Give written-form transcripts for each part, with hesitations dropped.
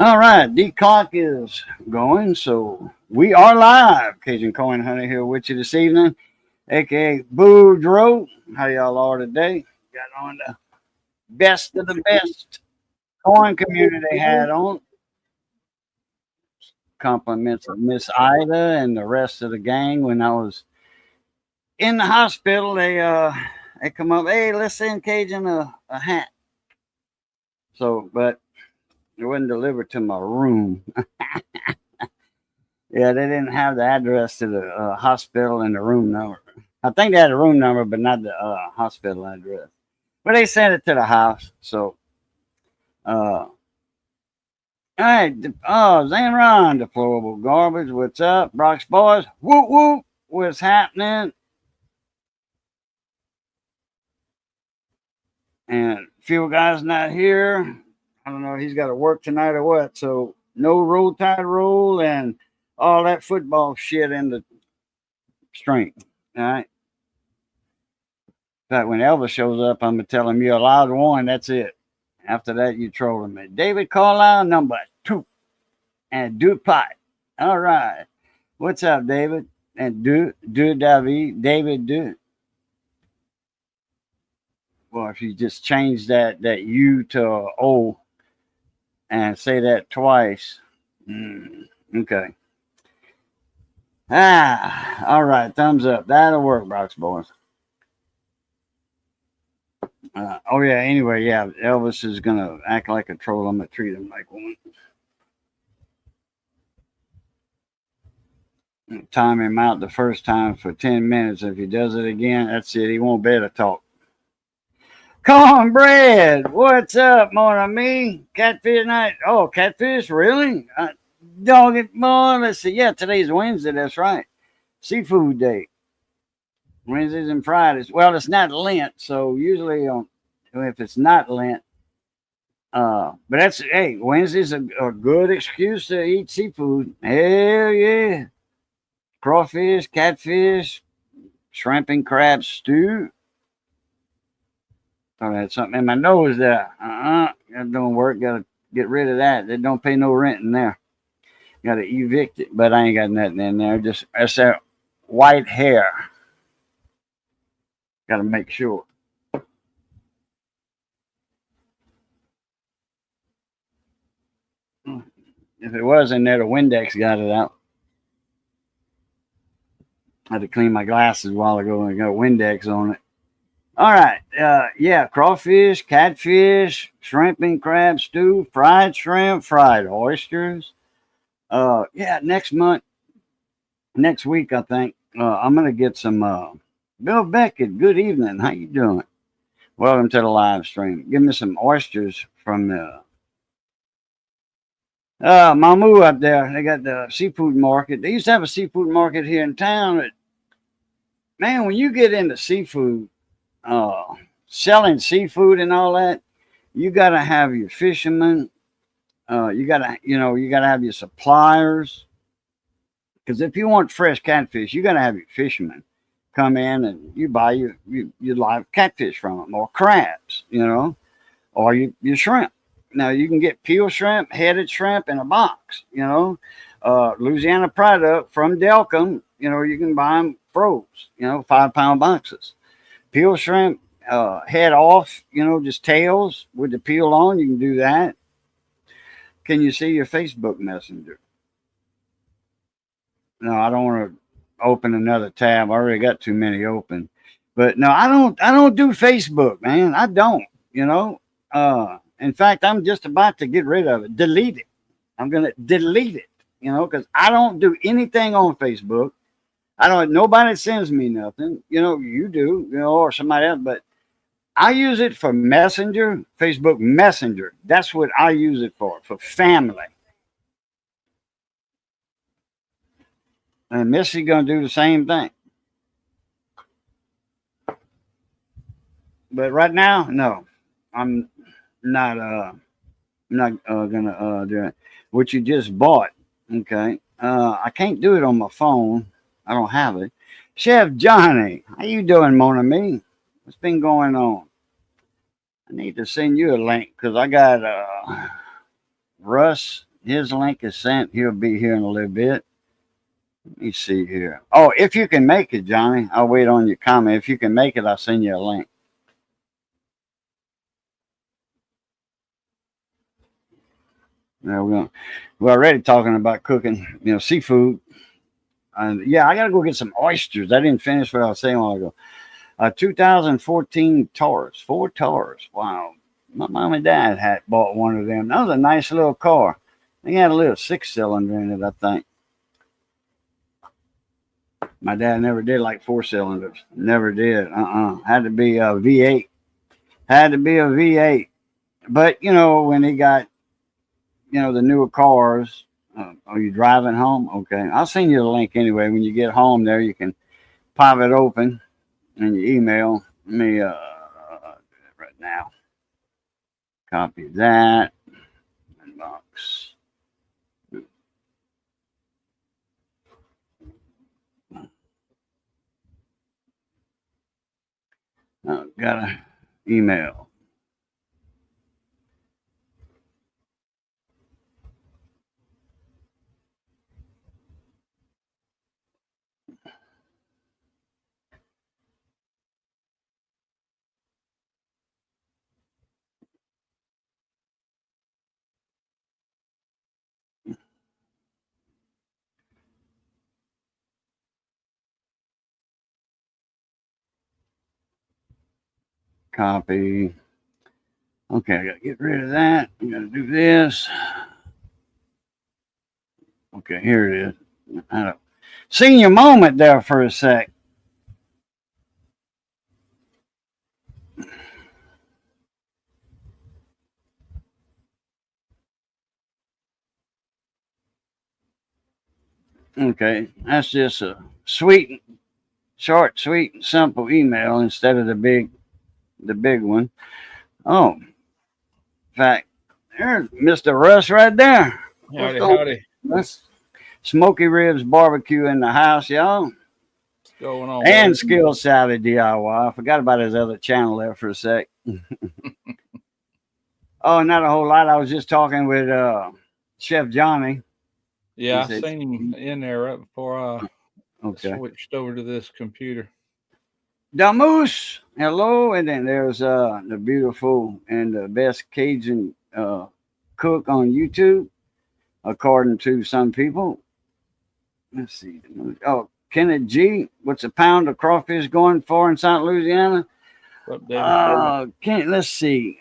All right, the clock is going, so we are live. Cajun Coin Hunter here with you this evening, aka Boudreaux. How y'all are today? Got on the best of the best coin community hat on. Compliments of Miss Ida and the rest of the gang. When I was in the hospital, they come up, hey, let's send Cajun a hat. So, but it wasn't delivered to my room. Yeah, they didn't have the address to the hospital and the room number. I think they had a room number, but not the hospital address. But they sent it to the house. So, all right. Oh, Zane Ron, deplorable garbage. What's up, Brock's boys? Whoop whoop. What's happening? And few guys not here. I don't know. He's got to work tonight or what. So no roll tide rule and all that football shit in the strength. All right. In fact, when Elvis shows up, I'm gonna tell him you're allowed one. That's it. After that, you trolling me. David Carlisle, number 2, and Dupont. All right. What's up, David? And David do. Well, if you just change that U to a O and say that twice. Okay. All right. Thumbs up. That'll work, Brox boys. Oh yeah. Anyway, yeah. Elvis is gonna act like a troll. I'm gonna treat him like one. Time him out the first time for 10 minutes. If he does it again, that's it. He won't be able to talk. Cornbread, what's up, mon ami? Catfish night. Oh, catfish, really? Dog it, boy. Let's see. Yeah, today's Wednesday. That's right. Seafood day. Wednesdays and Fridays. Well, it's not Lent, so usually if it's not Lent, but that's hey, Wednesday's a good excuse to eat seafood. Hell yeah. Crawfish, catfish, shrimp and crab stew. Thought I had something in my nose there. That don't work. Gotta get rid of that. They don't pay no rent in there. Gotta evict it. But I ain't got nothing in there. Just that's that white hair. Gotta make sure. If it was in there, the Windex got it out. I had to clean my glasses a while ago and got Windex on it. All right. Yeah, crawfish, catfish, shrimp and crab stew, fried shrimp, fried oysters. Yeah, next week, I think, I'm going to get some, Bill Beckett, good evening. How you doing? Welcome to the live stream. Give me some oysters from the Mamu up there. They got the seafood market. They used to have a seafood market here in town. But, man, when you get into seafood, selling seafood and all that, you got to have your fishermen. You gotta have your suppliers. Because if you want fresh catfish, you got to have your fishermen come in and you buy your live catfish from them, or crabs, or your shrimp. Now you can get peel shrimp, headed shrimp in a box, Louisiana product from Delcom. You can buy them froze, 5-pound boxes. Peel shrimp, head off, just tails with the peel on. You can do that. Can you see your Facebook Messenger? No, I don't want to open another tab. I already got too many open. But no, I don't do Facebook, man. I don't, in fact, I'm just about to get rid of it. Delete it. I'm gonna delete it, because I don't do anything on Facebook. Nobody sends me nothing. You do, or somebody else, but I use it for Messenger, Facebook Messenger. That's what I use it for family. And Missy gonna do the same thing. But right now, no, I'm not. Gonna do it. What you just bought, okay? I can't do it on my phone. I don't have it. Chef Johnny, how you doing, mon ami? What's been going on? I need to send you a link because I got Russ, his link is sent. He'll be here in a little bit. Let me see here. Oh, if you can make it, Johnny, I'll wait on your comment. If you can make it, I'll send you a link. We're already talking about cooking, seafood. Yeah, I got to go get some oysters. I didn't finish what I was saying a while ago. 2014 Taurus, 4 Taurus. Wow. My mom and dad had bought one of them. That was a nice little car. They had a little 6-cylinder in it, I think. My dad never did like 4 cylinders. Never did. Had to be a V8. Had to be a V8. But, when he got, the newer cars, are you driving home? Okay. I'll send you the link anyway. When you get home there, you can pop it open in your email. Let me do it right now. Copy that. Inbox. Got an email. Copy. Okay, I gotta get rid of that. I gotta do this. Okay, here it is. I had a senior moment there for a sec. Okay, that's just a short, sweet, and simple email instead of the big one. Oh, in fact, there's Mr. Russ right there. Howdy, howdy. That's Smoky Ribs Barbecue in the house, y'all. What's going on? And Skill Savvy DIY. I forgot about his other channel there for a sec. Oh, not a whole lot. I was just talking with Chef Johnny. Yeah, I seen him in there right before I switched over to this computer. Damoose, hello. And then there's the beautiful and the best Cajun cook on YouTube, according to some people. Let's see. Oh, Kenneth G. What's a pound of crawfish going for in South Louisiana? Let's see.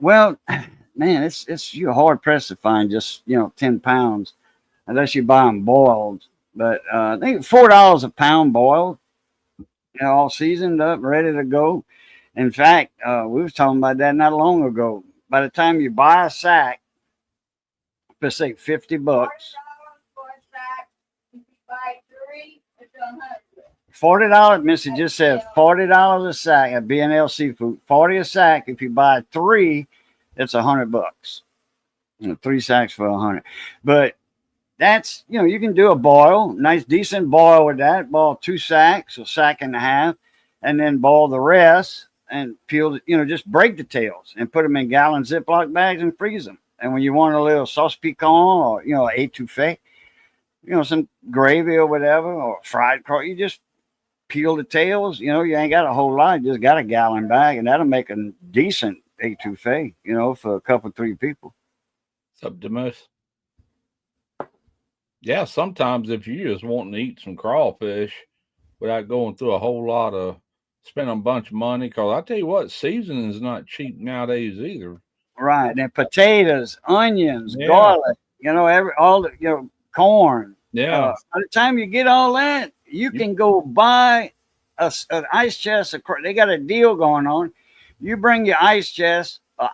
Well, man, it's you're hard pressed to find just 10 pounds unless you buy them boiled. But I think $4 a pound boiled, all seasoned up, ready to go. In fact, we was talking about that not long ago. By the time you buy a sack, let's say $50. $40, Missy just said $40 a sack at B&L Seafood. 40 a sack. If you buy 3, it's $100. 3 sacks for $100. But that's you can do a boil, nice decent boil with that. Boil 2 sacks, a sack and a half, and then boil the rest and peel. Just break the tails and put them in gallon Ziploc bags and freeze them. And when you want a little sauce piquant or étouffée, some gravy or whatever, or fried crawfish, you just peel the tails. You ain't got a whole lot. You just got a gallon bag, and that'll make a decent étouffée, for a couple, 3 people. What's up, Demus? Yeah, sometimes if you just want to eat some crawfish without going through a whole lot of spending a bunch of money, because I tell you what, seasoning is not cheap nowadays either. Right, and potatoes, onions, garlic, corn. Yeah. By the time you get all that, you can go buy an ice chest. They got a deal going on. You bring your ice chest of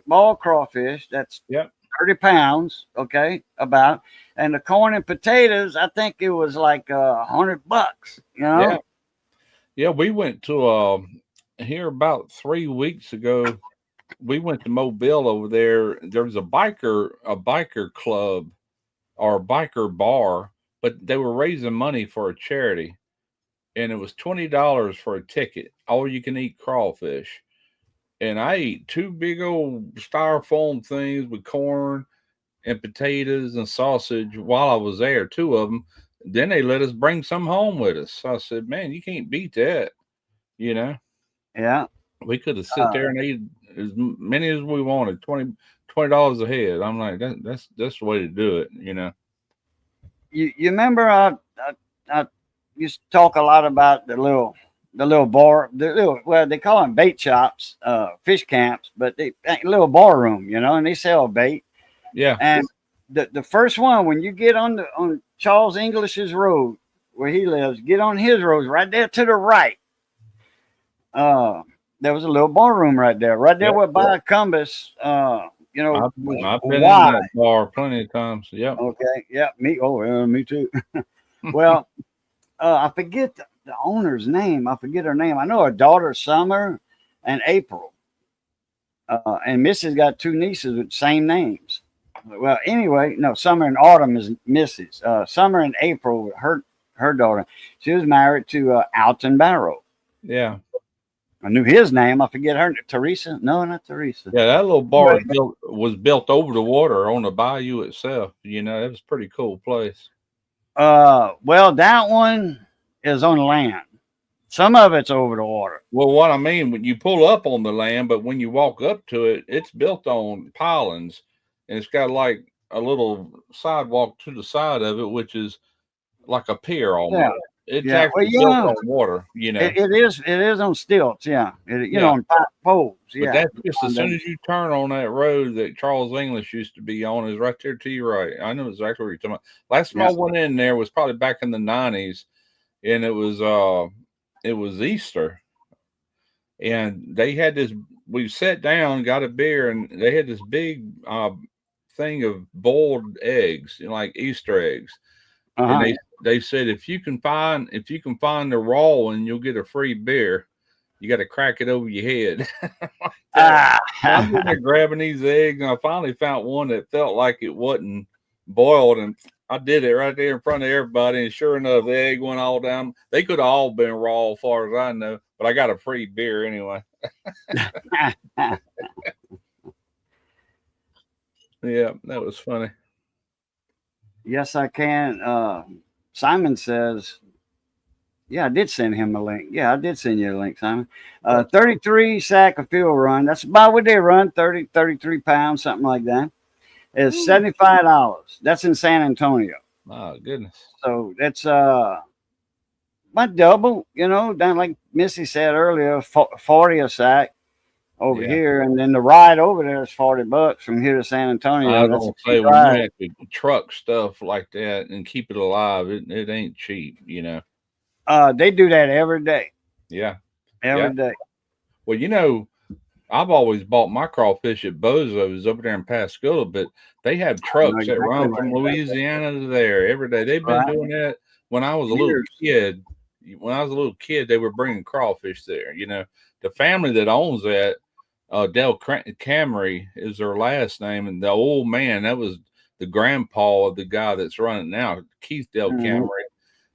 ball crawfish. That's 30 pounds. Okay, about. And the corn and potatoes, I think it was like $100. Yeah. We went to here about 3 weeks ago. We went to Mobile over there. There was a biker club or a biker bar, but they were raising money for a charity, and it was $20 for a ticket. All you can eat crawfish, and I ate two big old styrofoam things with corn and potatoes and sausage while I was there, two of them. Then they let us bring some home with us. So I said, man, you can't beat that. You know, Yeah. we could have sit Uh, there and ate as many as we wanted, $20 a head. I'm like, that's the way to do it. You know. you remember I used to talk a lot about the little bar, the little, well, they call them bait shops, fish camps, but they little bar room, you know, and they sell bait. Yeah. And the first one, when you get on Charles English's road where he lives, get on his road right there to the right. Uh, there was a little bar room right there Yep. where by Cumbus, you know, was I've been in wide. that bar plenty of times. Yep. Okay, yeah, me. Oh, yeah, me too. Well, I forget the owner's name. I forget her name. I know her daughter Summer and April, and Mrs. got two nieces with the same names. Well, anyway, no, Summer and Autumn is Mrs. Summer and April, her daughter. She was married to Alton Barrow. Yeah. I knew his name. I forget her. Teresa? No, not Teresa. Yeah, that little bar Anyway, was built over the water on the bayou itself. You know, it was a pretty cool place. well, that one is on land. Some of it's over the water. Well, what I mean, when you pull up on the land, but when you walk up to it, it's built on pylons, and it's got like a little sidewalk to the side of it, which is like a pier Yeah, almost. It's yeah. Well, actually built yeah. on water, you know. It is on stilts. Yeah, you know, Yeah. on pipe poles. But Yeah. that's just as soon as you turn on that road that Charles English used to be on is right there to your right. I know exactly what you're talking about. Last time Yeah. I went in there was probably back in the 90s, and it was Easter, and they had this. We sat down, got a beer, and they had this big thing of boiled eggs, you know, like Easter eggs. And Uh-huh. they said if you can find the raw one, you'll get a free beer. You got to crack it over your head. Like that. Ah. And I'm in there grabbing these eggs, and I finally found one that felt like it wasn't boiled, and I did it right there in front of everybody. And sure enough, the egg went all down. They could have all been raw, as far as I know, but I got a free beer anyway. Yeah, that was funny. Yes, I can. Simon says, yeah, I did send him a link. Yeah, I did send you a link, Simon. 33 sack of fuel run. That's about what they run, 33 pounds, something like that. It's $75. That's in San Antonio. Oh, goodness. So that's about double, you know, down like Missy said earlier, 40 a sack over Yeah. here. And then the ride over there is $40 from here to San I Antonio. was That's a going to say, cheap when you ride. have to truck stuff like that and keep it alive, it ain't cheap, you know. They do that every day. Yeah. Yeah. Every day. Well, you know, I've always bought my crawfish at Bozo's over there in Pascagoula, but they have I know trucks that exactly run what from you're saying. Louisiana to there every day. They've been Right? doing that when I was a little Years. kid. When I was a little kid, they were bringing crawfish there. You know, the family that owns that, Del Camry is their last name, and the old man, that was the grandpa of the guy that's running now, Keith Del Mhm.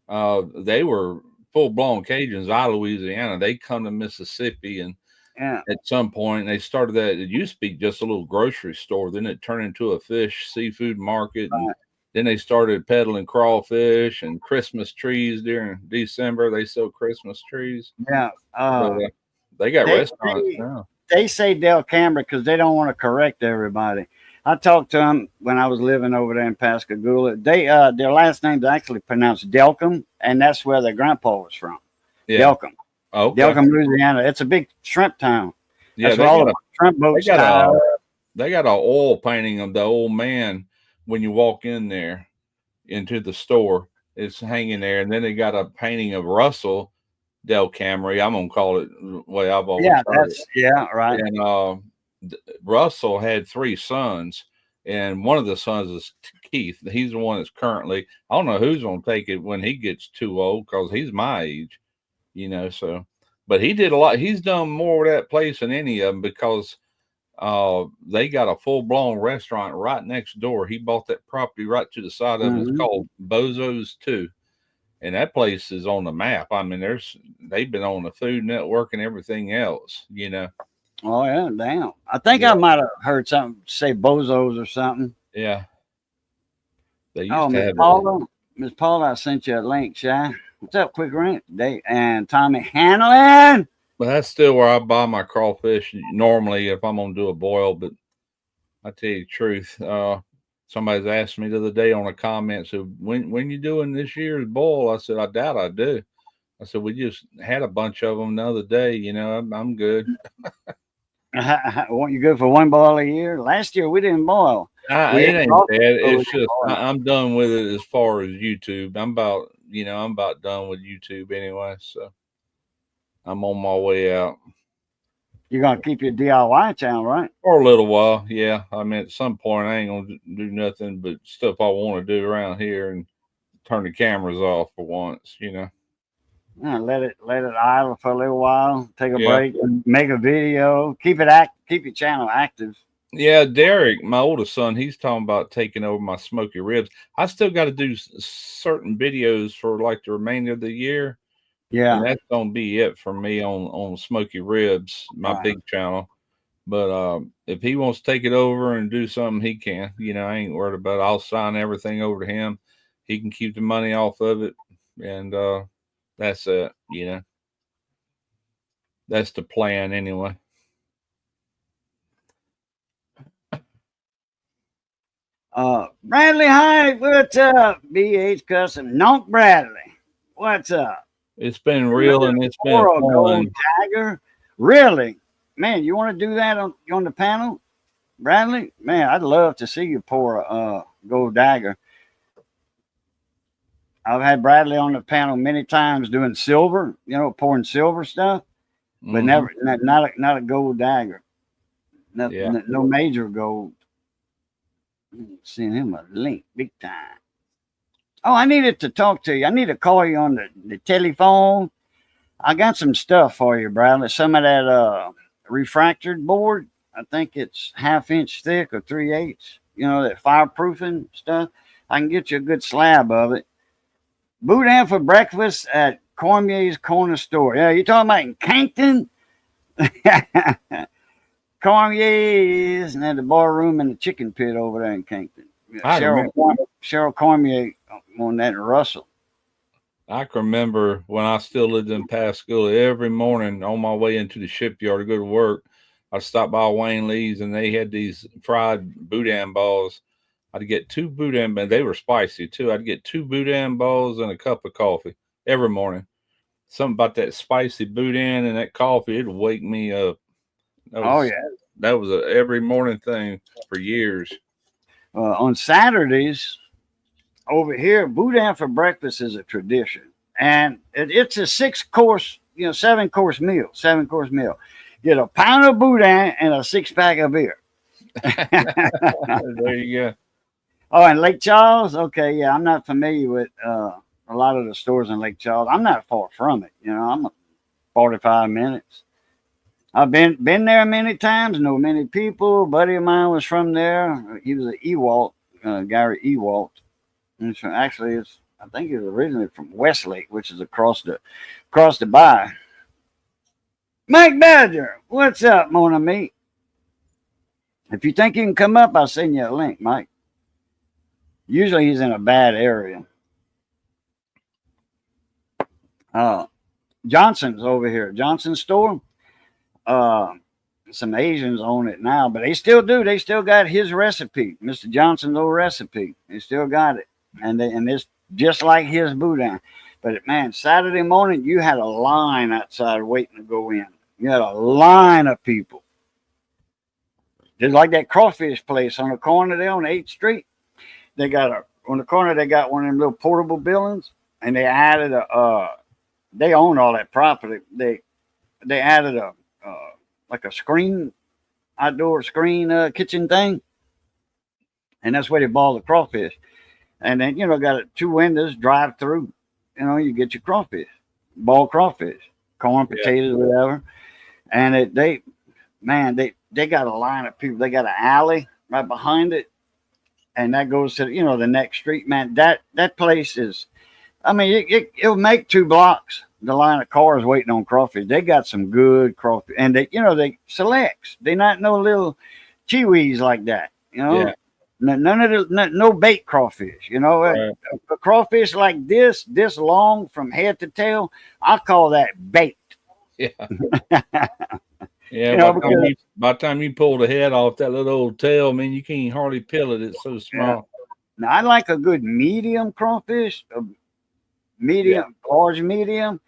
Camry. They were full blown Cajuns out of Louisiana. They come to Mississippi, and Yeah. at some point they started that. It used to be just a little grocery store. Then it turned into a fish seafood market, and Right. then they started peddling crawfish and Christmas trees during December. They sell Christmas trees. Yeah. But they got They, restaurants they now. they say Del Camera because they don't want to correct everybody. I talked to them when I was living over there in Pascagoula. They their last name's actually pronounced Delcom, and that's where their grandpa was from. Yeah. Delcom, Okay. Delcom, Louisiana. It's a big shrimp town. Yeah. That's where all the shrimp boats got tie a up. they got a oil painting of the old man when you walk in there into the store. It's hanging there, and then they got a painting of Russell Del Camry. I'm gonna call it the way I've always Yeah, heard it. right. And Russell had three sons, and one of the sons is Keith. He's the one that's currently. I don't know who's gonna take it when he gets too old because he's my age, you know. So, but he did a lot. He's done more with that place than any of them because they got a full blown restaurant right next door. He bought that property right to the side of it. It's Mhm. called Bozo's Two, and that place is on the map. I mean, they've been on the Food Network and everything else, you know. Oh yeah, damn. I think I Yeah, might have heard something say bozos or something. yeah. They Oh, used to have it. Miss Paula, I sent you a link, Shy. What's up, Quick Rant? And Tommy Hanlon. But that's still where I buy my crawfish normally if I'm gonna do a boil. But I tell you the truth, somebody's asked me the other day on a comment, so when you doing this year's boil? I said I doubt I do. I said we just had a bunch of them the other day. You know, I'm good. Want you good for one boil a year? Last year we didn't boil. We It ate ain't crawfish, bad. but we It's didn't just boil. I'm done with it as far as YouTube. I'm about done with YouTube anyway. So I'm on my way out You're gonna keep your DIY channel, right? for a little while. Yeah, I mean at some point I ain't gonna do nothing but stuff I want to do around here and turn the cameras off for once. You know. Yeah, let it idle for a little while. Take a Yeah. break, make a video, keep your channel active. Yeah, Derek, my oldest son, he's talking about taking over my smoky ribs. I still got to do certain videos for like the remainder of the year, and Yeah, that's gonna be it for me on Smoky Ribs, my right. big channel. But if he wants to take it over and do something, he can. You know, I ain't worried about it. I'll sign everything over to him. He can keep the money off of it, and that's it. You know, that's the plan anyway. Bradley Hyde, what's up? BH Custom, Nunk Bradley, what's up? It's been real Another and it's been Toro Gold fun. Tiger, really? Man, you want to do that on the panel, Bradley? Man, I'd love to see you pour a gold dagger. I've had Bradley on the panel many times doing silver, pouring silver stuff, but Hmm. never not a gold dagger. Yeah. No major gold. Send him a link big time. Oh, I needed to talk to you. I need to call you on the telephone. I got some stuff for you, Bradley. Some of that refractored board. I think it's 1/2 inch thick or 3/8. That fireproofing stuff. I can get you a good slab of it. Boudin for breakfast at Cormier's Corner Store. Yeah, you talking about in Cankton? Cormier's and the bar room and the chicken pit over there in Cankton. Yeah, I remember. Cheryl Cormier on that in Russell. I can remember when I still lived in Pascagoula. Every morning on my way into the shipyard to go to work, I'd stop by Wayne Lee's and they had these fried boudin balls. I'd get two boudin, but they were spicy too. I'd get two boudin balls and a cup of coffee every morning. Something about that spicy boudin and that coffee, it'd wake me up. That Oh was yeah. that was a every morning thing for years. On Saturdays over here, boudin for breakfast is a tradition, and it's a 6 course, 7 course meal. 7 course meal. Get a pound of boudin and a 6 pack of beer. There you go. Oh, and Lake Charles. Okay, yeah, I'm not familiar with a lot of the stores in Lake Charles. I'm not far from it. I'm 45 minutes. I've been there many times, know many people. A buddy of mine was from there. He was an Ewalt, Gary Ewalt. Actually, I think he was originally from Westlake, which is across the bay. Mike Badger, what's up, mon ami? If you think you can come up, I'll send you a link, Mike. Usually he's in a bad area. Johnson's over here. Johnson's store. Some Asians own it now, but they still do. They still got his recipe, Mr. Johnson's old recipe. They still got it, and it's just like his boudin. But man, Saturday morning you had a line outside waiting to go in. You had a line of people, just like that crawfish place on the corner there on 8th Street. They got on the corner. They got one of them little portable buildings, and they added they own all that property. They added a like a screen, outdoor screen kitchen thing, and that's where they ball the crawfish. And then got 2 windows, drive through. You get your crawfish, ball crawfish, corn, Yeah. potatoes, whatever. And they got a line of people. They got an alley right behind it, and that goes to the next street. Man, that place is I mean, it'll make 2 blocks. The line of cars waiting on crawfish. They got some good crawfish, and they selects. They not no little chiwis like that. Yeah. None of no bait crawfish. Right. A crawfish like this long from head to tail, I call that bait. Yeah. Yeah. Because By the time you pull the head off that little old tail, man, you can't hardly peel it. It's so small. now I like a good medium crawfish, large medium.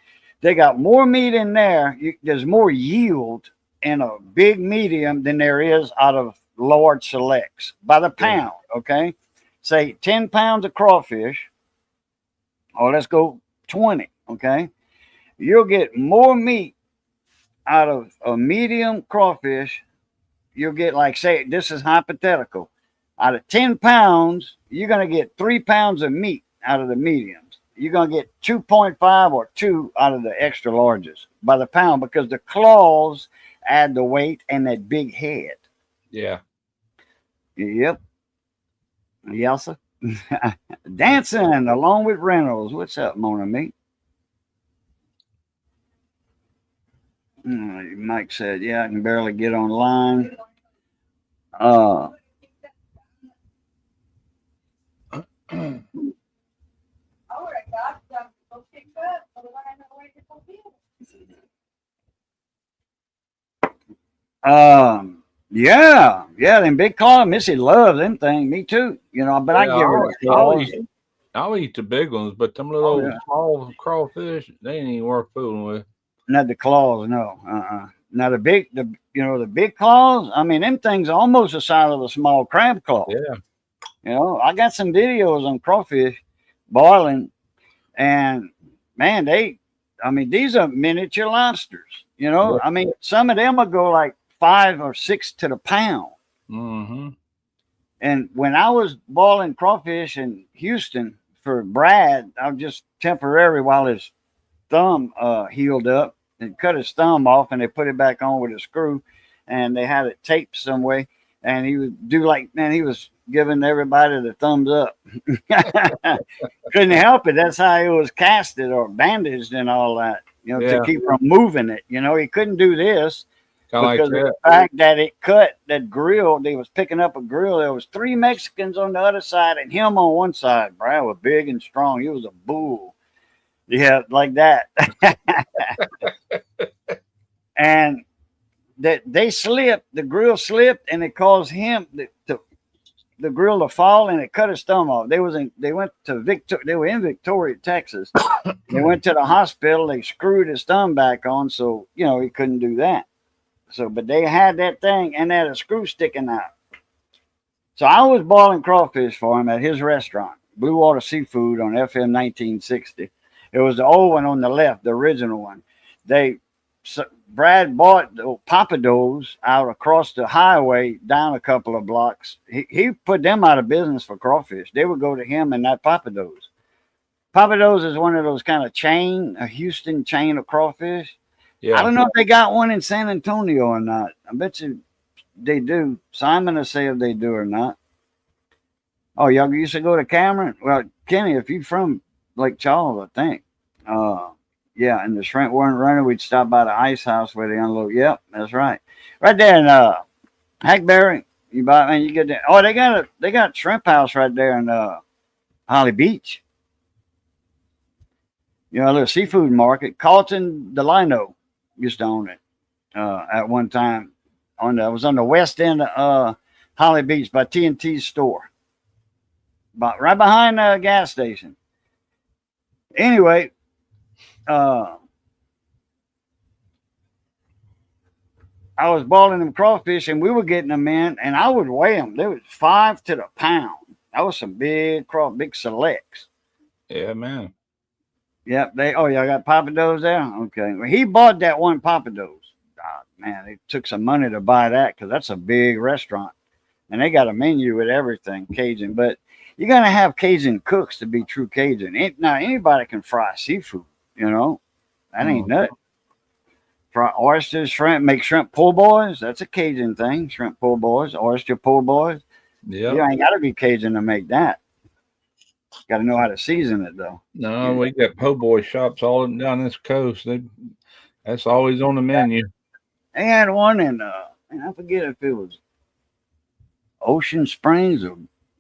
They got more meat in there. There's more yield in a big medium than there is out of large selects by the pound. Okay, say 10 pounds of crawfish, or let's go 20. Okay, you'll get more meat out of a medium crawfish. You'll get, like, say, this is hypothetical. Out of 10 pounds, you're going to get 3 pounds of meat out of the mediums. You're going to get 2.5 or 2 out of the extra larges by the pound, because the claws add the weight and that big head. Yeah. Yep. Yes, sir. Dancing along with Reynolds. What's up, Mona Me? Mike said, yeah, I can barely get online. Yeah, them big claws. Missy loves them things. Me too. But I give her the claws. I'll eat the big ones, but them little small crawfish, they ain't worth fooling with. Not the claws, no. Now the big claws. I mean, them things are almost the size of a small crab claw. Yeah. I got some videos on crawfish boiling, and man, these are miniature lobsters. I mean, some of them will go like 5 or 6 to the pound. Mm-hmm. And when I was boiling crawfish in Houston for Brad, I was just temporary while his thumb healed up, and cut his thumb off, and they put it back on with a screw, and they had it taped some way, and he would do he was giving everybody the thumbs up. Couldn't help it. That's how he was casted or bandaged and all that, to keep from moving it. He couldn't do this because of the fact that it cut that grill. They was picking up a grill. There was 3 Mexicans on the other side and him on one side. Brad was big and strong. He was a bull. Yeah, like that. And that they slipped, the grill slipped, and it caused him the grill to fall, and it cut his thumb off. They were in Victoria, Texas. They went to the hospital. They screwed his thumb back on, so he couldn't do that. So, but they had that thing and they had a screw sticking out. So I was boiling crawfish for him at his restaurant, Blue Water Seafood on FM 1960. It was the old one on the left, the original one. Brad bought the Papados out across the highway down a couple of blocks. He put them out of business for crawfish. They would go to him and not Papados. Papados is one of those kind of a Houston chain of crawfish. Yeah. I don't know if they got one in San Antonio or not. I bet you they do. Simon will say if they do or not. Oh, y'all used to go to Cameron? Well, Kenny, if you're from Lake Charles, I think. Yeah, and the shrimp weren't running. We'd stop by the ice house where they unload. Yep, that's right. Right there in Hackberry. You get there. Oh, they got shrimp house right there in Holly Beach. A little seafood market. Carlton Delino used to own it at one time. I was on the west end of Holly Beach by T&T's store. Right behind the gas station. Anyway, I was boiling them crawfish, and we were getting them in, and I would weigh them. They was 5 to the pound. That was some big selects. Yeah, man. Yep. Y'all got Papados there? Okay. Well, he bought that one Papados. God, man, it took some money to buy that because that's a big restaurant, and they got a menu with everything Cajun. But you're gonna have Cajun cooks to be true Cajun. Now anybody can fry seafood. That ain't nothing. Fry oysters, shrimp, make shrimp po' boys. That's a Cajun thing. Shrimp po' boys, oyster po' boys. Yeah. You ain't got to be Cajun to make that. Got to know how to season it though. No, we got po' boy shops all up and down this coast. That's always on the menu. They had one in and I forget if it was Ocean Springs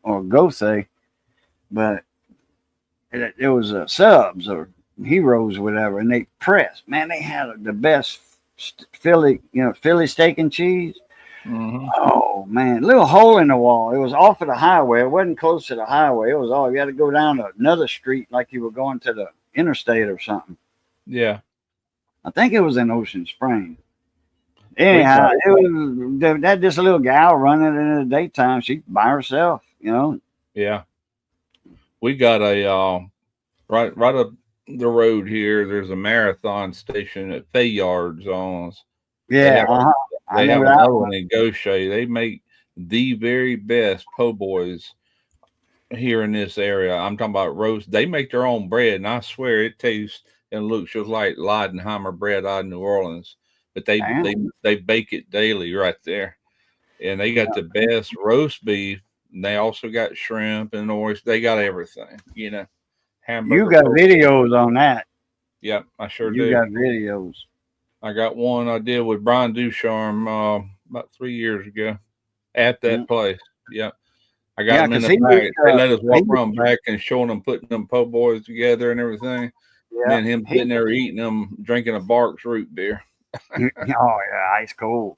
or Gothay, but it was Subs or Heroes or whatever, and they pressed. Man, they had the best Philly steak and cheese. Mm-hmm. Oh man, little hole in the wall. It was off of the highway. It wasn't close to the highway. It was all you had to go down to another street like you were going to the interstate or something. Yeah. I think it was in Ocean Springs. Anyhow, it was that just a little gal running in the daytime. She by herself, Yeah. We got a right up the road here. There's a marathon station at Fayard's owns. Yeah, They have another one in Goshen. They make the very best po' boys here in this area. I'm talking about roast. They make their own bread, and I swear it tastes and looks just like Leidenheimer bread out of New Orleans. But they bake it daily right there, and they got the best roast beef. And they also got shrimp and oyster. They got everything, Hamburger. You got videos on that. Yep, I sure do. You got videos. I got one I did with Brian Ducharme about 3 years ago at that place. Yep. I got them in the back. They let us walk around back and showing them putting them po' boys together and everything. Yeah. And him sitting there eating them, drinking a Barks root beer. Oh, yeah, ice cold.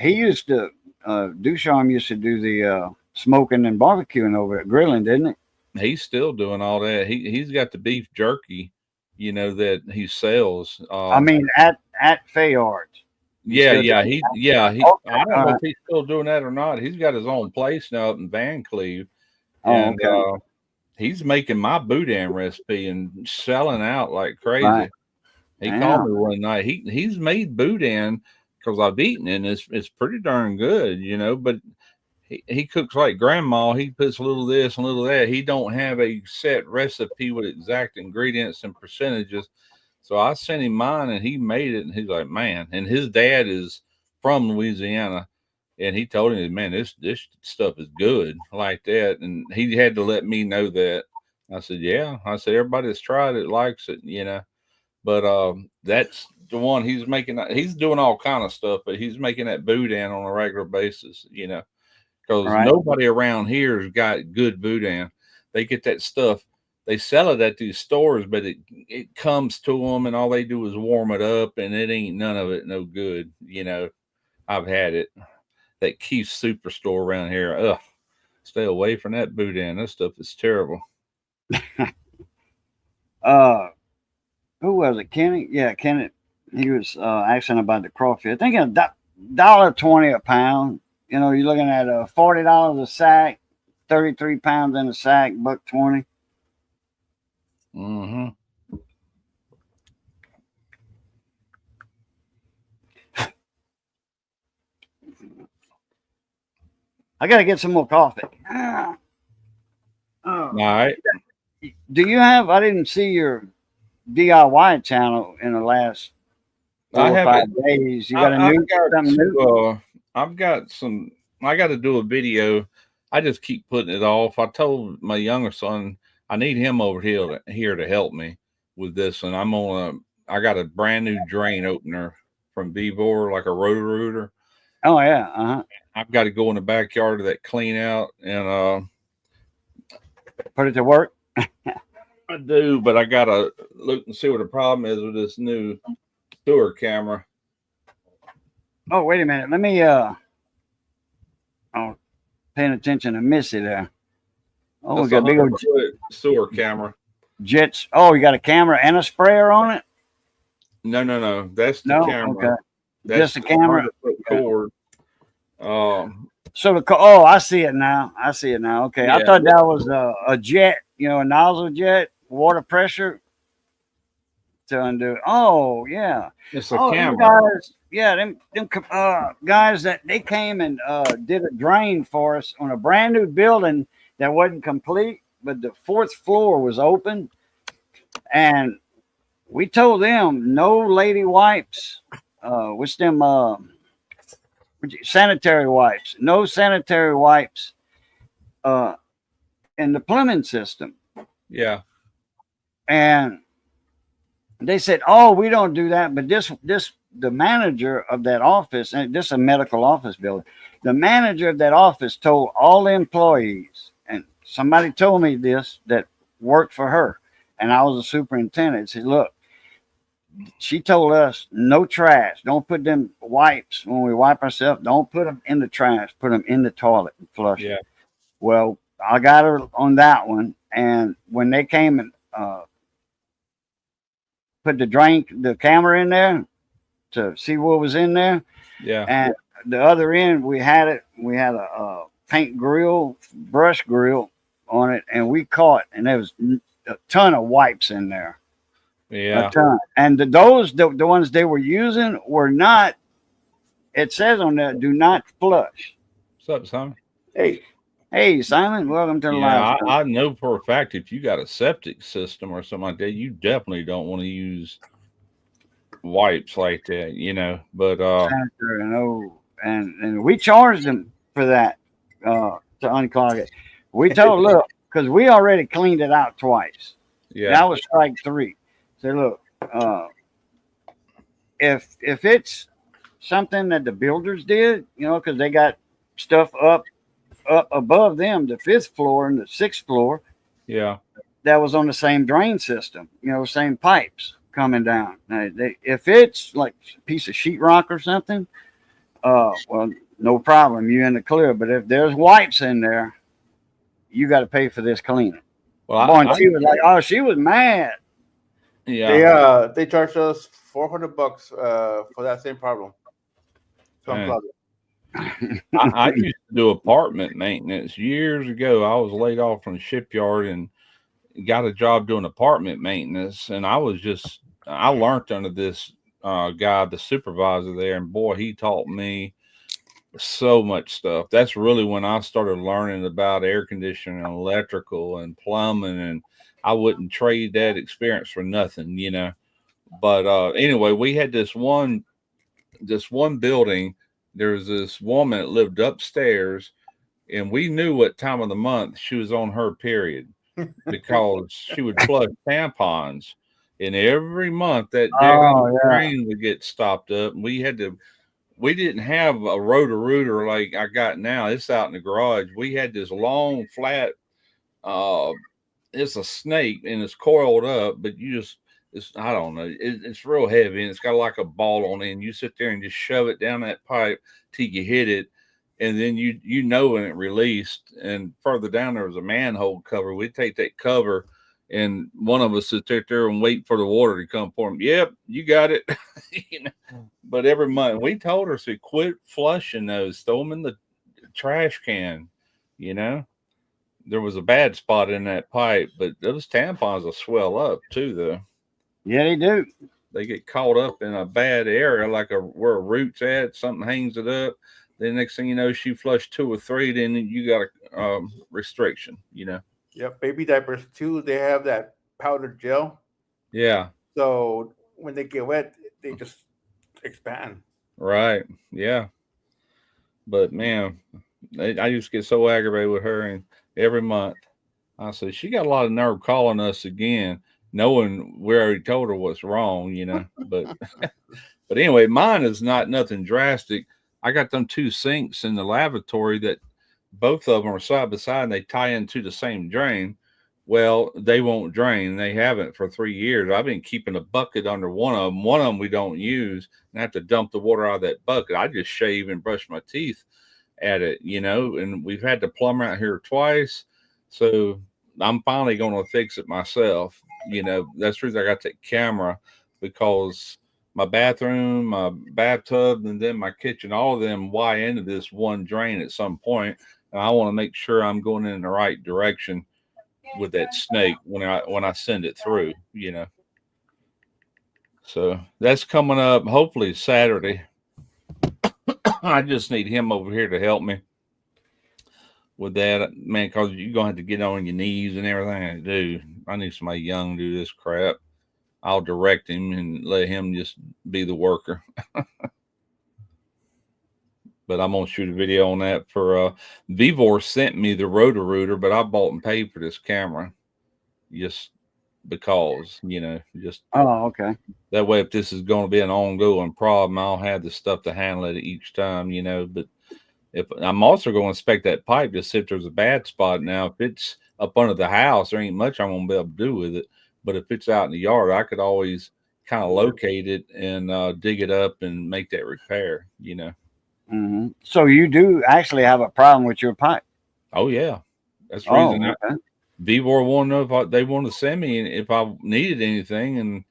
He used to, Ducharme used to do the smoking and barbecuing over at grilling, didn't he? He's still doing all that. He's got the beef jerky, that he sells. I mean, at Fayard's. Yeah. I don't know if he's still doing that or not. He's got his own place now up in Van Cleve. And he's making my boudin recipe and selling out like crazy. Right. He called me one night. He's made boudin because I've eaten it, and it's pretty darn good, but he cooks like grandma. He puts a little of this and a little of that. He don't have a set recipe with exact ingredients and percentages. So I sent him mine, and he made it, and he's like, man. And his dad is from Louisiana, and he told him, man, this stuff is good like that. And he had to let me know that. I said, yeah. I said, everybody that's tried it likes it, But that's the one he's making. He's doing all kind of stuff, but he's making that boudin on a regular basis, because nobody around here has got good boudin. They get that stuff. They sell it at these stores, but it comes to them, and all they do is warm it up, and it ain't none of it no good. I've had it. That Keith's Superstore around here. Ugh, stay away from that boudin. That stuff is terrible. Who was it? Kenny? Yeah, Kenny. He was asking about the crawfish. I think $1.20 a pound. You're looking at $40 a sack, 33 pounds in a sack, $1.20. Mm-hmm. I got to get some more coffee. All right. Do you have? I didn't see your DIY channel in the last 4 or 5 days. You got something new? I've got some. I got to do a video. I just keep putting it off. I told my younger son I need him over here to help me with this, and I got a brand new drain opener from Vivor, like a Roto-Rooter. Oh yeah, I've got to go in the backyard of that clean out and put it to work. I do, but I gotta look and see what the problem is with this new sewer camera. Oh, wait a minute. Let me paying attention to Missy there. Oh, we got a big old sewer camera. Jets. Oh, you got a camera and a sprayer on it? No. That's the camera. Okay. That's just the camera. Cord. I see it now. Okay. Yeah. I thought that was a jet, a nozzle jet, water pressure to undo. Oh, yeah. It's a camera. Them guys that they came and did a drain for us on a brand new building that wasn't complete, but the 4th floor was open. And we told them no lady wipes, sanitary wipes, no sanitary wipes in the plumbing system. Yeah. And they said, "Oh, we don't do that." But the manager of that office, and this is a medical office building. The manager of that office told all the employees, and somebody told me this that worked for her, and I was a superintendent. Said, "Look, she told us no trash. Don't put them wipes when we wipe ourselves. Don't put them in the trash. Put them in the toilet and flush it." Yeah. Well, I got her on that one, and when they came and put the camera in there to see what was in there, Yeah. and the other end we had it. We had a paint grill, brush grill on it, and we caught, and there was a ton of wipes in there. Yeah. A ton. And the ones they were using were not. It says on there, "Do not flush." What's up, Simon? Hey, Simon, welcome to the live Yeah, stream. I know for a fact if you got a septic system or something like that, you definitely don't want to use wipes like that, you know. But Sanitary and and we charged them for that to unclog it. We told, look, because we already cleaned it out twice. yeah, That was strike three. Say, look, if it's something that the builders did, because they got stuff up above them, the fifth floor and the sixth floor, yeah, that was on the same drain system, same pipes coming down. Now, if it's like a piece of sheetrock or something, well, no problem, you're in the clear. But if there's wipes in there, you got to pay for this cleaning. well, Boy, and she was like, "Oh, she was mad." yeah, They charged us $400 for that same problem. To man. unplug it. I used to do apartment maintenance years ago. I was laid off from the shipyard and got a job doing apartment maintenance, and I learned under this guy, the supervisor there, and boy, he taught me so much stuff. That's really when I started learning about air conditioning and electrical and plumbing, and I wouldn't trade that experience for nothing, you know. But anyway, we had this one building. There was this woman that lived upstairs, and we knew what time of the month she was on her period because she would flush tampons. And every month that drain would get stopped up. And we didn't have a rotor like I got now. It's out in the garage. We had this long, flat, it's a snake and it's coiled up, but I don't know. It's real heavy and it's got like a ball on it. And you sit there and just shove it down that pipe till you hit it. And then you know when it released. And further down there was a manhole cover. We'd take that cover and one of us would sit there and wait for the water to come pour them. Yep, you got it. You know? But every month we told her to quit flushing those, throw them in the trash can. You know, there was a bad spot in that pipe, but those tampons will swell up too, though. Yeah, they do. They get caught up in a bad area, like where a root's at, something hangs it up. Then next thing you know, she flushed 2 or 3, then you got a restriction, you know. Yep, baby diapers too. They have that powdered gel. Yeah. So when they get wet, they just expand. Right. Yeah. But man, I used to get so aggravated with her, and every month I said she got a lot of nerve calling us again, knowing we already told her what's wrong, you know. But but anyway, mine is not nothing drastic. I got them 2 sinks in the lavatory that both of them are side by side and they tie into the same drain. Well, they won't drain. They haven't for 3 years. I've been keeping a bucket under one of them. One of them we don't use, and I have to dump the water out of that bucket. I just shave and brush my teeth at it, you know. And we've had the plumber out here twice, so I'm finally going to fix it myself. You know, that's the reason I got that camera, because my bathroom, my bathtub, and then my kitchen, all of them Y into this one drain at some point. And I want to make sure I'm going in the right direction with that snake when I send it through, you know. So that's coming up hopefully Saturday. I just need him over here to help me with that, man, because you're gonna have to get on your knees and everything to do. I need somebody young to do this crap. I'll direct him and let him just be the worker. But I'm gonna shoot a video on that for Vivor sent me the rotor, but I bought and paid for this camera. just because, just Oh, okay. that way, if this is going to be an ongoing problem, I'll have the stuff to handle it each time, But if I'm also going to inspect that pipe to see if there's a bad spot. Now, if it's up under the house, there ain't much I'm going to be able to do with it. But if it's out in the yard, I could always kind of locate it and dig it up and make that repair, Mm-hmm. So you do actually have a problem with your pipe? Oh, yeah. That's the Oh, reason okay. VBOR wanted to know if they want to send me and if I needed anything. And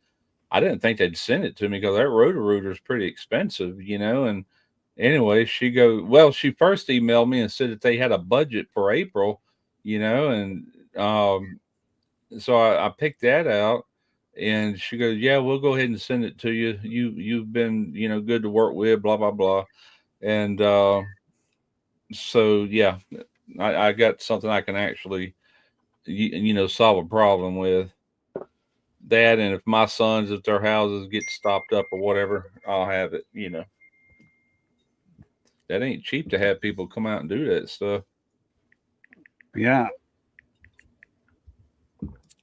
I didn't think they'd send it to me because that rotor is pretty expensive, And anyway, she first emailed me and said that they had a budget for April, and so I picked that out. And she goes, "Yeah, we'll go ahead and send it to you. You've been, good to work with, blah blah blah." And so yeah, I got something I can actually, solve a problem with that. And if my sons, if their houses get stopped up or whatever, I'll have it. That ain't cheap to have people come out and do that stuff. Yeah.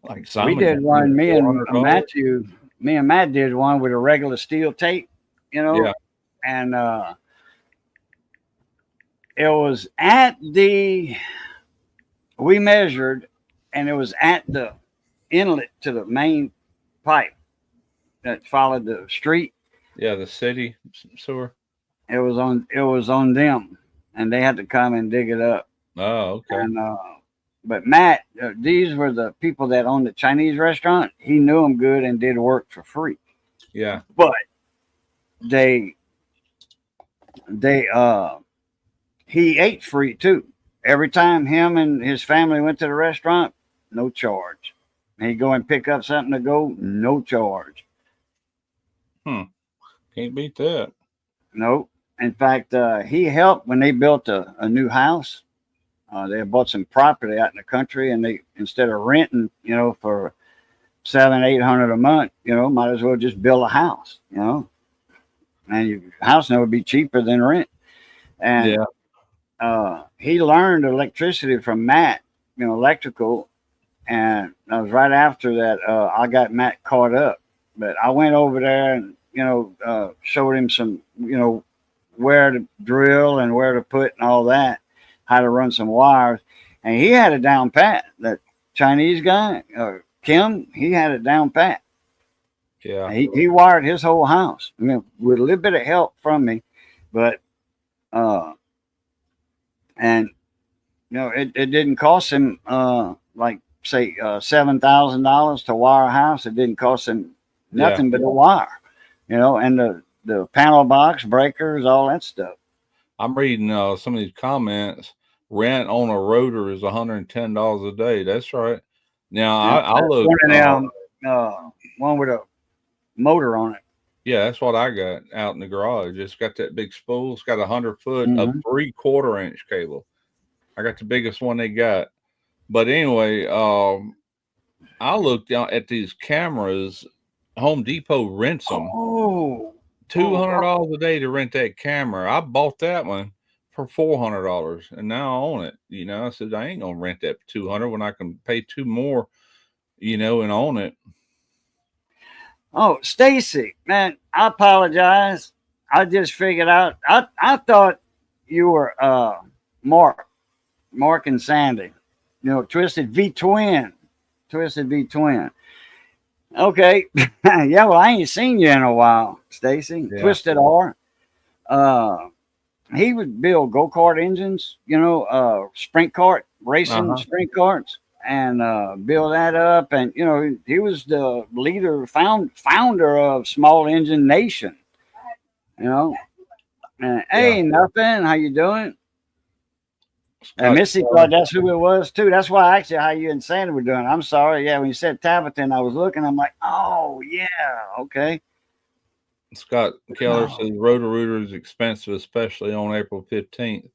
Like We did one. Me and Matt did one with a regular steel tape, Yeah. and it was we measured, and it was at the inlet to the main pipe that followed the street. Yeah, the city sewer. It was on them, and they had to come and dig it up. Oh, okay. And but Matt, these were the people that owned the Chinese restaurant. He knew them good and did work for free. Yeah. But he ate free too. Every time him and his family went to the restaurant, no charge. He'd go and pick up something to go, no charge. Can't beat that. No. In fact, he helped when they built a new house. They had bought some property out in the country, and they, instead of renting, for $700-800 a month, might as well just build a house, and your house now would be cheaper than rent. And he learned electricity from Matt, electrical. And that was right after that I got Matt caught up. But I went over there and, showed him some, where to drill and where to put and all that, how to run some wires. And he had it down pat. That Chinese guy, Kim, he had it down pat. Yeah. He wired his whole house. With a little bit of help from me. But, and, it didn't cost him, like, say, $7,000 to wire a house. It didn't cost him nothing but a wire, and the panel box, breakers, all that stuff. I'm reading some of these comments. Rent on a rotor is $110 a day. That's right. Now I look one of them, one with a motor on it. Yeah, that's what I got out in the garage. It's got that big spool. It's got 100 foot of 3/4 inch cable. I got the biggest one they got. But anyway, I looked at these cameras. Home Depot rents them. Oh, $200 a day to rent that camera. I bought that one for $400, and now I own it. I said I ain't gonna rent that for $200 when I can pay $2 more, and own it. Oh, Stacy, man, I apologize. I just figured out. I thought you were Mark and Sandy. Twisted V Twin. Okay. Yeah, well, I ain't seen you in a while, Stacy. Yeah. Twisted R. He would build go-kart engines, sprint kart, racing sprint karts, and build that up. And, he was the leader, founder of Small Engine Nation, And hey, nothing. How you doing? And Missy thought that's who it was too. That's why actually how you and Sandy were doing. I'm sorry. Yeah, when you said Tabitha and I was looking, I'm like, oh yeah, okay. Scott Keller says Roto-Rooter is expensive, especially on April 15th.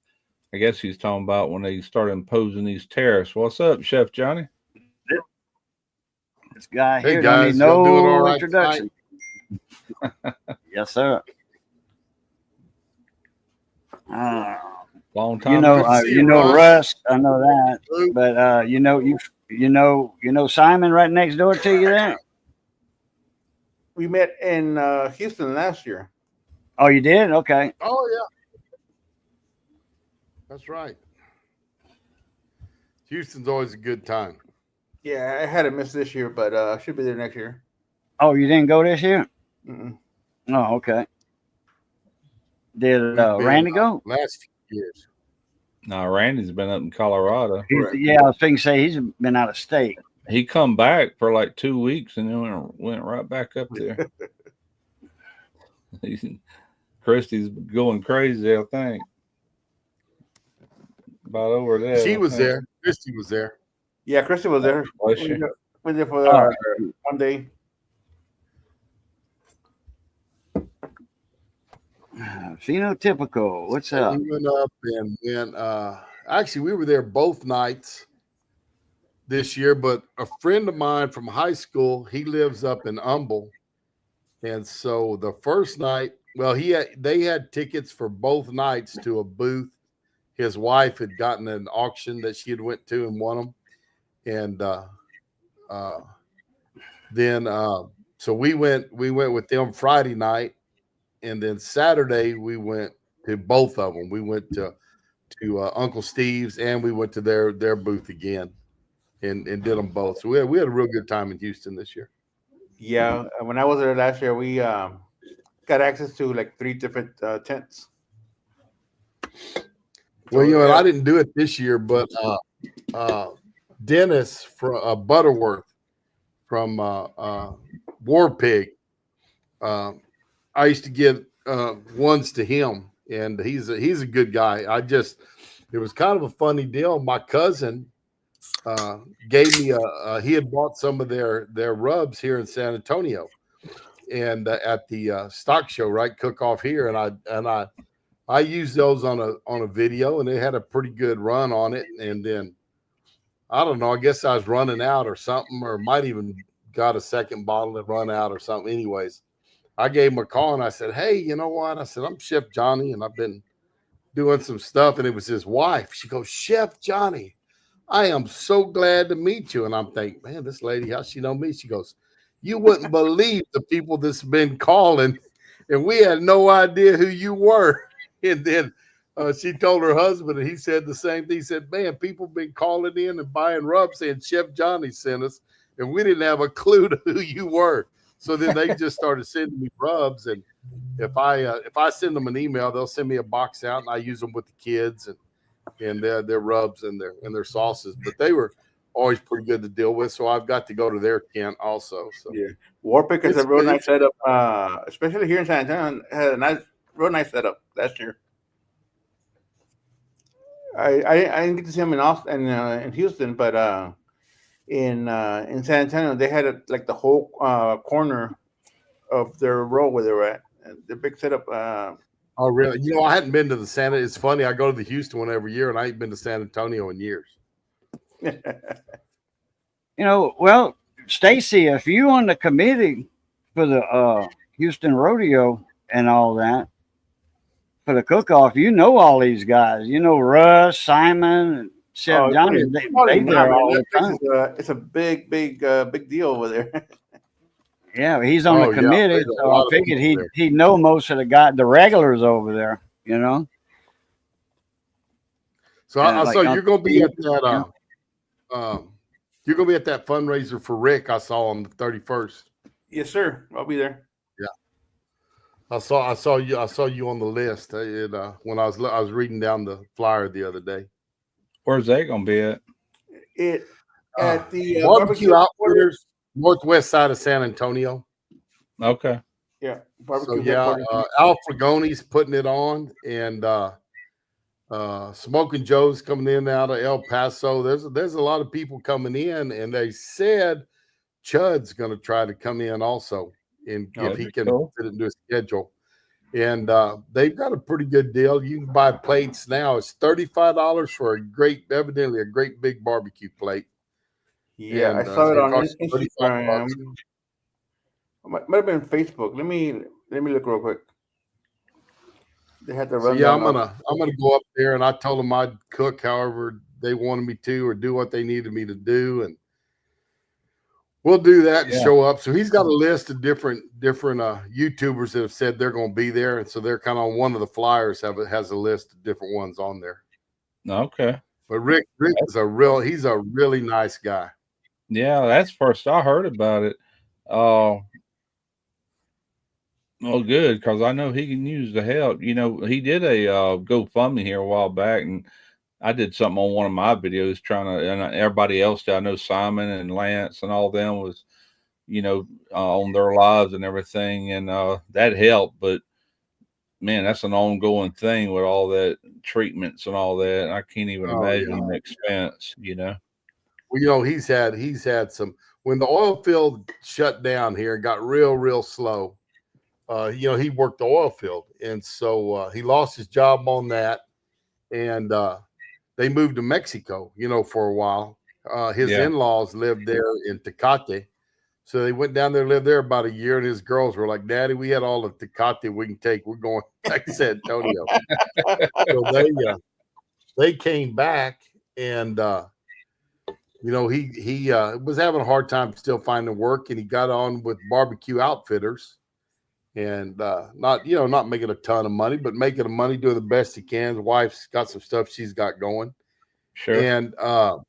I guess he's talking about when they started imposing these tariffs. What's up, Chef Johnny? This guy here don't need no introduction. Yes, sir. Long time. Russ. I know that, but You know Simon right next door to you there? We met in Houston last year. Oh, you did? Okay. Oh yeah, that's right. Houston's always a good time. Yeah, I had to miss this year, but I should be there next year. Oh, you didn't go this year? Mm-mm. Oh, okay. Did We've been Randy go? last few years. No, Randy's been up in Colorado. Correct. Yeah, I was thinking say he's been out of state. He come back for like 2 weeks and then went right back up there. Christy's going crazy, I think. About over there. She I was think. there. Christy was there. Yeah, Christy was there. Was We she? were there for one day. Phenotypical. What's up? We went up and then actually we were there both nights this year, but a friend of mine from high school, he lives up in Humble. And so the first night, well, they had tickets for both nights to a booth. His wife had gotten an auction that she had went to and won them. And then so we went with them Friday night, and then Saturday we went to both of them. We went to Uncle Steve's, and we went to their booth again, and did them both. So we had a real good time in Houston this year. Yeah, when I was there last year, we got access to like 3 different tents. Well, you know, and I didn't do it this year, but Dennis from Butterworth from War Pig, I used to give ones to him, and he's a good guy. It was kind of a funny deal. My cousin gave me he had bought some of their rubs here in San Antonio, and at the stock show, right, cook off here, and I used those on a video, and they had a pretty good run on it. And then I don't know, I guess I was running out or something, or might even got a second bottle and run out or something. Anyways, I gave him a call and I said, "Hey, you know what?" I said, "I'm Chef Johnny, and I've been doing some stuff." And it was his wife. She goes, "Chef Johnny, I am so glad to meet you." And I'm thinking, man, this lady, how she know me? She goes, "You wouldn't believe the people that's been calling, and we had no idea who you were." And then she told her husband, and he said the same thing. He said, "Man, people been calling in and buying rubs saying Chef Johnny sent us, and we didn't have a clue to who you were." So then they just started sending me rubs, and if I send them an email, they'll send me a box out, and I use them with the kids and their rubs and their sauces. But they were always pretty good to deal with, so I've got to go to their tent also. So yeah, Warpick is a real nice setup, especially here in San Antonio. Had a real nice setup last year. I didn't get to see him in Austin in Houston, but in San Antonio they had like the whole corner of their row where they were at. The big setup. Oh, really? You know, I hadn't been to the Santa. It's funny. I go to the Houston one every year, and I ain't been to San Antonio in years. Well, Stacy, if you on the committee for the Houston Rodeo and all that, for the cook-off, you know all these guys. You know Russ, Simon, and Chef Johnny. They there all the time. It's a big deal over there. Yeah, he's on the committee, so I figured he'd know most of the regulars over there. So I saw you're going to be at that. You're going to be at that fundraiser for Rick. I saw on the 31st. Yes, sir. I'll be there. Yeah, I saw you on the list. When I was reading down the flyer the other day. Where's that going to be at? At the Barbecue Outfitters, northwest side of San Antonio. Okay. Yeah. So Al Fragoni's putting it on, and Smoking Joe's coming in out of El Paso. There's a lot of people coming in, and they said Chud's going to try to come in also, and if he can fit it into a schedule. And they've got a pretty good deal. You can buy plates now. It's $35 for evidently a great big barbecue plate. Yeah, and, I saw it on Instagram. Might have been Facebook. Let me look real quick. They had to run. So, I'm gonna go up there, and I told them I'd cook however they wanted me to, or do what they needed me to do, and we'll do that and Yeah. show up. So he's got a list of different YouTubers that have said they're going to be there, and so they're kind of on one of the flyers has a list of different ones on there. Okay. But Rick is he's a really nice guy. Yeah, that's first I heard about it. Well, good, because I know he can use the help. You know, he did a GoFundMe here a while back, and I did something on one of my videos trying to, and everybody else that I know, Simon and Lance and all them was, you know, on their lives and everything, and that helped. But man, that's an ongoing thing with all that treatments and all that. I can't even imagine the expense, you know. Well, you know, he's had some, when the oil field shut down here and got real slow. You know, he worked the oil field, and so he lost his job on that, and they moved to Mexico, you know, for a while. His in-laws lived there in Tecate, so they went down there, lived there about a year, and his girls were like, "Daddy, we had all the Tecate we can take. We're going back to San Antonio." So they came back, and you know, he was having a hard time still finding work, and he got on with Barbecue Outfitters. And not making a ton of money, but making the money, doing the best he can. His wife's got some stuff she's got going. Sure. And but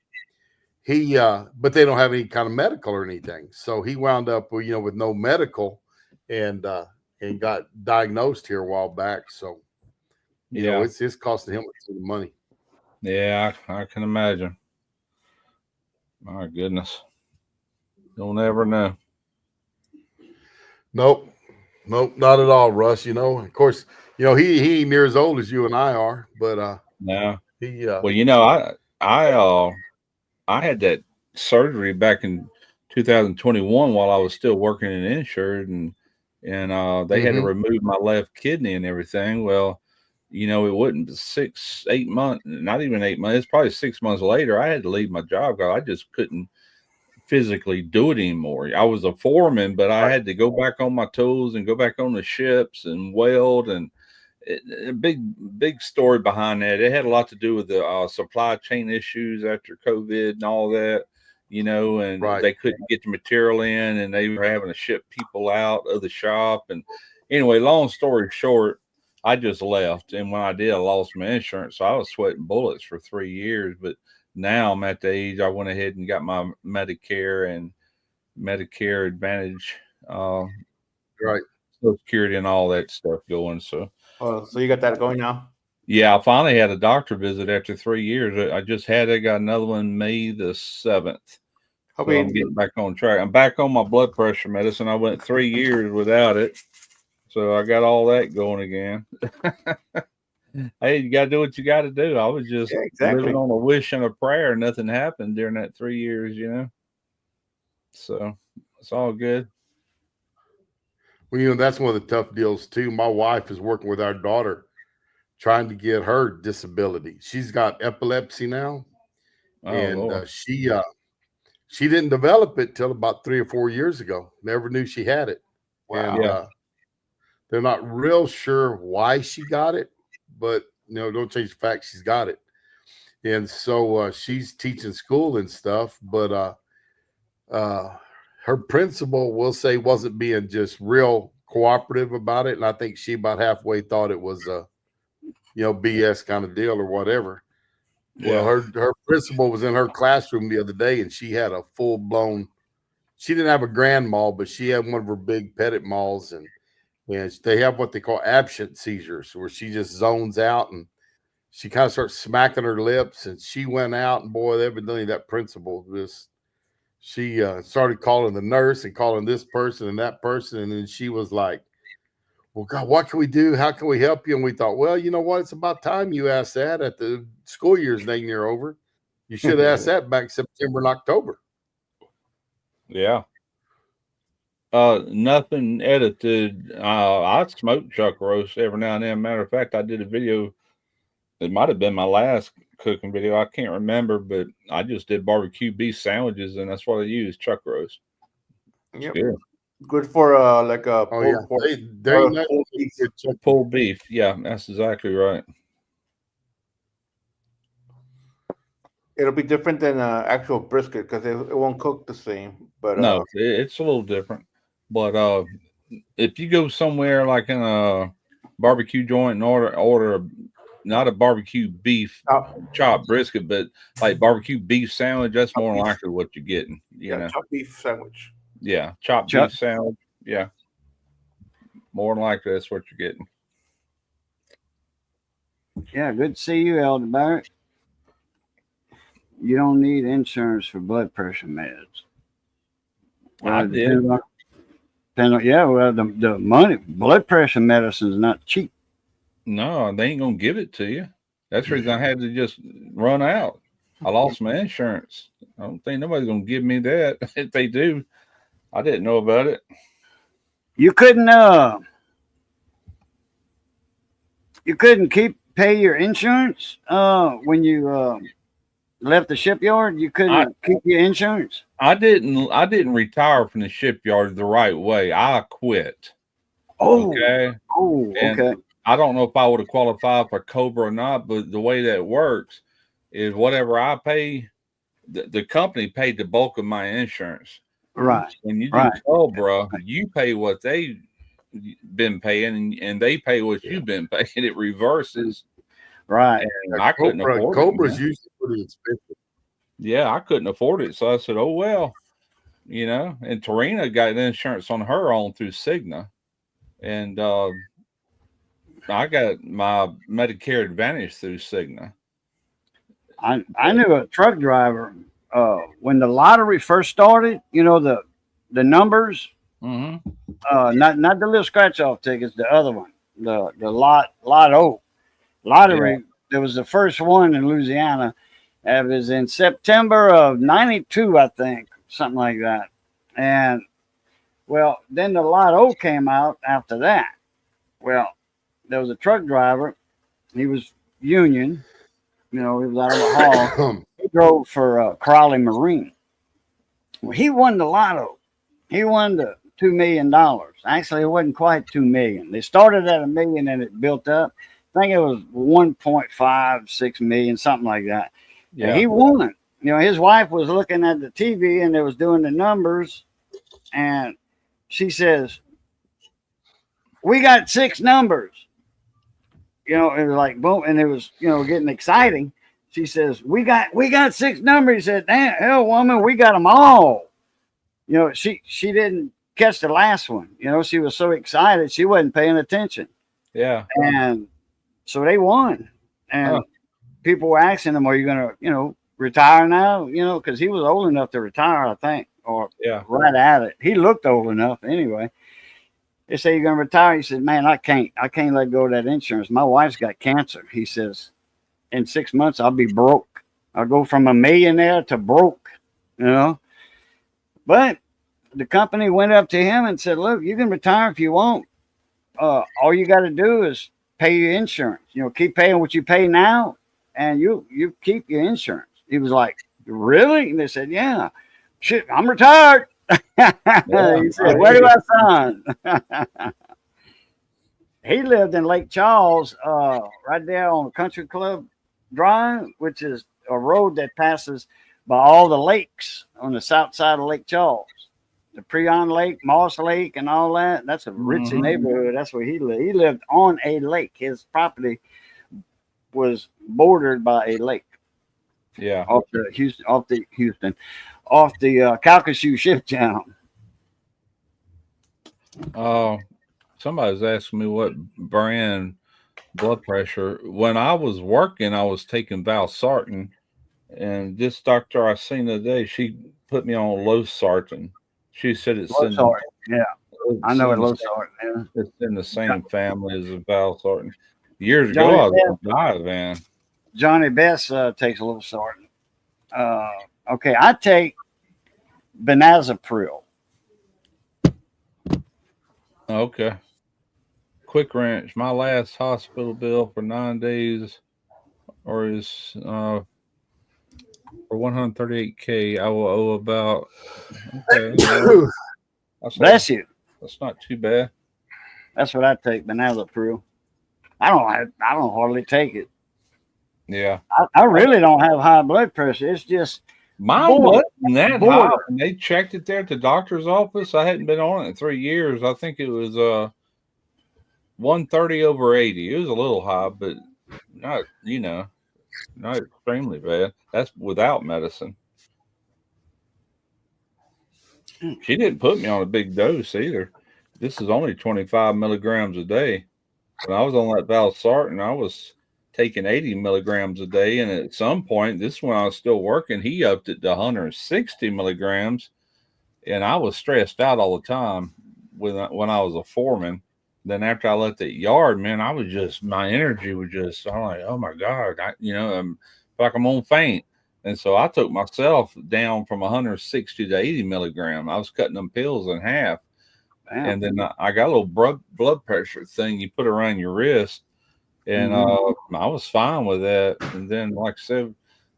they don't have any kind of medical or anything. So he wound up with no medical, and got diagnosed here a while back. So you know, it's costing him a ton of money. Yeah, I can imagine. My goodness. You'll never know. Nope, not at all, Russ. You know, of course, you know, he ain't near as old as you and I are, but no. He well, you know, I had that surgery back in 2021 while I was still working in insured, and they had to remove my left kidney and everything. Well, you know, it wasn't 6-8 months, not even 8 months. It's probably 6 months later. I had to leave my job because I just couldn't physically do it anymore. I was a foreman, but I had to go back on my tools and go back on the ships and weld, and a big story behind that. It had a lot to do with the supply chain issues after COVID and all that, you know, and they couldn't get the material in, and they were having to ship people out of the shop. And anyway, long story short, I just left. And when I did, I lost my insurance. So I was sweating bullets for 3 years. But now I'm at the age I went ahead and got my Medicare and Medicare Advantage, Social Security and all that stuff going. So you got that going now? Yeah, I finally had a doctor visit after 3 years. I just got another one May the 7th. So I'm getting back on track. I'm back on my blood pressure medicine. I went 3 years without it. So I got all that going again. Hey, you got to do what you got to do. I was just living on a wish and a prayer. Nothing happened during that 3 years, you know. So it's all good. Well, you know, that's one of the tough deals too. My wife is working with our daughter, trying to get her disability. She's got epilepsy now, and she didn't develop it till about 3 or 4 years ago. Never knew she had it. Wow. And they're not real sure why she got it, but you know, don't change the fact she's got it. And so she's teaching school and stuff, but her principal, will say, wasn't being just real cooperative about it. And I think she about halfway thought it was BS kind of deal or whatever. Yeah. Well, her principal was in her classroom the other day, and she had a full-blown, she didn't have a grand mal, but she had one of her big petit mals, and they have what they call absent seizures, where she just zones out and she kind of starts smacking her lips, and she went out, and boy, evidently that principal she started calling the nurse and calling this person and that person, and then she was like, well, God, what can we do? How can we help you? And we thought, well, you know what? It's about time you asked that at the school year's dang near over. You should have asked that back September and October. Yeah. Nothing edited. I smoke chuck roast every now and then. Matter of fact, I did a video. It might have been my last cooking video. I can't remember, but I just did barbecue beef sandwiches, and that's what I use, chuck roast. Yep. Good for like a pulled beef. Yeah, that's exactly right. it'll be different than actual brisket because it won't cook the same. But No, it's a little different. But if you go somewhere like in a barbecue joint and order not a barbecue beef chopped brisket, but like barbecue beef sandwich, that's more than likely what you're getting. You know, chopped beef sandwich. yeah, chopped beef sandwich. Yeah, more than likely that's what you're getting. Yeah, good to see you, Elder Barrett. You don't need insurance for blood pressure meds. I did. Yeah, well, the money, blood pressure medicine is not cheap. No, they ain't gonna give it to you. That's the reason I had to just run out. I lost my insurance. I don't think nobody's gonna give me that. If they do, I didn't know about it. You couldn't pay your insurance when you left the shipyard. You couldn't keep your insurance. I didn't retire from the shipyard the right way. I quit. Okay. Okay. I don't know if I would have qualified for Cobra or not, but the way that works is whatever I pay, the company paid the bulk of my insurance. Right. When you do Cobra, you pay what they've been paying, and they pay what you've been paying. It reverses. Right. And I couldn't afford Cobra's it. usually pretty expensive. Yeah, I couldn't afford it. So I said, oh, well, you know, and Tarina got insurance on her own through Cigna. And I got my Medicare Advantage through Cigna. I knew a truck driver when the lottery first started. You know the numbers, not the little scratch off tickets, the other one, the lotto lottery. Yeah. There was the first one in Louisiana. It was in September of '92, I think, something like that. And well, then the lotto came out after that. Well, there was a truck driver. He was union. You know, he was out of the hall. He drove for Crowley Marine. Well, he won the lotto. He won the $2 million. Actually, it wasn't quite $2 million. They started at $1 million and it built up. I think it was 1.56 million, something like that. Yeah, and he won it. You know, his wife was looking at the TV and they was doing the numbers, and she says, "We got 6 numbers." You know, it was like boom, and it was, you know, getting exciting. She says, "We got 6 numbers." He said, "Damn, hell, woman, we got them all." You know, she didn't catch the last one. You know, she was so excited she wasn't paying attention. Yeah, and so they won, and people were asking him, "Are you gonna, you know, retire now?" You know, because he was old enough to retire, I think, or right at it. He looked old enough anyway. They say, "You're gonna retire?" He said, "Man, I can't let go of that insurance. My wife's got cancer." He says, "In 6 months, I'll be broke. I'll go from a millionaire to broke." You know, but the company went up to him and said, "Look, you can retire if you want. All you got to do is pay your insurance. You know, keep paying what you pay now, and you keep your insurance." He was like, "Really?" And they said, "Yeah." "Shit, I'm retired." He said, "Where do I sign?" He lived in Lake Charles, right there on Country Club Drive, which is a road that passes by all the lakes on the south side of Lake Charles. The Preon Lake, Moss Lake, and all that. That's a rich neighborhood. That's where he lived. He lived on a lake. His property was bordered by a lake. Yeah, off the Calcasieu Ship Channel. Somebody's asking me what brand blood pressure. When I was working, I was taking Valsartan, and this doctor I seen today, she put me on Losartan. She said it's Losartan. Yeah, I know it. Losartan. Yeah. It's in the same family as a Valsartan. Years ago, I was gonna die, man. Johnny Best takes Losartan. Okay, I take Benazepril. Okay. Quick wrench. My last hospital bill for 9 days, or is for $138K. I will owe about. Okay, Bless you. That's not too bad. That's what I take, Benazepril. I don't hardly take it. Yeah. I really don't have high blood pressure. It's just Mine wasn't that high. border. When they checked it there at the doctor's office, I hadn't been on it in 3 years. I think it was 130/80. It was a little high, but not, not extremely bad. That's without medicine. She didn't put me on a big dose either. This is only 25 milligrams a day. When I was on that valsartan, I was taking 80 milligrams a day. And at some point, this is when I was still working, he upped it to 160 milligrams. And I was stressed out all the time when I was a foreman. Then after I left that yard, man, I was just, my energy was just, I'm like, oh my God, I'm like I'm on faint. And so I took myself down from 160 to 80 milligram. I was cutting them pills in half. Damn. And then I got a little blood pressure thing you put around your wrist. And I was fine with that. And then, like I said,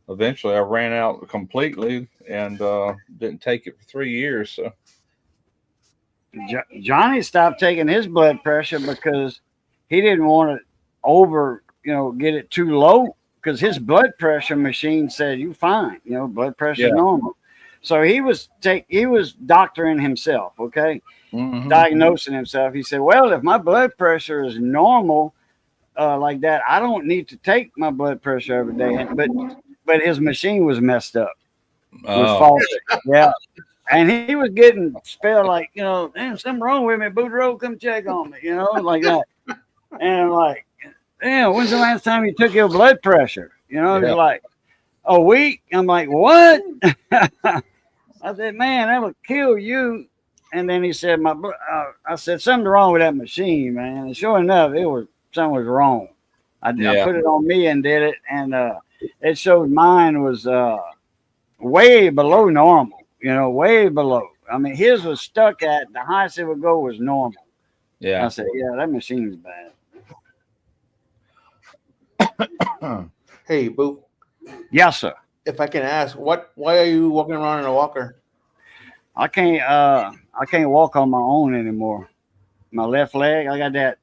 eventually I ran out completely and didn't take it for 3 years. So Johnny stopped taking his blood pressure because he didn't want to get it too low, because his blood pressure machine said you fine, blood pressure normal. So he was doctoring himself, okay, diagnosing himself. He said, well, if my blood pressure is normal like that, I don't need to take my blood pressure every day. But his machine was messed up. It was faulty. Yeah. And he was getting spelled like, damn, something wrong with me. Boudreaux, come check on me, like that. And I'm like, damn, when's the last time you took your blood pressure? He's like, a week. I'm like, what? I said, man, that'll kill you. And then he said, I said, something's wrong with that machine, man. And sure enough, something was wrong. I put it on me and did it. And it showed mine was way below normal. Way below. I mean, his was stuck at the highest it would go was normal. Yeah. I said, yeah, that machine's bad. Hey, Boo. Yes, sir. If I can ask, why are you walking around in a walker? I can't walk on my own anymore. My left leg, I got that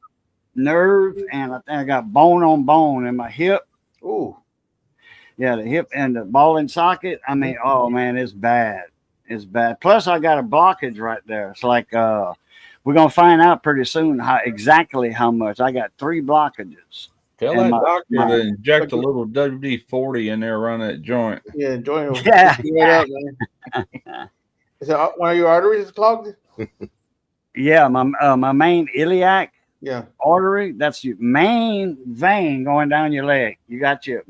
nerve, and I think I got bone on bone in my hip. Ooh. Yeah, the hip and the ball and socket. I mean, oh man, it's bad. It's bad. Plus, I got a blockage right there. It's like we're gonna find out pretty soon exactly how much. I got 3 blockages. Tell that doctor to inject a little WD-40 in there around that joint. Yeah, joint. Yeah. Is that one of your arteries clogged? Yeah, my main iliac artery. That's your main vein going down your leg. You got your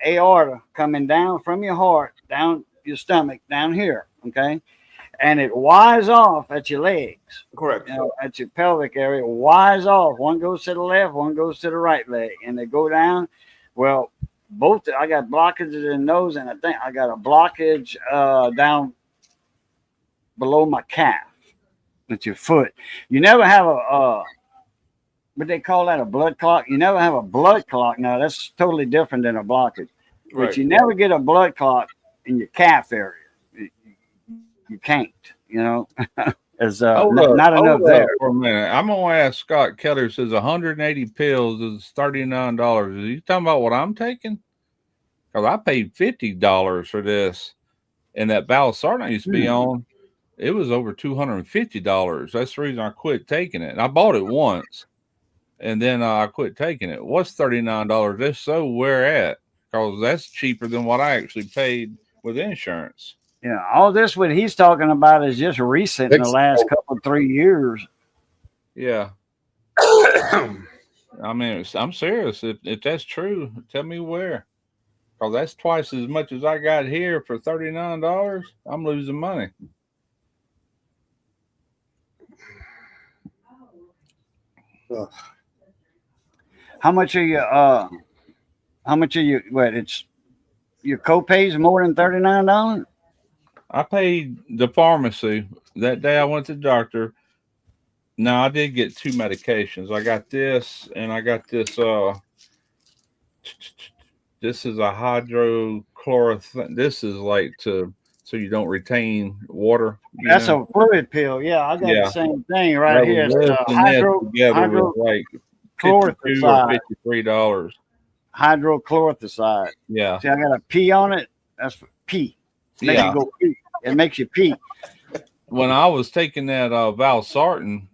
aorta coming down from your heart down your stomach down here, okay, and it wires off at your legs. Correct. At your pelvic area, it wires off. One goes to the left, one goes to the right leg, and they go down. Well, both. I got blockages in those, and I think I got a blockage down below my calf at your foot. You never have what they call that, a blood clot. You never have a blood clot. Now that's totally different than a blockage. Right. But you never get a blood clot in your calf area. You can't, There's not enough there. For a minute. I'm gonna ask Scott Keller. Says 180 pills is $39. Is he talking about what I'm taking? Because I paid $50 for this, and that valsartan I used to be on, it was over $250. That's the reason I quit taking it. And I bought it once, and then I quit taking it. What's $39? That's so where at? Because that's cheaper than what I actually paid with insurance. Yeah, all this what he's talking about is just recent in the last 3 years. Yeah. I mean, I'm serious. If that's true, tell me where. Because that's twice as much as I got here for $39. I'm losing money. How much are you? What? It's your copays more than $39. I paid the pharmacy that day I went to the doctor. Now I did get 2 medications. I got this, and I got this. This is a hydrochloroquine. This is like so you don't retain water. That's a fluid pill. Yeah, I got the same thing right here. Together was like $52 or $53. hydrochlorothiazide. Yeah. See, I got a P on it. That's for pee. Makes Yeah. you go pee. It makes you pee. When I was taking that valsartan,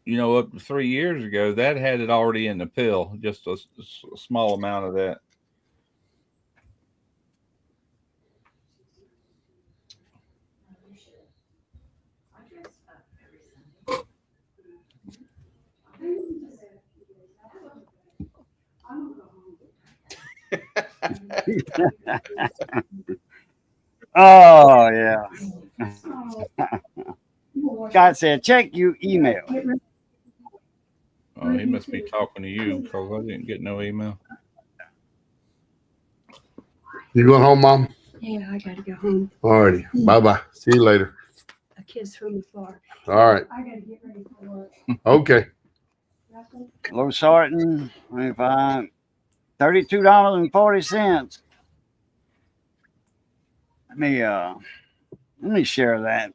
up to 3 years ago, that had it already in the pill, just a small amount of that. Oh yeah. God said, check your email. Oh, he must be talking to you because I didn't get no email. You going home, Mom? Yeah, I gotta go home. Alrighty. Bye-bye. See you later. A kiss from afar. All right. I gotta get ready for work. Okay. Losartan, 25, $32.40. Let me share that.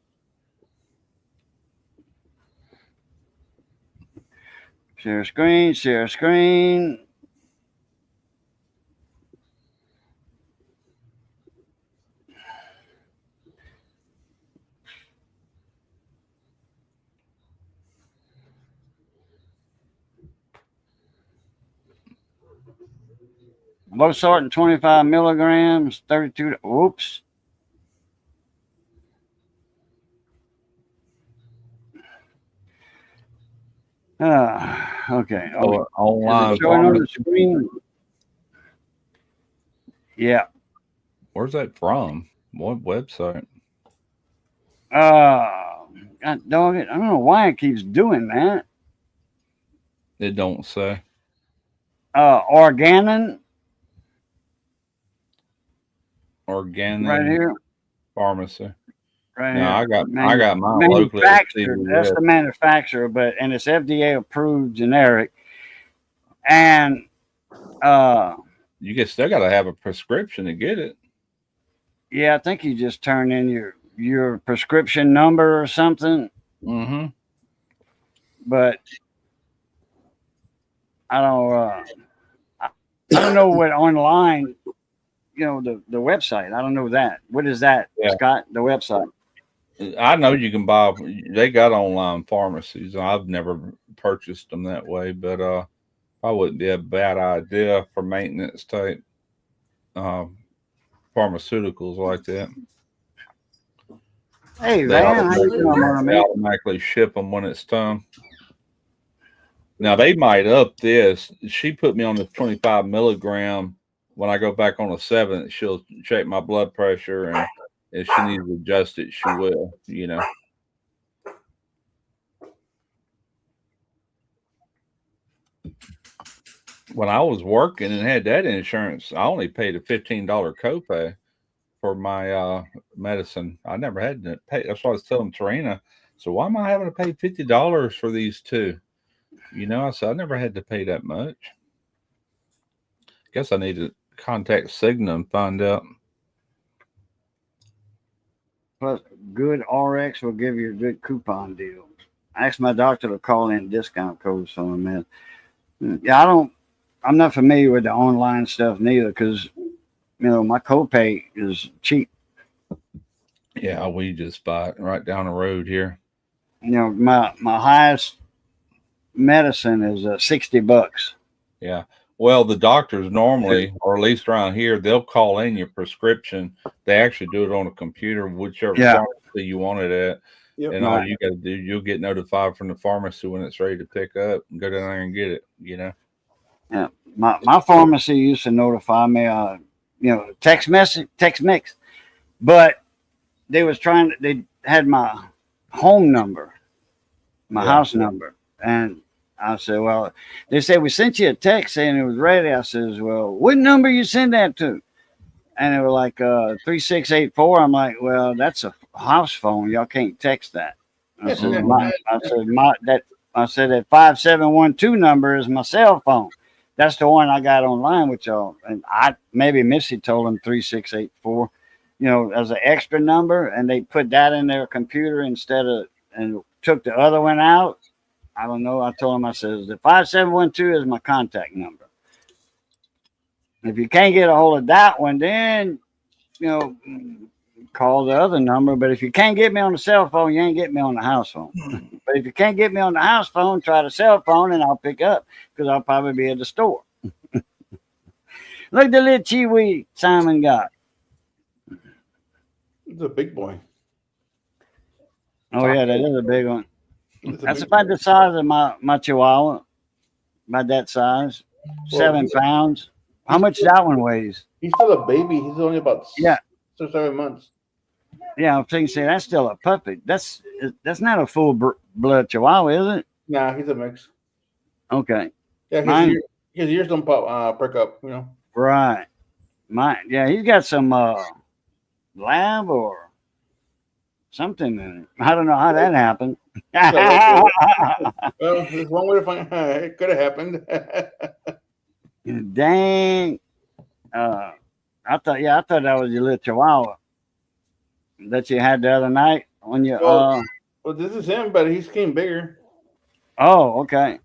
Share screen, share screen. Losartan, 25 milligrams, 32. Whoops. Okay. Oh, online. Is it showing on the screen? Yeah. Where's that from? What website? God dog it. I don't know why it keeps doing that. It don't say. Organic Organic right here. pharmacy. Right No, here. I got mine locally. Manufactured. That's the manufacturer, and it's FDA approved generic. And You still got to have a prescription to get it. yeah, I think you just turn in your prescription number or something. Mm-hmm. But I don't know what online. The website. I don't know that. What is that, Scott? The website. I know you can buy. They got online pharmacies. I've never purchased them that way, but probably wouldn't be a bad idea for maintenance type pharmaceuticals like that. Hey, They Van, how you doing, they automatically ship them when it's time. Now they might up this. She put me on the 25 milligram. When I go back on the 7th, she'll check my blood pressure, and if she needs to adjust it, she will. When I was working and had that insurance, I only paid a $15 copay for my medicine. I never had to pay. That's why I was telling Tarina. So why am I having to pay $50 for these two? I said I never had to pay that much. Guess I need to contact Cigna and find out. Plus, Good RX will give you a good coupon deal. I asked my doctor to call in discount codes for them. Yeah, I'm not familiar with the online stuff neither because, my copay is cheap. Yeah, we just buy it right down the road here. My highest medicine is $60. Yeah. Well, the doctors normally, or at least around here, they'll call in your prescription. They actually do it on a computer, whichever pharmacy you want it at. Yep. And all you got to do, you'll get notified from the pharmacy when it's ready to pick up and go down there and get it, Yeah. My pharmacy used to notify me, text mix, but they had my home number, my house number. And I said, well, they said, we sent you a text saying it was ready. I says, well, what number you send that to? And they were like, 3684. I'm like, well, that's a house phone. Y'all can't text that. I said, that 5712 number is my cell phone. That's the one I got online with y'all. And maybe Missy told them 3684, as an extra number. And they put that in their computer and took the other one out. I don't know. I told him, I said, the 5712 is my contact number. If you can't get a hold of that one, then call the other number. But if you can't get me on the cell phone, you ain't get me on the house phone. But if you can't get me on the house phone, try the cell phone and I'll pick up because I'll probably be at the store. Look at the little chiwi Simon got. He's a big boy. Oh yeah, that is a big one. He's a That's big about boy. the size of my Chihuahua. About that size. Well, 7 pounds. How much that one weighs? He's still a baby. He's only about Yeah. 6 or 7 months. Yeah, I'm thinking, say that's still a puppy. That's not a full blood Chihuahua, is it? Nah, he's a mix. Okay, Yeah, Mine- his ears don't perk up, you know. right. Yeah, he's got some lab or something in it. I don't know how that happened. Well, there's one way to find it could have happened. Dang. I thought that was your little Chihuahua that you had the other night on your. Well, this is him, but he's getting bigger. Oh, okay.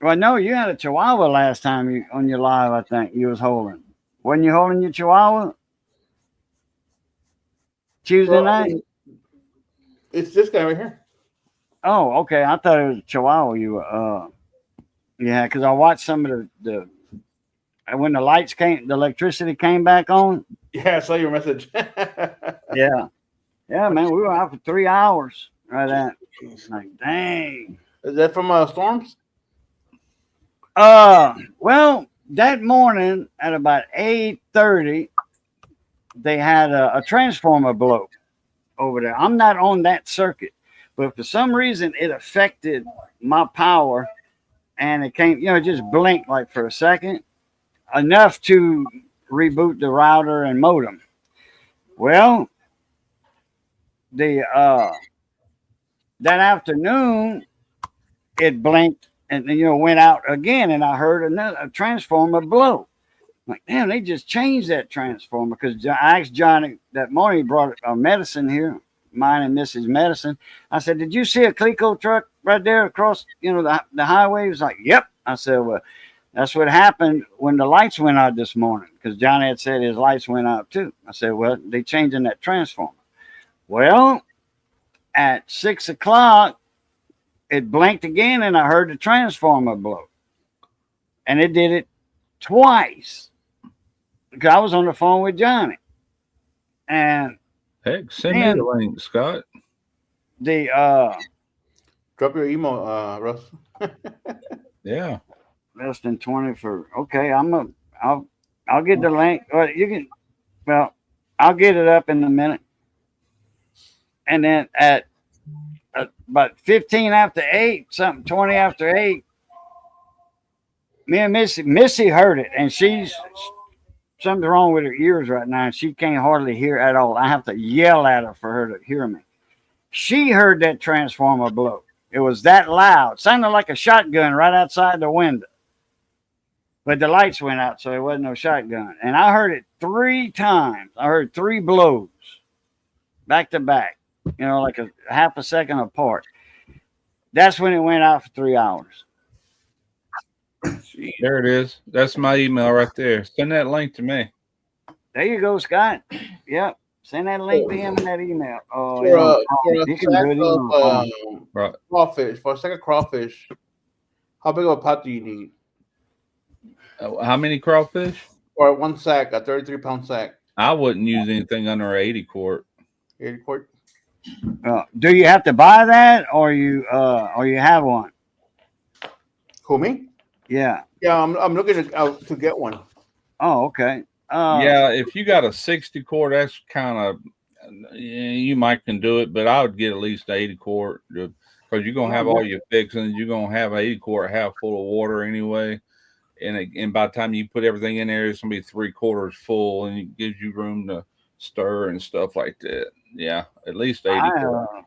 Well, no, you had a Chihuahua last time you on your live. I think you was holding. Wasn't you holding your Chihuahua Tuesday Well, night? It's this guy right here. Oh, okay. I thought it was a Chihuahua. Yeah, because I watched some of the when the lights came, the electricity came back on. Yeah, I saw your message. Yeah, man, we were out for 3 hours. Right at like, dang. Is that from Storms? Well, that morning at about 8:30, they had a transformer blow over there. I'm not on that circuit, but for some reason it affected my power, and it came, it just blinked like for a second, enough to reboot the router and modem. Well, that afternoon it blinked and went out again, and I heard a transformer blow. I'm like, damn, they just changed that transformer, because I asked Johnny that morning. He brought a medicine here, mine and Mrs. Medicine. I said, did you see a Clico truck right there across the highway? He was like, yep. I said, well, that's what happened when the lights went out this morning, because Johnny had said his lights went out too. I said, well, they changing that transformer. Well, at 6 o'clock, it blinked again, and I heard the transformer blow. And it did it twice, because I was on the phone with Johnny. And Heck, send me the link, Scott. Drop your email, Russ. Yeah. Less than 20 for, okay, I'll get the link. I'll get it up in a minute. And then at about 15 after 8, 20 after 8, me and Missy heard it, and she's something wrong with her ears right now, and she can't hardly hear at all. I have to yell at her for her to hear me. She heard that transformer blow. It was that loud. It sounded like a shotgun right outside the window. But the lights went out, so it wasn't no shotgun. And I heard it 3 times. I heard 3 blows back to back, like a half a second apart. That's when it went out for 3 hours. There it is. That's my email right there. Send that link to me. There you go, Scott. Yep. Send that link to him in that email. Oh, For he a can sack do it of Right. crawfish, for a sack of crawfish, how big of a pot do you need? How many crawfish? Or 1 sack, a 33-pound sack, I wouldn't use anything under 80 quart. 80 quart. do you have to buy that, or you have one? Who, me? Yeah. Yeah, I'm looking to get one. Oh, okay. Yeah, if you got a 60 quart, that's kind of, you might can do it, but I would get at least 80 quart, because you're going to have all your fixings. You're going to have 80 quart half full of water anyway. And by the time you put everything in there, it's going to be 3/4 full, and it gives you room to stir and stuff like that. Yeah, at least 80 quart.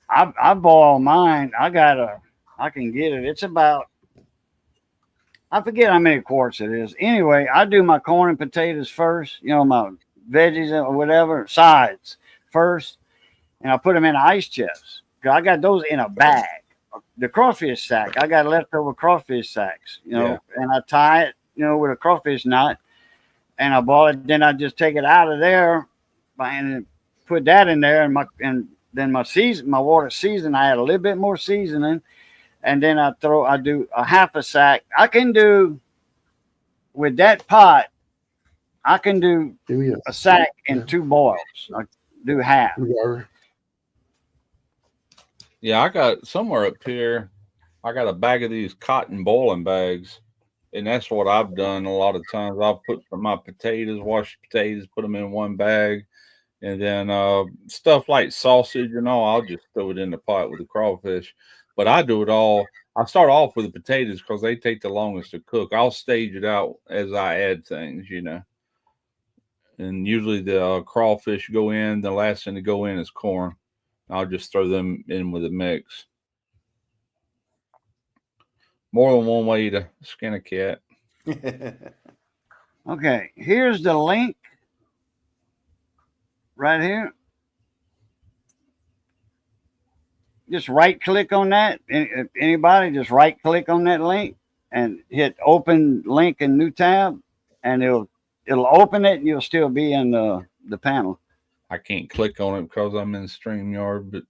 I boil mine. I can get it. It's about, I forget how many quarts it is. Anyway, I do my corn and potatoes first, my veggies or whatever, sides first, and I put them in an ice chest. I got those in a bag. The crawfish sack, I got leftover crawfish sacks, and I tie it with a crawfish knot, and I boil it. Then I just take it out of there, and put that in there, and then my water season. I add a little bit more seasoning, and then I do a half a sack. I can do with that pot. I can do a sack in 2 boils. I do half. Yeah, I got somewhere up here. I got a bag of these cotton boiling bags, and that's what I've done a lot of times. I'll put my potatoes, wash potatoes, put them in one bag, and then stuff like sausage and all, I'll just throw it in the pot with the crawfish. But I do it all. I start off with the potatoes because they take the longest to cook. I'll stage it out as I add things, And usually the crawfish go in. The last thing to go in is corn. I'll just throw them in with a mix. More than one way to skin a cat. Okay, here's the link right here. Just right click on that. Anybody just right click on that link and hit open link in new tab, and it'll open it, and you'll still be in the panel. I can't click on it because I'm in StreamYard, but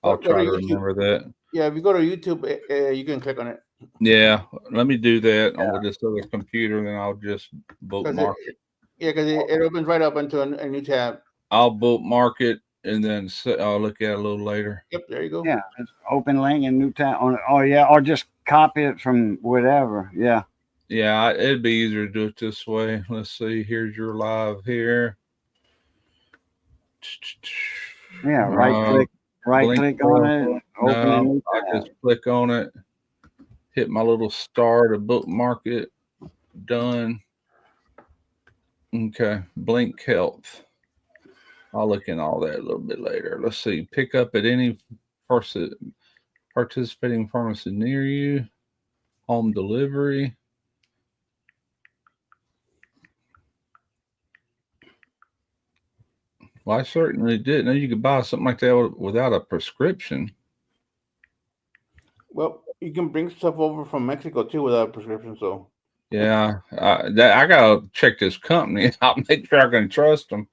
I'll try to remember that. Yeah, if you go to YouTube, you can click on it. Yeah, let me do that on this other computer, and then I'll just bookmark it. Yeah, because it opens right up into a new tab. I'll bookmark it, and then I'll look at it a little later. Yep, there you go. Yeah, it's open link in new tab on it. Oh yeah, or just copy it from whatever. Yeah. Yeah, it'd be easier to do it this way. Let's see. Here's your live here. Yeah, right click on it. Open a new tab. I just click on it. Hit my little star to bookmark it. Done. Okay. Blink Health. I'll look in all that a little bit later. Let's see. Pick up at any participating pharmacy near you. Home delivery. Well, I certainly didn't know you could buy something like that without a prescription. Well, you can bring stuff over from Mexico too without a prescription. So yeah, I gotta check this company. I'll make sure I can trust them.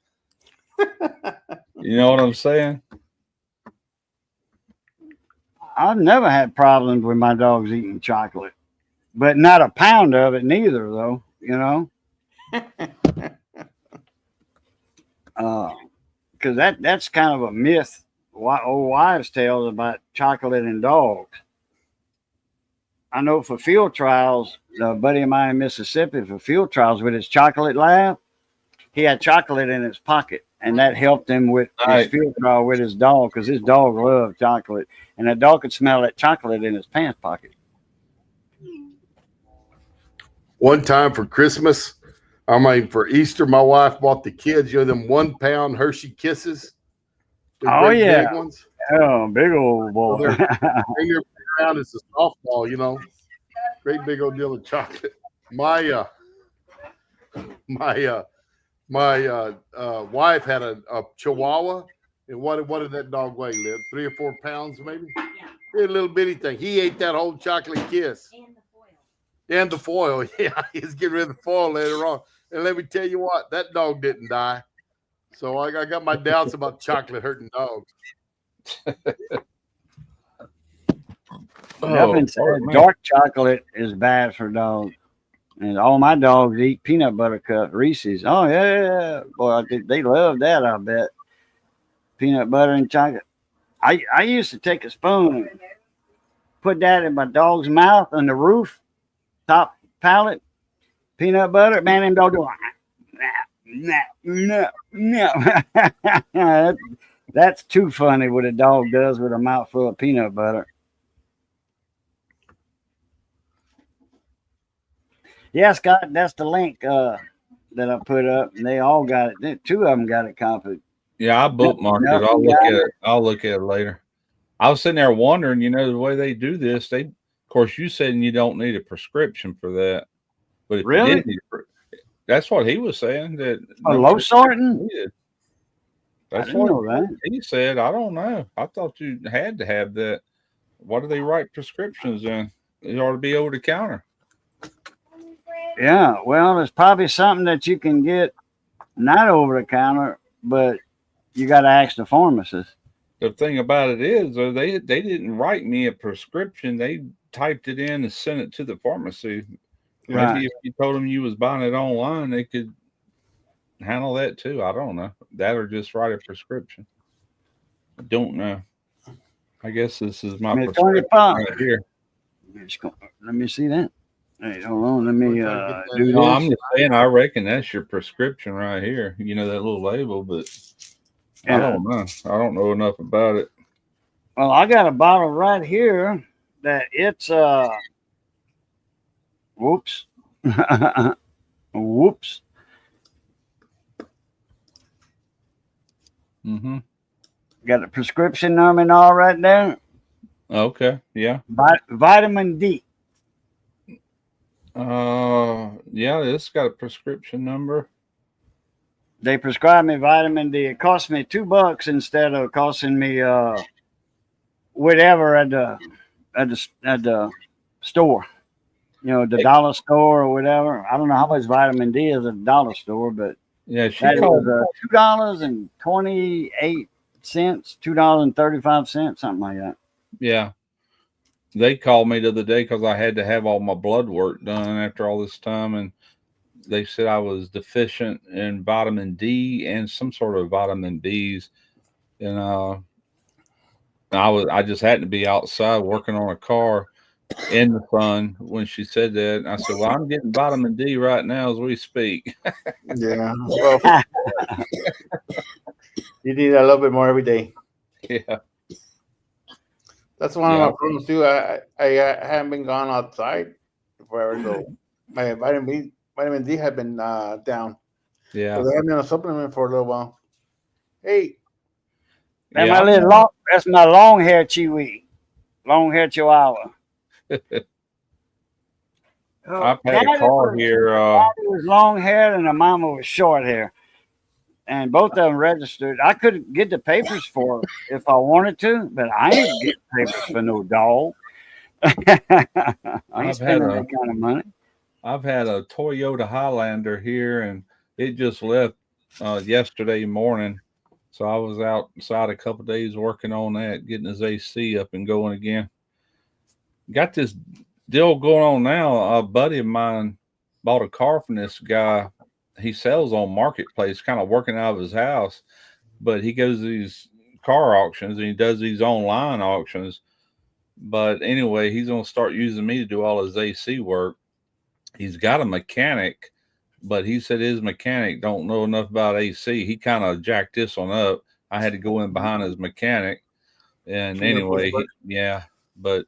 You know what I'm saying? I've never had problems with my dogs eating chocolate, but not a pound of it neither, though. Because that's kind of a myth. Old wives' tales about chocolate and dogs. I know for field trials, a buddy of mine in Mississippi, for field trials with his chocolate lab, he had chocolate in his pocket, and that helped him with his field trial with his dog, because his dog loved chocolate, and the dog could smell that chocolate in his pants pocket. One time for Christmas, for Easter, my wife bought the kids, them 1 pound Hershey Kisses. Oh, yeah. Big ones. Oh, big old boy. Bigger around as a softball, great big old deal of chocolate. My wife had a Chihuahua, and what did that dog weigh? 3 or 4 pounds, maybe. A little bitty thing. He ate that whole chocolate kiss. And the foil. Yeah, he's getting rid of the foil later on. And let me tell you what, that dog didn't die. So I got my doubts about chocolate hurting dogs. Dark chocolate is bad for dogs. And all my dogs eat peanut butter cup Reese's. Oh, yeah. Boy, they love that, I bet. Peanut butter and chocolate. I used to take a spoon and put that in my dog's mouth on the roof, top pallet, peanut butter. Man, them dogs do no. That's too funny what a dog does with a mouthful of peanut butter. Yeah, Scott, that's the link that I put up, and they all got it. 2 of them got it copied. Yeah, I bookmarked it. I'll look at it later. I was sitting there wondering, the way they do this, of course, you said you don't need a prescription for that. But if really? You did that's what he was saying. That low sorting? That's what he said. I don't know. I thought you had to have that. Why do they write prescriptions in? It ought to be over the counter. Yeah, well, there's probably something that you can get not over the counter, but you got to ask the pharmacist. The thing about it is, though, they didn't write me a prescription. They typed it in and sent it to the pharmacy. Right. Maybe if you told them you was buying it online, they could handle that too. I don't know. That or just write a prescription. I don't know. I guess this is my It's prescription 25. right here. Let me see that. Hey, hold on. Let me We're trying to get that do in. No, this. I'm just saying, I reckon that's your prescription right here. You know, that little label, but I Yeah. don't know. I don't know enough about it. Well, I got a bottle right here that it's whoops. Whoops. Mm-hmm. Got the prescription number and all right there. Okay. Yeah. Vitamin D. Yeah, it's got a prescription number. They prescribed me vitamin D. It cost me $2 instead of costing me whatever at the store. You know, the dollar store or whatever. I don't know how much vitamin D is at the dollar store, but Yeah, she that called. was $2.28, $2.35, something like that. Yeah, they called me the other day because I had to have all my blood work done after all this time, and they said I was deficient in vitamin D and some sort of vitamin B's, and I just happened to be outside working on a car in the sun when she said that. And I said, "Well, I'm getting vitamin D right now as we speak." Yeah. Well, you need a little bit more every day. Yeah. That's one Yeah. of my problems too. I haven't been gone outside forever, so my vitamin D had been down. Yeah. So they had me on a supplement for a little while. Hey, And Yeah. that's my long hair chihuahua. Long hair chihuahua. I've had a car here. Daddy was long hair and the mama was short hair. And both of them registered. I could get the papers for it if I wanted to, but I ain't getting papers for no dog. I ain't spending that kind of money. I've had a Toyota Highlander here, and it just left yesterday morning. So I was outside a couple of days working on that, getting his AC up and going again. Got this deal going on now. A buddy of mine bought a car from this guy. He sells on Marketplace, kind of working out of his house, but he goes to these car auctions and he does these online auctions. But anyway, he's going to start using me to do all his AC work. He's got a mechanic, but he said his mechanic don't know enough about AC. He kind of jacked this one up. I had to go in behind his mechanic. And anyway, yeah, but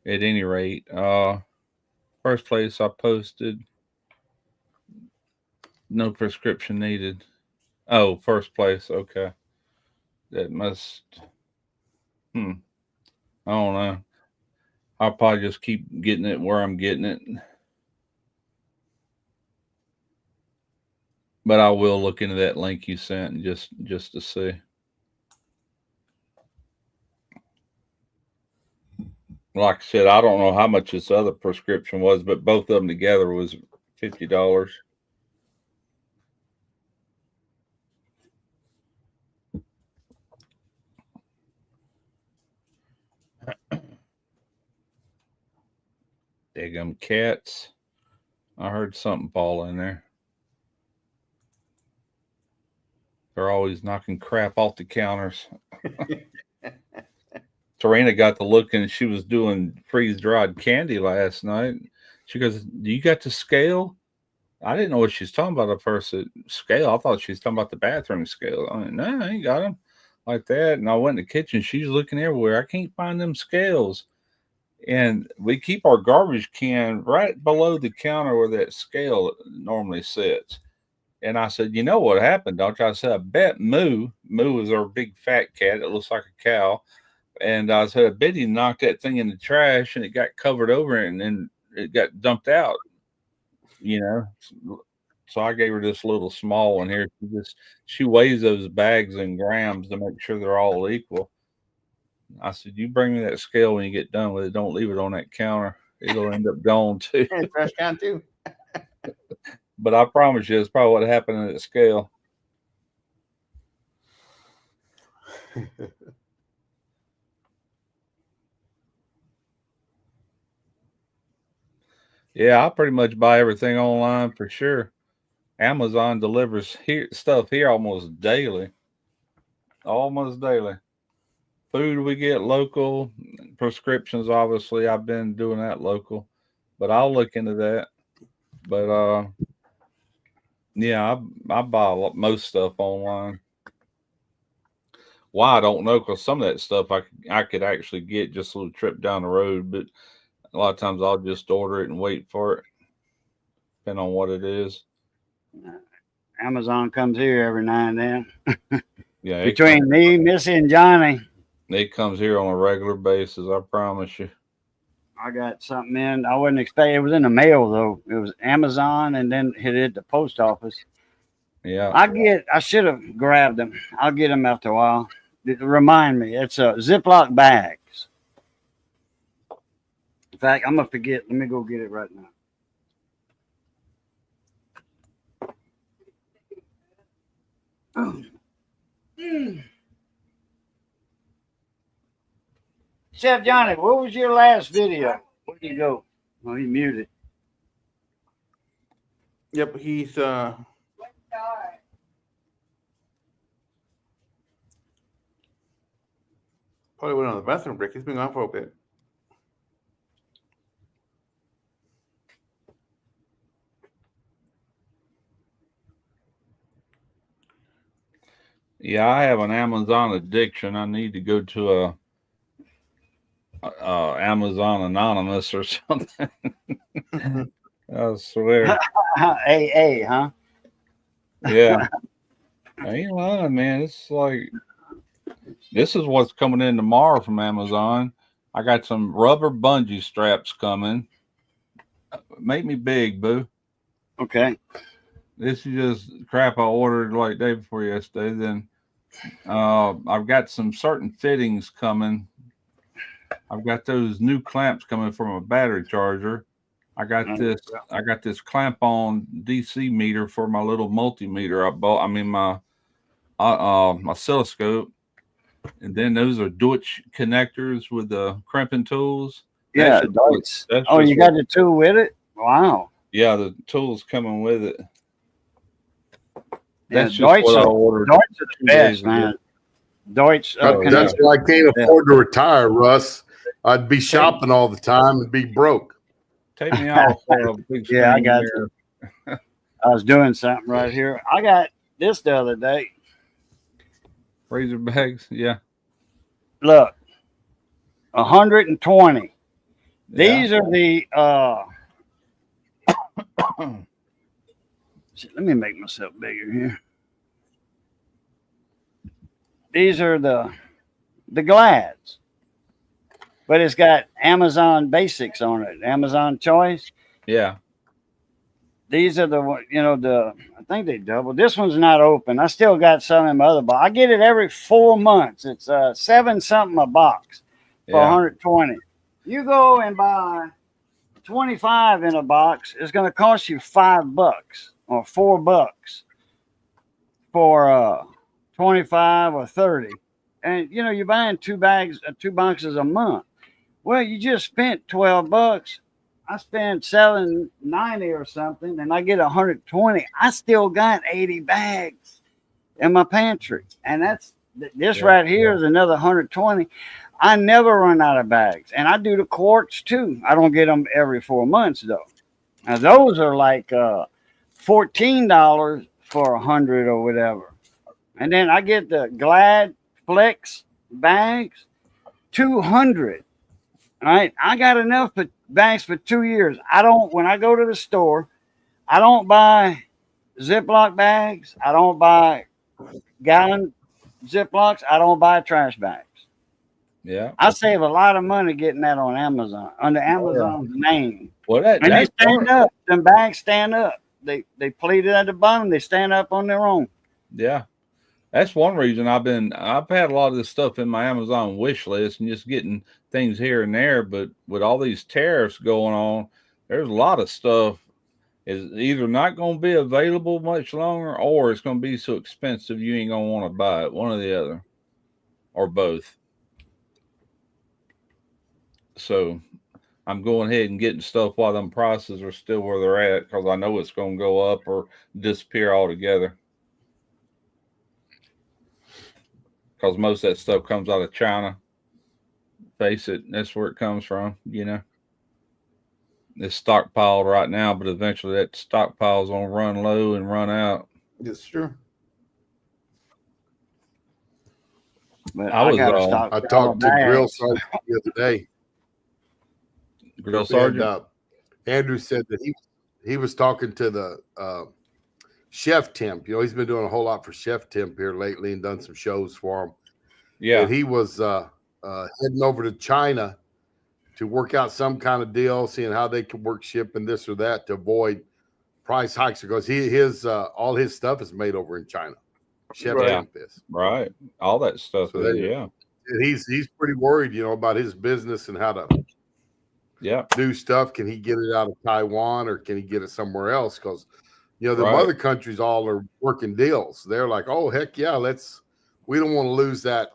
at any rate, first place I posted, no prescription needed. Oh, first place. Okay. That must, I don't know. I'll probably just keep getting it where I'm getting it. But I will look into that link you sent just to see. Like I said, I don't know how much this other prescription was, but both of them together was $50. Daggum cats. I heard something fall in there. They're always knocking crap off the counters. Serena got to looking and she was doing freeze dried candy last night. She goes, "Do you got the scale?" I didn't know what she was talking about at first. Scale. I thought she was talking about the bathroom scale. I mean, no, I ain't got them like that. And I went in the kitchen. She's looking everywhere. I can't find them scales. And we keep our garbage can right below the counter where that scale normally sits. And I said, "You know what happened, don't you?" I said, "I bet Moo is our big fat cat. It looks like a cow." And I said, "I bet he knocked that thing in the trash and it got covered over and then it got dumped out, you know." So I gave her this little small one here. She weighs those bags in grams to make sure they're all equal. I said, "You bring me that scale when you get done with it. Don't leave it on that counter. It'll end up gone too." and trash can too. But I promise you, it's probably what happened at the scale. Yeah, I pretty much buy everything online for sure. Amazon delivers stuff here almost daily. Almost daily. Food we get local. Prescriptions, obviously, I've been doing that local, but I'll look into that. But yeah, I buy most stuff online. Why I don't know, because some of that stuff I could actually get just a little trip down the road, but a lot of times I'll just order it and wait for it, depending on what it is. Amazon comes here every now and then. Yeah, Between me, Missy, and Johnny, it comes here on a regular basis. I promise you. I got something in. I wasn't expecting. It was in the mail though. It was Amazon, and then it hit the post office. Yeah. I should have grabbed them. I'll get them after a while. Remind me. It's Ziploc bags. In fact, I'm gonna forget. Let me go get it right now. Chef Johnny, what was your last video? Where'd you go? Oh, he muted. Yep, he's probably went on the bathroom break. He's been gone for a bit. Yeah, I have an Amazon addiction. I need to go to a Amazon Anonymous or something. I swear. AA, huh? Yeah. I ain't lying, man. It's like this is what's coming in tomorrow from Amazon. I got some rubber bungee straps coming. Make me big, boo. Okay. This is just crap I ordered like day before yesterday. Then I've got some certain fittings coming. I've got those new clamps coming from a battery charger. I got this clamp on DC meter for my little multimeter I bought. I mean my oscilloscope. And then those are Deutsch connectors with the crimping tools. Yeah, Deutsch. Oh, you got the tool with it? Wow. Yeah, the tool's coming with it. That's just Deutsch, what I ordered. Deutsch is the best, man. Deutsch. That's why I can't afford to retire, Russ. I'd be shopping all the time and be broke. Take me out for a big Yeah, I got you. I was doing something right here. I got this the other day. Razor bags, yeah. Look, 120. These are the let me make myself bigger here. These are the Glads. But it's got Amazon Basics on it. Amazon Choice. Yeah. These are I think they double. This one's not open. I still got some in my other box. I get it every 4 months. It's $7 something a box for 120. You go and buy 25 in a box, it's going to cost you $5 or $4 for 25 or 30. And you're buying two boxes a month. Well, you just spent $12. I spent $7.90 or something, and I get 120. I still got 80 bags in my pantry, and this right here is another 120. I never run out of bags, and I do the quarts too. I don't get them every 4 months though. Now those are like $14 for 100 or whatever, and then I get the Glad Flex bags, 200. All right, I got enough bags for 2 years. When I go to the store, I don't buy Ziploc bags. I don't buy gallon Ziplocs. I don't buy trash bags. Yeah. I save a lot of money getting that on Amazon, under Amazon's name. Well, and they stand up. Them bags stand up. They pleated at the bottom. They stand up on their own. Yeah. That's one reason I've had a lot of this stuff in my Amazon wish list and just getting things here and there. But with all these tariffs going on, there's a lot of stuff is either not going to be available much longer, or it's going to be so expensive you ain't going to want to buy it. One or the other, or both. So I'm going ahead and getting stuff while them prices are still where they're at, because I know it's going to go up or disappear altogether. Because most of that stuff comes out of China. Face it, that's where it comes from, you know. It's stockpiled right now, but eventually that stockpile's gonna run low and run out. It's true. But I was, gotta stop. I talked to Grill Sergeant the other day. Grill Sergeant. And, Andrew said that he was talking to the Chef Temp. You know, he's been doing a whole lot for Chef Temp here lately and done some shows for him. Yeah. And he was heading over to China to work out some kind of deal, seeing how they could work shipping this or that to avoid price hikes, because his all his stuff is made over in China. Chef Temp is. Right. All that stuff. So And he's pretty worried, you know, about his business and how to do stuff. Can he get it out of Taiwan, or can he get it somewhere else? Because, you know, the other countries all are working deals. They're like, oh, heck yeah, we don't want to lose that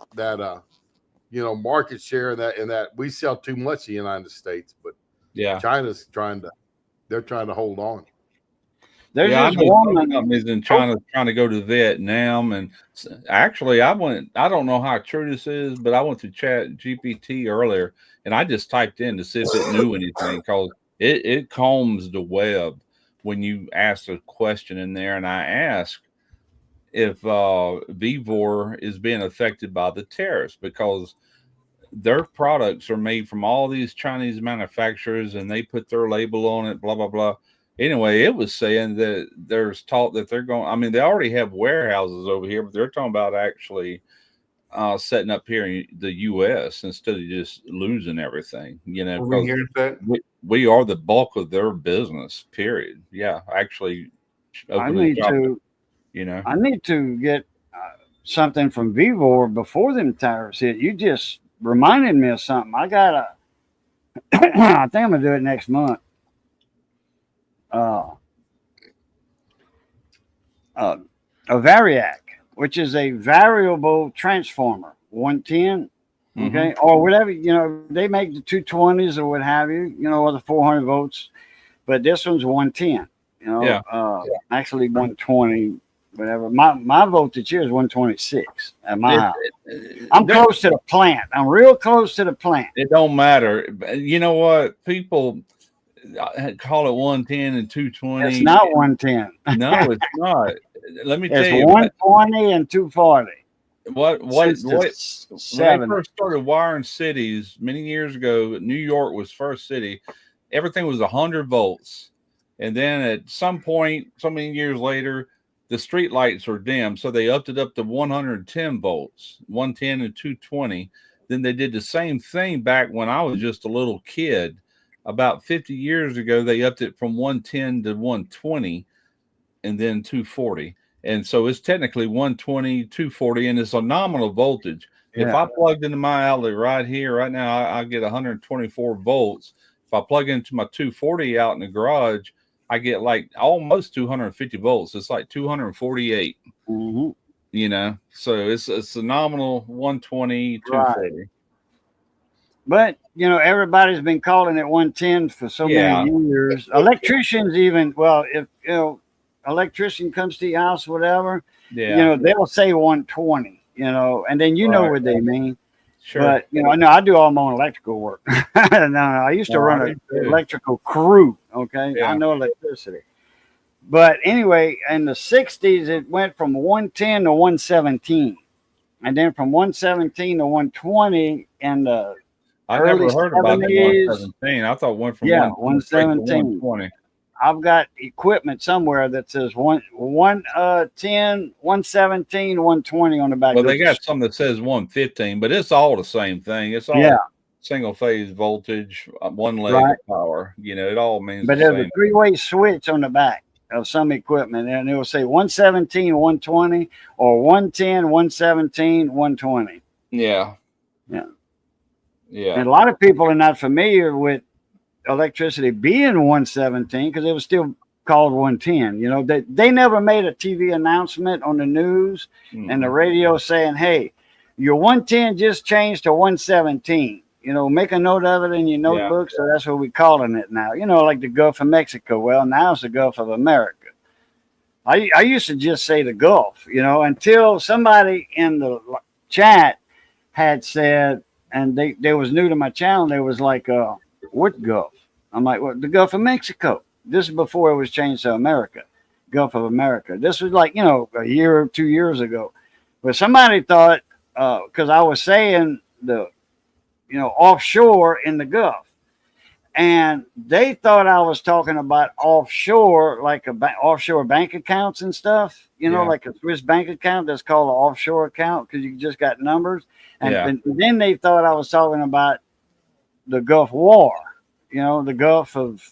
you know, market share, and that we sell too much in the United States, but China's trying to hold on. There's this woman companies in China trying to go to Vietnam, and actually I don't know how true this is, but I went to Chat GPT earlier, and I just typed in to see if it knew anything, because it combs the web when you ask a question in there, and I asked if Vivor is being affected by the tariffs, because their products are made from all these Chinese manufacturers and they put their label on it, blah, blah, blah. Anyway, it was saying that there's talk that they're going, I mean, they already have warehouses over here, but they're talking about actually setting up here in the U.S. instead of just losing everything, you know, because we are the bulk of their business, period. Yeah, actually. I need to get something from Vivor before them tariffs hit. You just reminded me of something. I think I'm gonna do it next month. A Variac, which is a variable transformer, 110, okay, or whatever, you know, they make the 220s or what have you, you know, or the 400 volts, but this one's 110, you know, actually 120. Whatever. My voltage here is 126 at my house. I'm close to the plant. I'm real close to the plant. It don't matter. You know what? People call it 110 and 220. It's not 110. No, it's not. Let me tell you. It's 120 and 240. When they first started wiring cities many years ago, New York was first city. Everything was 100 volts. And then at some point, so many years later, the street lights were dim, so they upped it up to 110 volts, 110 and 220. Then they did the same thing back when I was just a little kid. About 50 years ago, they upped it from 110 to 120 and then 240. And so it's technically 120, 240, and it's a nominal voltage. Yeah. If I plugged into my outlet right here, right now, I get 124 volts. If I plug into my 240 out in the garage, I get like almost 250 volts. It's like 248, you know, so it's a nominal 120, 240. Right. But, you know, everybody's been calling it 110 for so many years. Electricians even, well, if, you know, electrician comes to your house, whatever, you know, they'll say 120, you know, and then you know what they mean. Sure. But, you know, I do all my own electrical work. No, I used to run an electrical crew. Okay. Yeah. I know electricity. But anyway, in the 60s, it went from 110 to 117. And then from 117 to 120 in the early never heard 70s, about the 117. I thought it went from 117 to 120. I've got equipment somewhere that says 110, 117, 120 on the back. Well, they got some that says 115, but it's all the same thing. It's all single phase voltage, one leg of power. You know, it all means. But there's a three-way switch on the back of some equipment, and it will say 117, 120, or 110, 117, 120. Yeah. And a lot of people are not familiar with electricity being 117 because it was still called 110. You know, they never made a TV announcement on the news and the radio saying, hey, your 110 just changed to 117. You know, make a note of it in your notebook. So that's what we're calling it now. You know, like the Gulf of Mexico. Well, now it's the Gulf of America. I used to just say the Gulf, you know, until somebody in the chat had said, and they was new to my channel, they was like, what Gulf? I'm like, well, the Gulf of Mexico. This is before it was changed to America, Gulf of America. This was like, you know, a year or 2 years ago. But somebody thought, because I was saying the, you know, offshore in the Gulf. And they thought I was talking about offshore, like offshore bank accounts and stuff, you know, like a Swiss bank account that's called an offshore account because you just got numbers. And then they thought I was talking about the Gulf War, you know, the Gulf of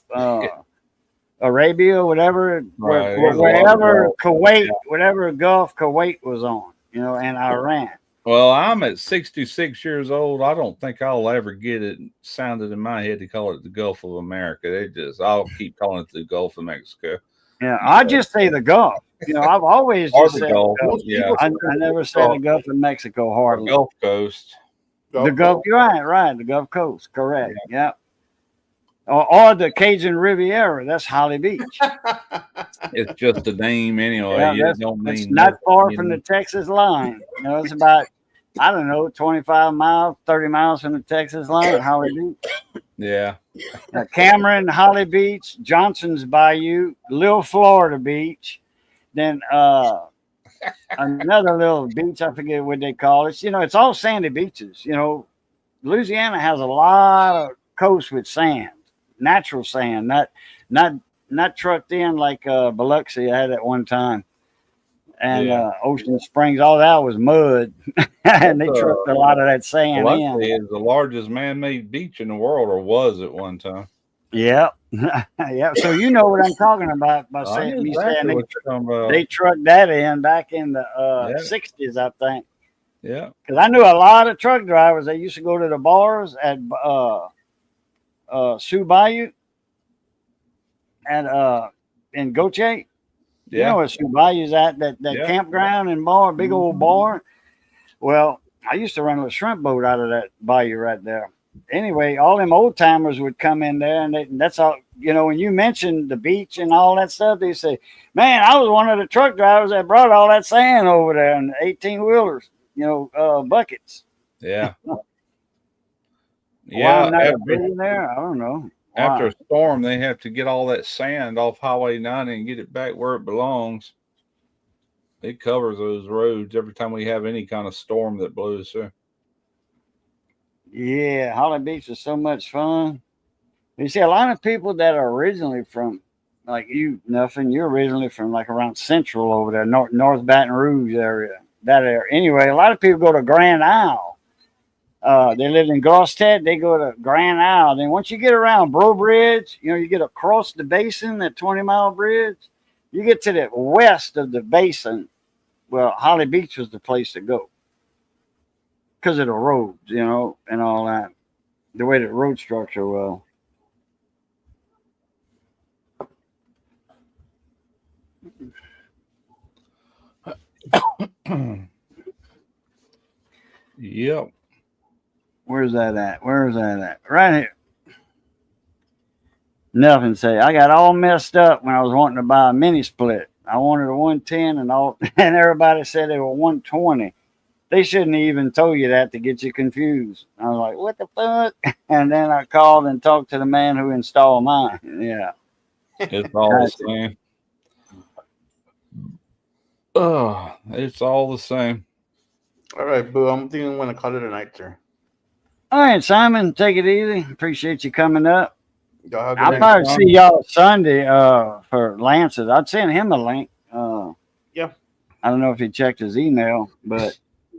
Arabia, whatever, wherever Kuwait, whatever Gulf Kuwait was on, you know, and Iran. Well, I'm at 66 years old. I don't think I'll ever get it sounded in my head to call it the Gulf of America. I'll keep calling it the Gulf of Mexico. Yeah, I just say the Gulf. You know, I've always just said the Gulf. Yeah. I never say the Gulf of Mexico hardly. Gulf Coast. The Gulf, you're right. The Gulf Coast, correct. Yeah. Or the Cajun Riviera. That's Holly Beach. It's just a name anyway. Yeah, it's not far from the Texas line. You know, it's about, I don't know, 25 miles, 30 miles from the Texas line at Holly Beach. Yeah. Cameron, Holly Beach, Johnson's Bayou, Little Florida Beach, then another little beach, I forget what they call it. You know, it's all sandy beaches. You know, Louisiana has a lot of coast with sand, natural sand, not trucked in like Biloxi had at one time. And Ocean Springs, all that was mud. And they trucked a lot of that sand in. Is the largest man-made beach in the world, or was at one time. Yep. Yeah. So you know what I'm talking about by saying they trucked that in back in the 60s, I think. Yeah. Because I knew a lot of truck drivers that used to go to the bars at Sioux Bayou and in Goche. You know where Sioux Bayou's at, that campground and bar, big old bar. Well, I used to run a shrimp boat out of that bayou right there. Anyway, all them old timers would come in there, and that's all. You know, when you mentioned the beach and all that stuff, they say, "Man, I was one of the truck drivers that brought all that sand over there in 18-wheelers, you know, buckets." Yeah. Yeah. There? I don't know. After a storm, they have to get all that sand off Highway 90 and get it back where it belongs. It covers those roads every time we have any kind of storm that blows through. Yeah, Holly Beach is so much fun. You see, a lot of people that are originally from, like you, Nothing, you're originally from like around Central over there, North Baton Rouge area, that area. Anyway, a lot of people go to Grand Isle. They live in Gloucester, they go to Grand Isle. Then once you get around Bro Bridge, you know, you get across the basin, that 20-mile bridge, you get to the west of the basin. Well, Holly Beach was the place to go because of the roads, you know, and all that. The way the road structure was. Yep. Where's that at? Right here. Nothing say. I got all messed up when I was wanting to buy a mini split. I wanted a 110 and everybody said they were 120. They shouldn't have even told you that to get you confused. I was like, what the fuck? And then I called and talked to the man who installed mine. Yeah. It's all the same. Oh, it's all the same. All right, Boo. I'm thinking I'm going to call it a night, sir. All right, Simon, take it easy. Appreciate you coming up. I'll probably see y'all Sunday for Lance's. I'd send him a link. Yeah. I don't know if he checked his email, but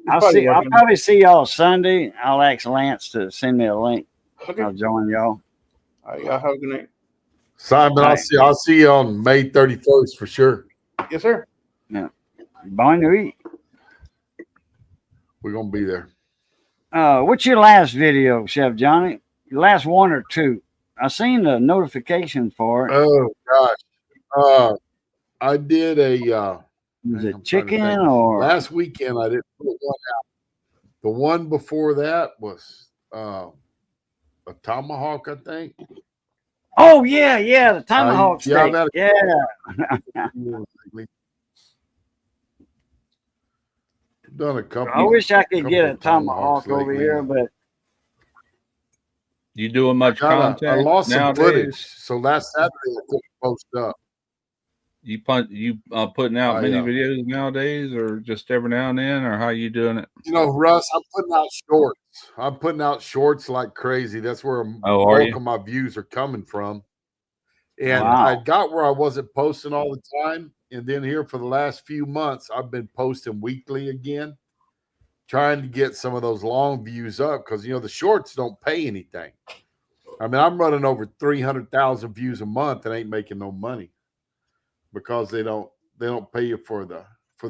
I'll probably see y'all Sunday. I'll ask Lance to send me a link. Okay. I'll join y'all. All right, y'all have a good night. Simon, I'll see you on May 31st for sure. Yes, sir. Yeah. Bonne nuit. We're gonna be there. What's your last video, Chef Johnny? Your last one or two? I seen the notification for it. Oh gosh, I did a Is I'm it trying to chicken think. or? Last weekend I didn't put one out. The one before that was a tomahawk, I think. Oh yeah, the tomahawk Yeah, I've steak. had Yeah, done a couple. I wish I could get a of tomahawks tomahawk over lately. here, but You doing much I content lost some nowadays? footage, so last Saturday I couldn't post up. You putting out many videos nowadays, or just every now and then, or how you doing it? You know, Russ, I'm putting out shorts. I'm putting out shorts like crazy. That's where Oh, are bulk you? of my views are coming from. And Wow. I got where I wasn't posting all the time. And then here for the last few months, I've been posting weekly again, trying to get some of those long views up because, you know, the shorts don't pay anything. I mean, I'm running over 300,000 views a month and ain't making no money because they don't pay you for the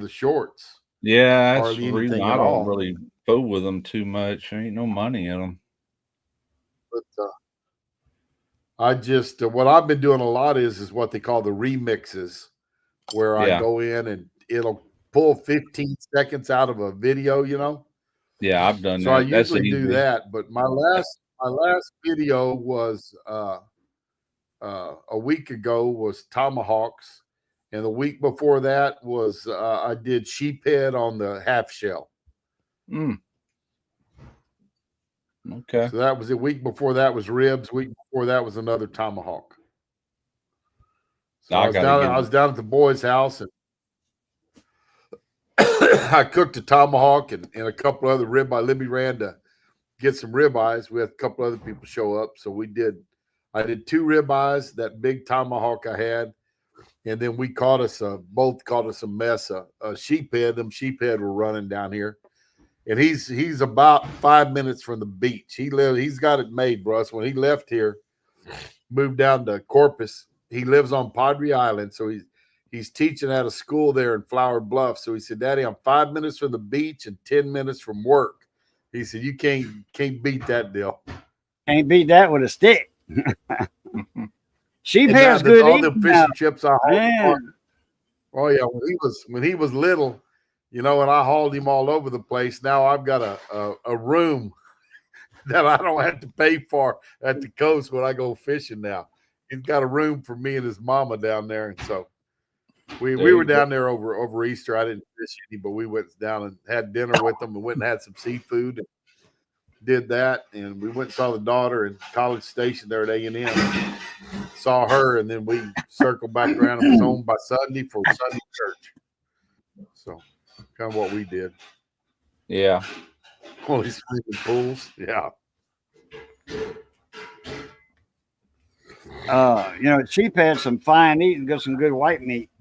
shorts. Yeah, that's hardly the reason anything I at don't all. really fool with them too much. There ain't no money in them. But I just what I've been doing a lot is what they call the remixes, where I go in and it'll pull 15 seconds out of a video, you know. Yeah, I've done So that. I That's usually do easy. that. But my last video was a week ago was tomahawks, and the week before that was I did sheephead on the half shell. Okay. So that was the week before that was ribs. Week before that was another tomahawk. So I was down at the boys' house and I cooked a tomahawk and a couple other ribeye. Libby ran to get some ribeyes. We had a couple other people show up. So I did 2 ribeyes, that big tomahawk I had. And then we both caught us a mess, a sheephead. Them sheephead were running down here. And he's about 5 minutes from the beach. He's got it made, Bruce. When he left here, moved down to Corpus, he lives on Padre Island. So he's teaching at a school there in Flower Bluff. So he said, Daddy, I'm 5 minutes from the beach and 10 minutes from work. He said, you can't beat that deal. Can't beat that with a stick. Sheephead's good. All the fishing trips I hauled. Oh yeah, when he was little, you know, and I hauled him all over the place. Now I've got a room that I don't have to pay for at the coast when I go fishing now. He's got a room for me and his mama down there. And so we were down there over Easter. I didn't fish any, but we went down and had dinner with them and went and had some seafood and did that. And we went and saw the daughter in College Station there at A&M. Saw her, and then we circled back around and was home by Sunday for Sunday church. So kind of what we did. Yeah. Holy swimming pools. Yeah. You know, sheephead some fine eating, got some good white meat.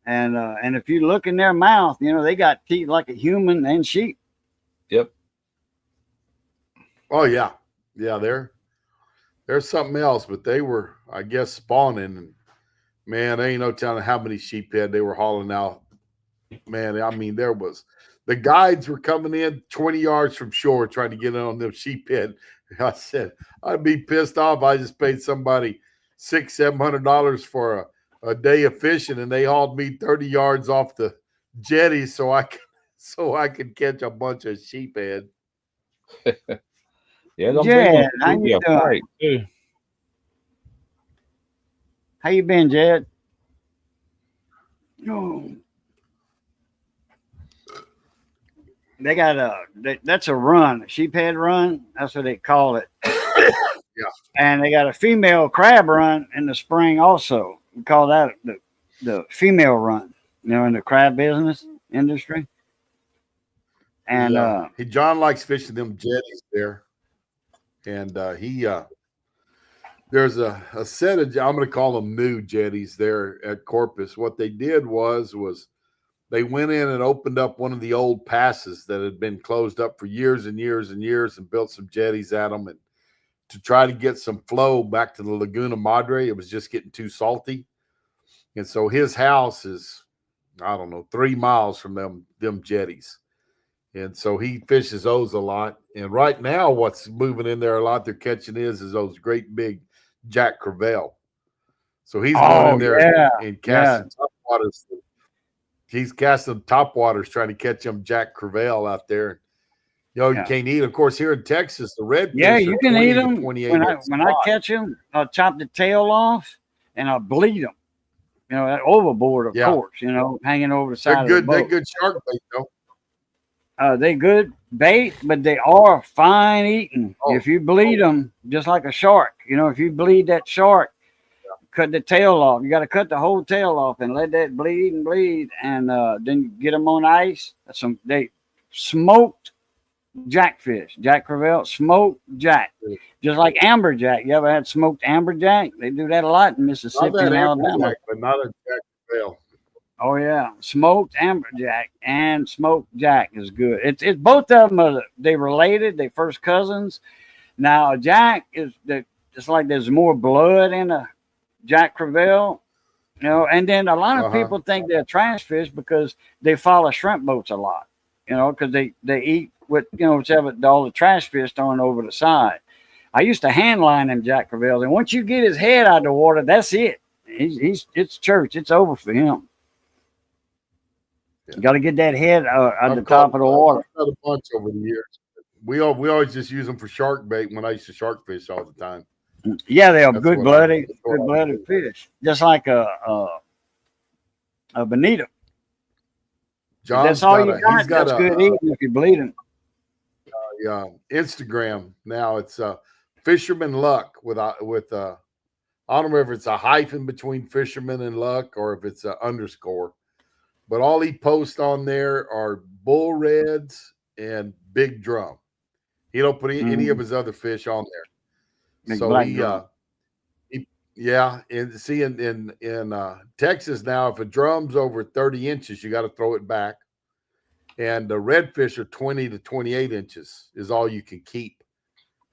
And if you look in their mouth, you know, they got teeth like a human and sheep. Yep. Oh yeah. Yeah, there's something else, but they were, I guess, spawning. And man, there ain't no telling how many sheephead they were hauling out. Man, I mean, the guides were coming in 20 yards from shore trying to get in on them sheephead. I said, I'd be pissed off. I just paid somebody $600-700 for a day of fishing, and they hauled me 30 yards off the jetty so I could catch a bunch of sheephead. Yeah, Jed, how you doing? Too. How you been, Jed? Oh. They got that's a run, a sheephead run. That's what they call it. Yeah. And they got a female crab run in the spring also. We call that the female run, you know, in the crab business industry. And John likes fishing them jetties there. And there's a set of, I'm going to call them new jetties there at Corpus. What they did was they went in and opened up one of the old passes that had been closed up for years and years and years and built some jetties at them and to try to get some flow back to the Laguna Madre. It was just getting too salty. And so his house is, I don't know, 3 miles from them jetties. And so he fishes those a lot. And right now, what's moving in there a lot they're catching is those great big Jack Crevalle. So he's going in there yeah, and casting top waters. He's casting top waters trying to catch them Jack Crevalle out there. You know, you can't eat. Of course, here in Texas, the redfish you are can 20 eat to them. 28 When inches I wide. catch them, I'll chop the tail off and I'll bleed them. You know, overboard, of course. You know, hanging over the side They're of the boat. They're good shark bait, though. They good bait, but they are fine eating. If you bleed them, just like a shark. You know, if you bleed that shark, cut the tail off. You got to cut the whole tail off and let that bleed and bleed, and then get them on ice. They smoked jackfish, Jack Crevalle, smoked jack, just like amberjack. You ever had smoked amberjack? They do that a lot in Mississippi and Alabama. But not a Jack Crevalle. Oh yeah, smoked amberjack and smoked jack is good. It's both of them. They related. They first cousins. Now jack is it's like there's more blood in a Jack Crevalle, you know. And then a lot of people think they're trash fish because they follow shrimp boats a lot, you know, because they eat with, you know, all the trash fish thrown over the side. I used to hand line them Jack Crevalle, and once you get his head out of the water, that's it. It's church. It's over for him. You got to get that head at the top of the water. I've caught a bunch over the years. We always just use them for shark bait when I used to shark fish all the time. Yeah, they are good blooded fish, just like a bonito. John's that's all you got. He's got that's good eating if you bleed them. Instagram now. It's Fisherman Luck with I don't know if it's a hyphen between Fisherman and Luck or if it's an underscore. But all he posts on there are bull reds and big drum. He don't put any of his other fish on there. Big so and see in Texas now, if a drum's over 30 inches, you got to throw it back. And the redfish are 20 to 28 inches is all you can keep.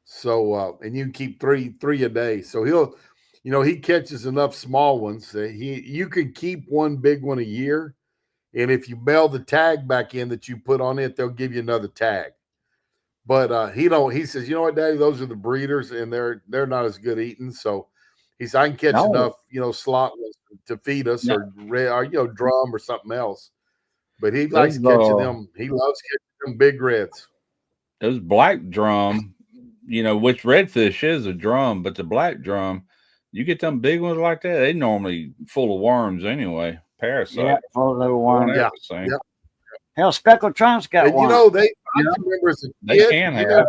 So and you can keep three a day. So he catches enough small ones. You can keep one big one a year. And if you mail the tag back in that you put on it, they'll give you another tag. But he says, you know what, Daddy, those are the breeders, and they're not as good eating. So he said, I can catch enough, slot ones to feed us or drum or something else. But he likes catching them. He loves catching them big reds. Those black drum, which redfish is a drum, but the black drum, you get them big ones like that, they normally full of worms anyway. Parasite. Yeah, full of little worms. Yeah. Hell, speckled trout's got one. I remember as a kid, they can have.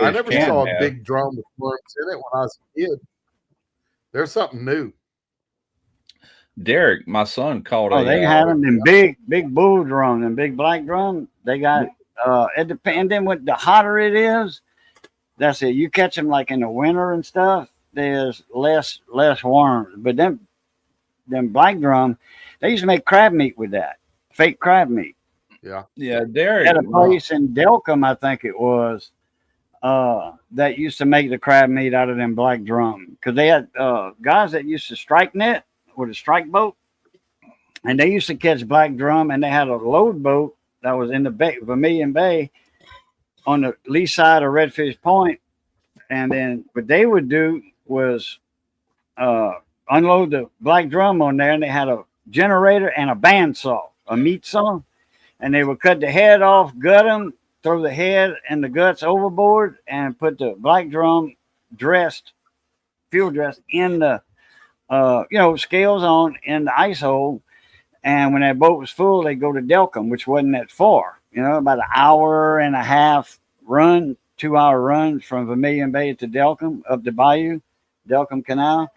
I never saw a big drum with worms in it when I was a kid. There's something new. Derek, my son, called they had them in big bull drum and big black drum. They got it depends. Then what the hotter it is, that's it. You catch them like in the winter and stuff. There's less worms. But them black drum, they used to make crab meat with that fake crab meat. Yeah. Derek at a place in Delcom, I think it was, that used to make the crab meat out of them black drum because they had guys that used to strike net with a strike boat, and they used to catch black drum, and they had a load boat that was in the bay, Vermilion Bay, on the lee side of Redfish Point, and then what they would do was unload the black drum on there, and they had a generator and a bandsaw, a meat saw, and they would cut the head off, gut them, throw the head and the guts overboard, and put the black drum fuel dressed in the scales on in the ice hole. And when that boat was full, they go to Delcom, which wasn't that far, about an hour and a half run, 2-hour run from Vermilion Bay to Delcom, up the bayou, Delcom Canal.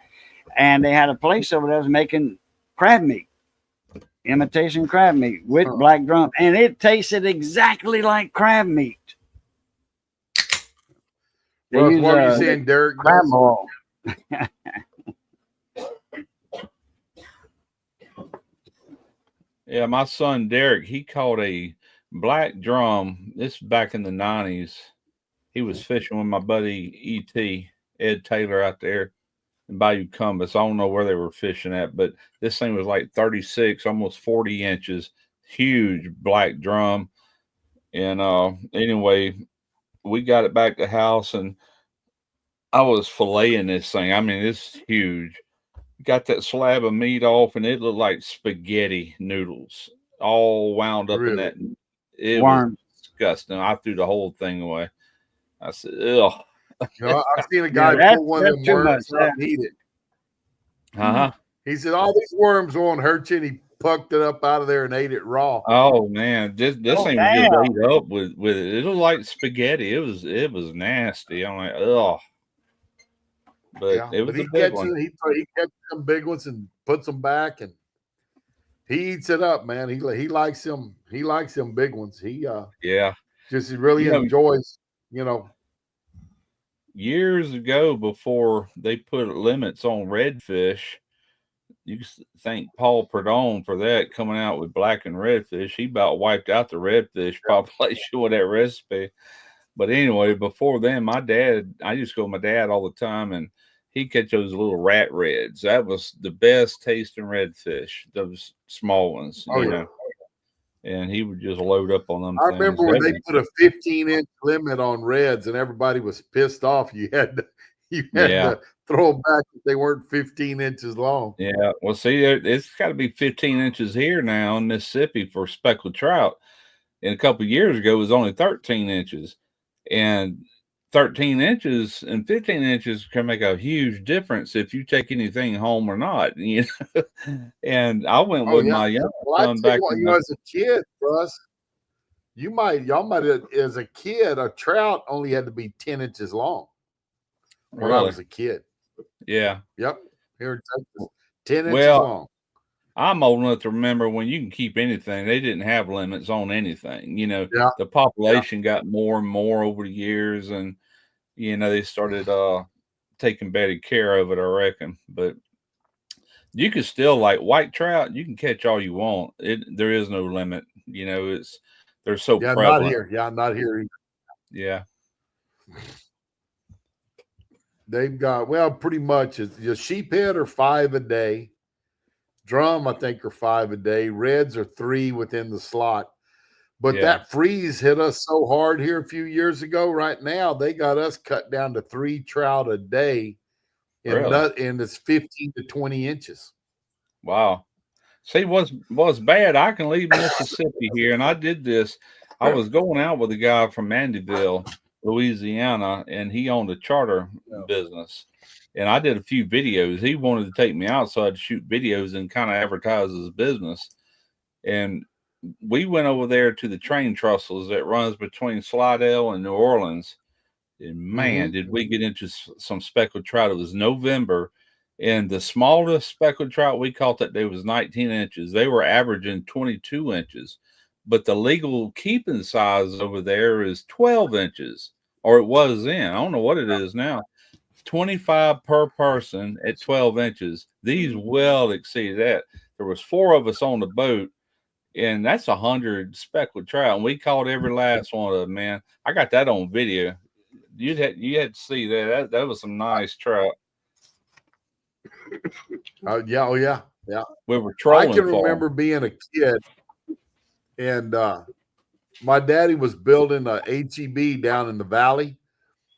And they had a place over there that was making crab meat, imitation crab meat with black drum. And it tasted exactly like crab meat. What are you saying, Derek? Crab oil. Yeah, my son Derek, he caught a black drum. This is back in the 90s. He was fishing with my buddy E.T., Ed Taylor, out there in Bayou Compass. I don't know where they were fishing at, but this thing was like 36, almost 40 inches, huge black drum. And anyway, we got it back to the house, and I was filleting this thing. I mean, it's huge. got that slab of meat off, and it looked like spaghetti noodles, all wound up in Really? that. It was Worms. disgusting. I threw the whole thing away. I said, "Ugh." You know, I've seen a Yeah, guy pull one of that's them too much. worms out and eat it. Uh-huh. He said, "All these worms won't hurt you," and he plucked it up out of there and ate it raw. Oh man, this Oh, ain't damn. just ate up with it. It looked like spaghetti. It was nasty. I'm like, ugh. But Yeah, it but was he a big catches one. he catches some big ones and puts them back, and he eats it up, man. He likes them. He likes them big ones. He Yeah. just really You know, enjoys. You know, years ago, before they put limits on redfish, you thank Paul Perdone for that, coming out with black and redfish. He about wiped out the redfish population with that recipe. But anyway, before then, I used to go with my dad all the time, and he'd catch those little rat reds. That was the best tasting redfish, those small ones, oh you yeah. know. And he would just load up on them I things. remember when they put a 15-inch limit on reds, and everybody was pissed off. You had Yeah. to throw them back if they weren't 15 inches long. Yeah. Well, see, it's got to be 15 inches here now in Mississippi for speckled trout. And a couple of years ago, it was only 13 inches. And 13 inches and 15 inches can make a huge difference if you take anything home or not. You know? And I went Oh with yeah. my young Well, I son tell back you what, in the, as a kid, Russ, y'all might have, as a kid, a trout only had to be 10 inches long when I really. was a kid. Yeah. Yep. Here in Texas, 10 inches Well, long. I'm old enough to remember when you can keep anything. They didn't have limits on anything. You know, Yeah. the population got more and more over the years, and you know, they started taking better care of it, I reckon. But you can still, like white trout, you can catch all you want. There is no limit. You know, they're so Yeah, not prevalent. here. Yeah, not here either. Yeah. They've got, well, pretty much it's just sheephead are 5 a day. Drum, I think, are 5 a day. Reds are 3 within the slot. But Yeah. that freeze hit us so hard here a few years ago. Right now, they got us cut down to 3 trout a day, and Really? and it's 15 to 20 inches. Wow. See, what's bad, I can leave Mississippi here, and I did this. I was going out with a guy from Mandeville, Louisiana, and he owned a charter business. And I did a few videos. He wanted to take me outside to shoot videos and kind of advertise his business. And we went over there to the train trestles that runs between Slidell and New Orleans. And man, did we get into some speckled trout. It was November, and the smallest speckled trout we caught that day was 19 inches. They were averaging 22 inches, but the legal keeping size over there is 12 inches, or it was then. I don't know what it is now. 25 per person at 12 inches. These well exceed that. There was 4 of us on the boat, and that's 100 speckled trout, and we caught every last one of them. Man, I got that on video. You had to see that. That was some nice trout. Yeah, oh yeah. We were trolling. I can remember being a kid, and my daddy was building a HEB down in the valley,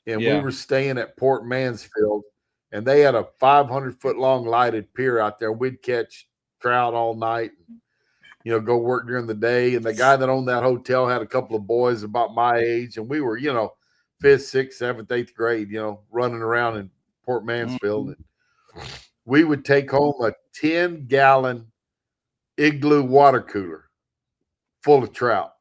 and we were staying at Port Mansfield, and they had a 500-foot long lighted pier out there. We'd catch trout all night, go work during the day. And the guy that owned that hotel had a couple of boys about my age, and we were, 5th, 6th, 7th, 8th grade, running around in Port Mansfield. And we would take home a 10-gallon Igloo water cooler full of trout.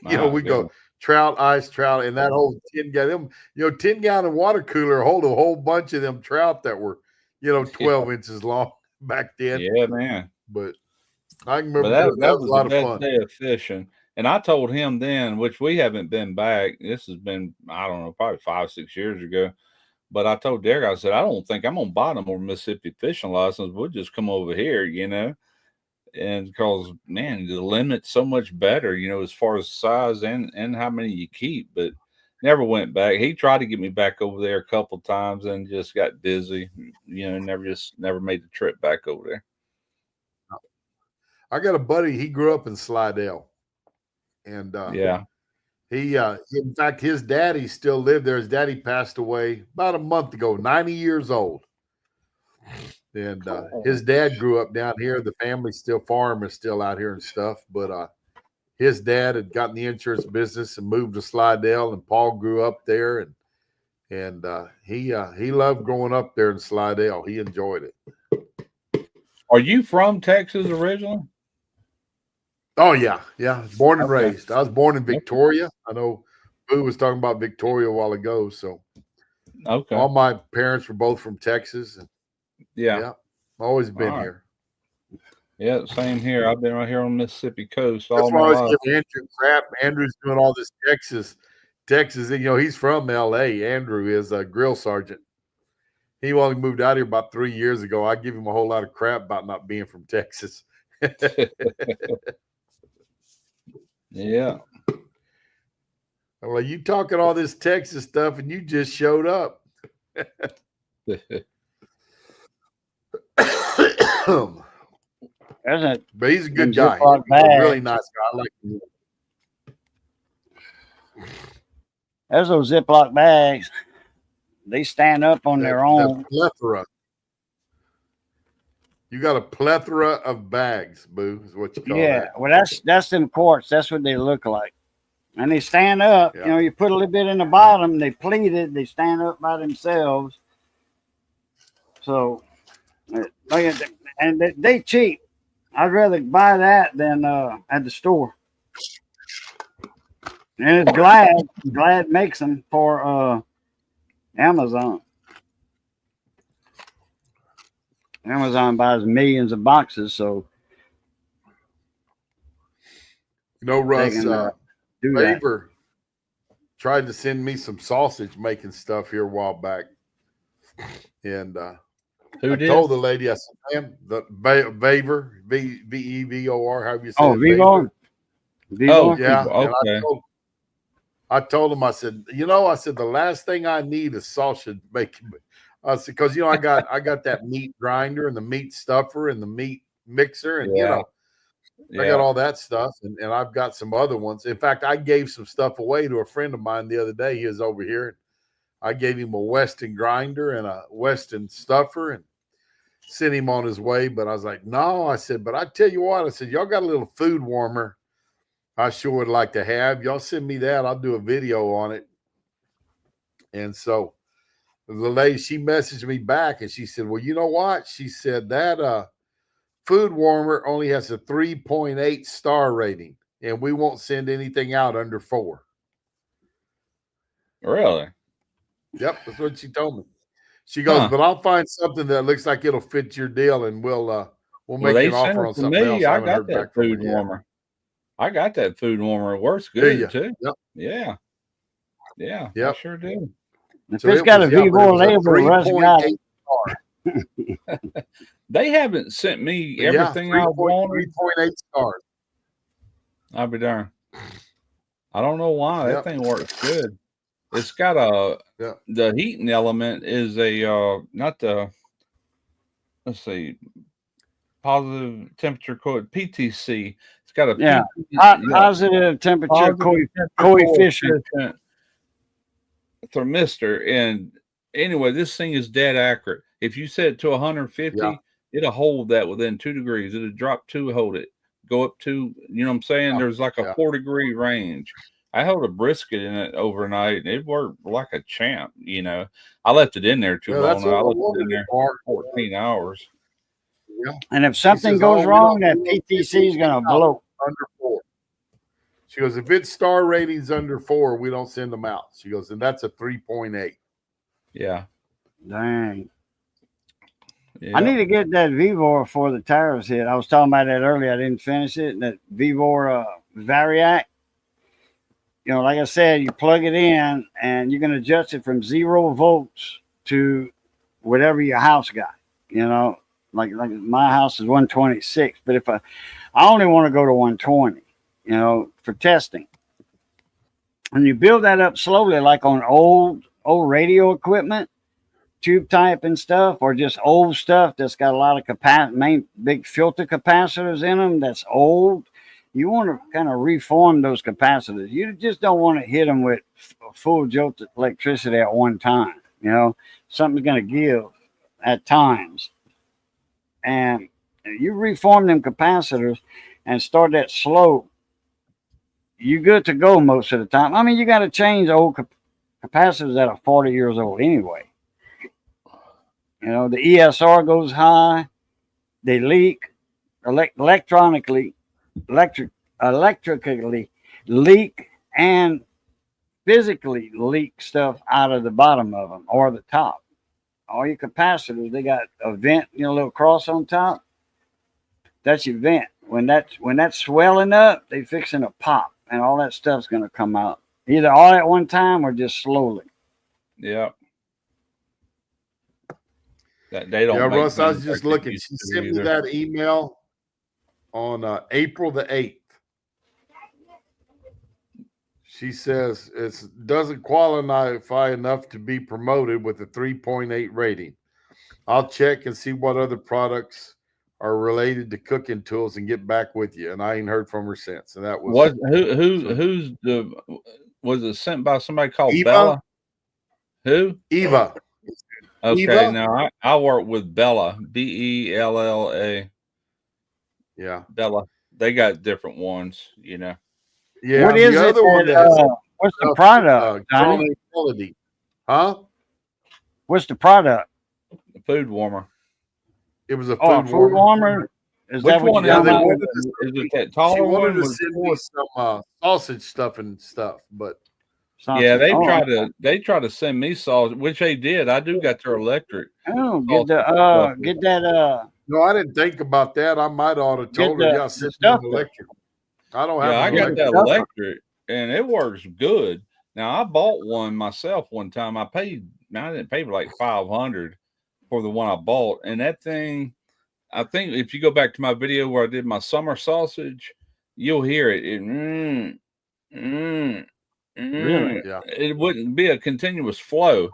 We go trout, ice, trout, and that whole 10-gallon, 10-gallon water cooler hold a whole bunch of them trout that were, 12 inches long back then. Yeah, man. But I can remember that was a lot the of best fun. day of fishing. And I told him then, which we haven't been back. This has been, I don't know, probably 5, 6 years ago. But I told Derek, I said, I don't think I'm going to buy no more Mississippi fishing license. We'll just come over here, and because, man, the limit's so much better, as far as size and how many you keep. But never went back. He tried to get me back over there a couple times and just got busy, never made the trip back over there. I got a buddy, he grew up in Slidell. And he in fact, his daddy still lived there. His daddy passed away about a month ago, 90 years old. And his dad grew up down here. The family's still farmers, still out here and stuff. But his dad had gotten the insurance business and moved to Slidell, and Paul grew up there, and he loved growing up there in Slidell. He enjoyed it. Are you from Texas originally? Oh yeah, born and Okay. raised. I was born in Victoria. I know Boo was talking about Victoria a while ago. So Okay. all my parents were both from Texas. And Yeah. always been All right. here. Yeah, same here. I've been right here on the Mississippi coast That's all why my I always life. give Andrew crap. Andrew's doing all this Texas. He's from LA. Andrew is a grill sergeant. He only moved out here about 3 years ago. I give him a whole lot of crap about not being from Texas. Yeah. I'm like, you talking all this Texas stuff and you just showed up. But he's a good guy. He's a really nice guy. I like him. There's those Ziploc bags. They stand up on their own. The plethora. You got a plethora of bags, Boo, is what you call that. Well, that's them quarts. That's what they look like. And they stand up. Yeah. You know, you put a little bit in the bottom, they pleated, they stand up by themselves. So, and they cheap. I'd rather buy that than at the store. And it's Glad makes them for Amazon. Amazon buys millions of boxes, so You know, Russ, do that. Faber tried to send me some sausage making stuff here a while back. And Who I did? told the lady, I said, ma'am, the Vavor, Vevor, however you say Oh, it. Vivo. Oh, Yeah. Okay. And I told him, I said, the last thing I need is sausage making. I said, because I got that meat grinder and the meat stuffer and the meat mixer, and I got all that stuff, and I've got some other ones. In fact, I gave some stuff away to a friend of mine the other day. He was over here, and I gave him a Weston grinder and a Weston stuffer and sent him on his way. But I was like, no, I said, but I tell you what, I said, y'all got a little food warmer I sure would like to have. Y'all send me that. I'll do a video on it. And so the lady, she messaged me back and she said, well, you know what? She said that food warmer only has a 3.8 star rating, and we won't send anything out under 4. Really? Yep, that's what she told me. She goes, but I'll find something that looks like it'll fit your deal, and we'll make an offer on something else. I got that food warmer. I got that food warmer. It works good too. Yep. Yeah. Yeah. Yep. I sure do. If it's got a Vivo label, Russ got it. They haven't sent me everything I wanted. 3.8 stars. I'll be darned. I don't know why. That thing works good. It's got the heating element is not the, let's see, positive temperature PTC. It's got a positive temperature coefficient thermistor. And anyway, this thing is dead accurate. If you set it to 150, it'll hold that within 2 degrees. It'll drop 2, hold it, go up 2. You know what I'm saying? There's like a 4-degree range. I held a brisket in it overnight, and it worked like a champ. I left it in there too long. I left it in there for 14 hours. Yeah. And if something goes wrong, that PTC is going to blow. Under 4. She goes, if it's star ratings under 4, we don't send them out. She goes, and that's a 3.8. Yeah. Dang. Yeah. I need to get that Vivor before the tariffs hit. I was talking about that earlier. I didn't finish it. That Vivor Variac. Like I said, you plug it in and you can adjust it from 0 volts to whatever your house got. Like my house is 126, but if I only want to go to 120, for testing. And you build that up slowly, like on old radio equipment, tube type and stuff, or just old stuff that's got a lot of big filter capacitors in them. That's old. You want to kind of reform those capacitors. You just don't want to hit them with full jolt electricity at one time. Something's going to give at times. and you reform them capacitors and start that slow, you good to go most of the time. I mean, you got to change old capacitors that are 40 years old anyway. You know, the ESR goes high, they leak, electrically leak, and physically leak stuff out of the bottom of them or the top. All your capacitors, they got a vent, you know, a little cross on top. That's your vent. When that's swelling up, they fixing to pop, and all that stuff's gonna come out either all at one time or just slowly. Yeah. That they don't. Yeah, make Russ, I was things just like they looking. used She to sent me either. that email on April the 8th. She says it doesn't qualify enough to be promoted with a 3.8 rating. I'll check and see what other products are related to cooking tools and get back with you. And I ain't heard from her since. And that was Who's the was it sent by somebody called Eva? Bella? Who? Eva. Okay, Eva? now I work with Bella, Bella. Yeah. Bella. They got different ones, you know. Yeah. What is the it? other one that has What's the product, Johnny? quality. Huh? What's the product? The food warmer. It was a Oh, a food food warmer. warmer. Is Which that what one you is got? they that? wanted Is to it that She taller wanted one? to Was send me some sausage stuff and stuff, but yeah, they Oh, try to send me sausage, which they did. I do got their electric. oh, sausage stuff. get that no, I didn't think about that. I might ought to Get told her, the- yeah, the send me stuff an there. electric. I don't Yeah, I have an got electric. that stuff. electric, and it works good. Now I bought one myself one time. I didn't pay like 500 for the one I bought, and that thing. I think if you go back to my video where I did my summer sausage, you'll hear it. Really? Yeah. It wouldn't be a continuous flow.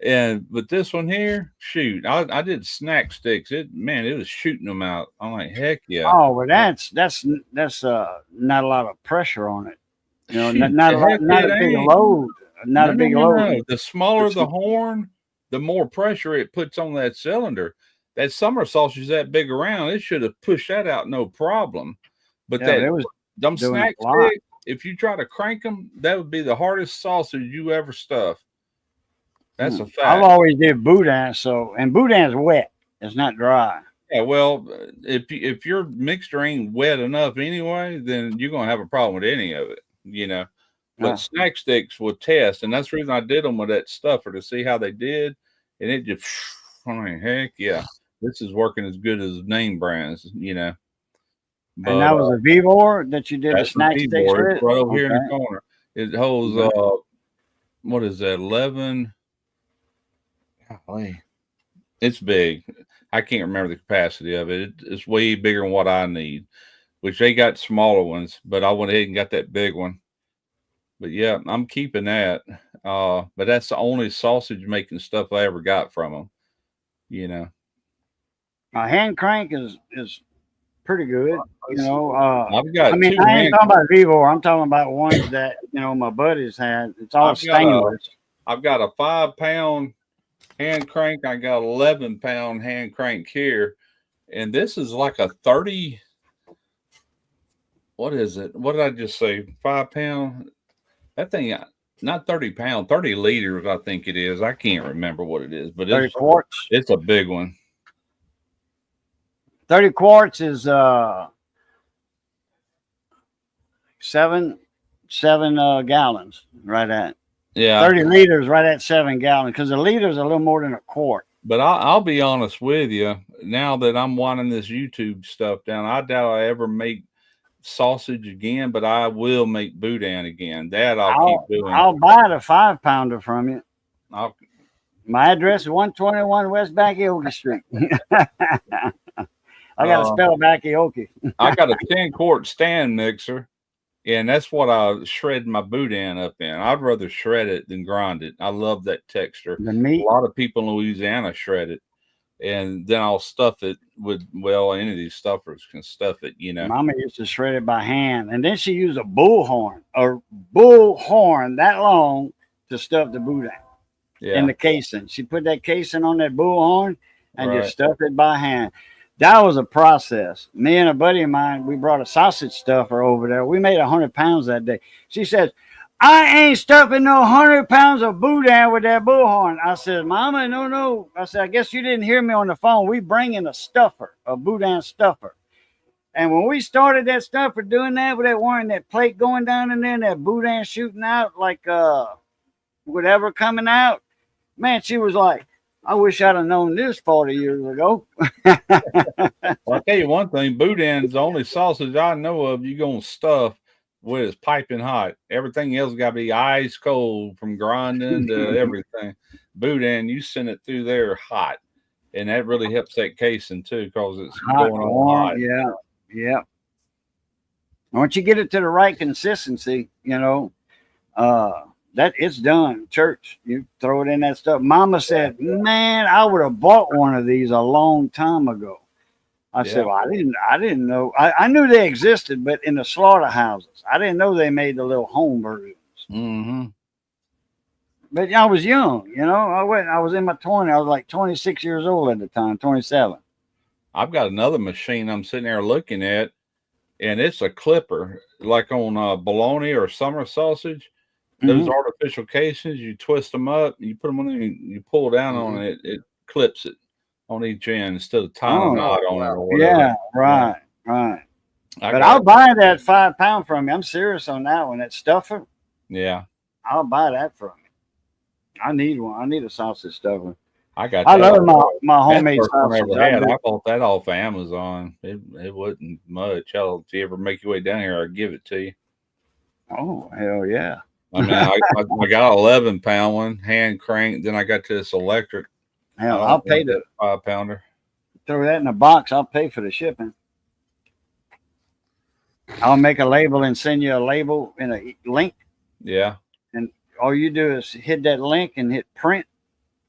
But this one here, shoot, I did snack sticks. It was shooting them out. I'm like, heck yeah. Oh, well, that's not a lot of pressure on it. You know, Shoot, not a lot, heck not it a big ain't. load, not a big load. No. The smaller But the horn, the more pressure it puts on that cylinder. That summer sausage that big around, it should have pushed that out no problem. But Yeah, it was them doing snack a lot. sticks, if you try to crank them, that would be the hardest sausage you ever stuff. That's a fact. I've always did boudin, and boudin's wet. It's not dry. Yeah, well, if your mixture ain't wet enough anyway, then you're gonna have a problem with any of it, you know. But Yeah. snack sticks will test, and that's the reason I did them with that stuffer to see how they did, and it just, I mean, heck yeah, this is working as good as name brands, you know. But And that was a Vivor that you did the that's the snack sticks keyboard. with. It's right over here in the Okay. corner. It holds Okay. what is that? 11. Golly. It's big. I can't remember the capacity of it. It's way bigger than what I need, which they got smaller ones, but I went ahead and got that big one. But yeah, I'm keeping that. But that's the only sausage making stuff I ever got from them. You know, My hand crank is pretty good. You know, I've got I mean, two I ain't hand. talking about Vivor. I'm talking about ones that my buddies had. It's all stainless. I've got a 5-pound hand crank. I got 11-pound hand crank here, and this is like a 30. What is it? What did I just say? 5-pound. That thing, not 30 pound, 30 liters. I think it is. I can't remember what it is, but 30 quarts. It's a big one. 30 quarts is seven gallons, right at. Yeah. 30 liters, right at 7 gallons, because a liter is a little more than a quart. But I'll be honest with you. Now that I'm winding this YouTube stuff down, I doubt I ever make sausage again, but I will make boudin again. That I'll keep doing. I'll buy the 5-pounder from you. I'll, My address is 121 West Bakioki Street. I got to spell Bakioki. I got a 10-quart stand mixer, and that's what I shred my boudin up in. I'd rather shred it than grind it. I love that texture. The meat. A lot of people in Louisiana shred it, and then I'll stuff it with, well, any of these stuffers can stuff it, you know. Mama used to shred it by hand, and then she used a bullhorn that long to stuff the boudin in the casing. She put that casing on that bullhorn and just stuffed it by hand. That was a process. Me and a buddy of mine, we brought a sausage stuffer over there. We made 100 pounds that day. She says, I ain't stuffing no 100 pounds of boudin with that bullhorn. I said, Mama, no, no. I said, I guess you didn't hear me on the phone. We bring in a stuffer, a boudin stuffer. And when we started that stuffer doing that with that one, that plate going down in there, and that boudin shooting out like whatever coming out, man, she was like, I wish I'd have known this 40 years ago. Well, I'll tell you one thing, boudin's the only sausage I know of you're going to stuff with is piping hot. Everything else got to be ice cold from grinding to everything. Boudin, you send it through there hot. And that really helps that casing too because it's Hot, going on warm, hot. yeah, yeah. Once you get it to the right consistency, that it's done. Church, you throw it in that stuff. Mama said, "Man, I would have bought one of these a long time ago." I said, "Well, I didn't know. I knew they existed, but in the slaughterhouses, I didn't know they made the little home versions." Mm-hmm. But I was young, I was in my 20s. I was like 26 years old at the time, 27. I've got another machine I'm sitting there looking at, and it's a clipper, like on bologna or summer sausage. Those artificial casings, you twist them up, you put them on there, you pull down on it, it clips it on each end instead of tying a knot on it or whatever. Yeah, right. But got I'll buy that 5 pound from you. I'm serious on that one. That stuffer, Yeah, I'll buy that from you. I need one. I need a sausage stuffer. I got. I that. love my That's homemade the first one I sausage. ever had. I bought that off of Amazon. It wasn't much. If you ever make your way down here, I'll give it to you. Oh, hell yeah. I mean, I got an 11-pound one, hand cranked. Then I got this electric. Hell, I'll pay that 5-pounder. Throw that in a box. I'll pay for the shipping. I'll make a label and send you a label in a link. Yeah. And all you do is hit that link and hit print.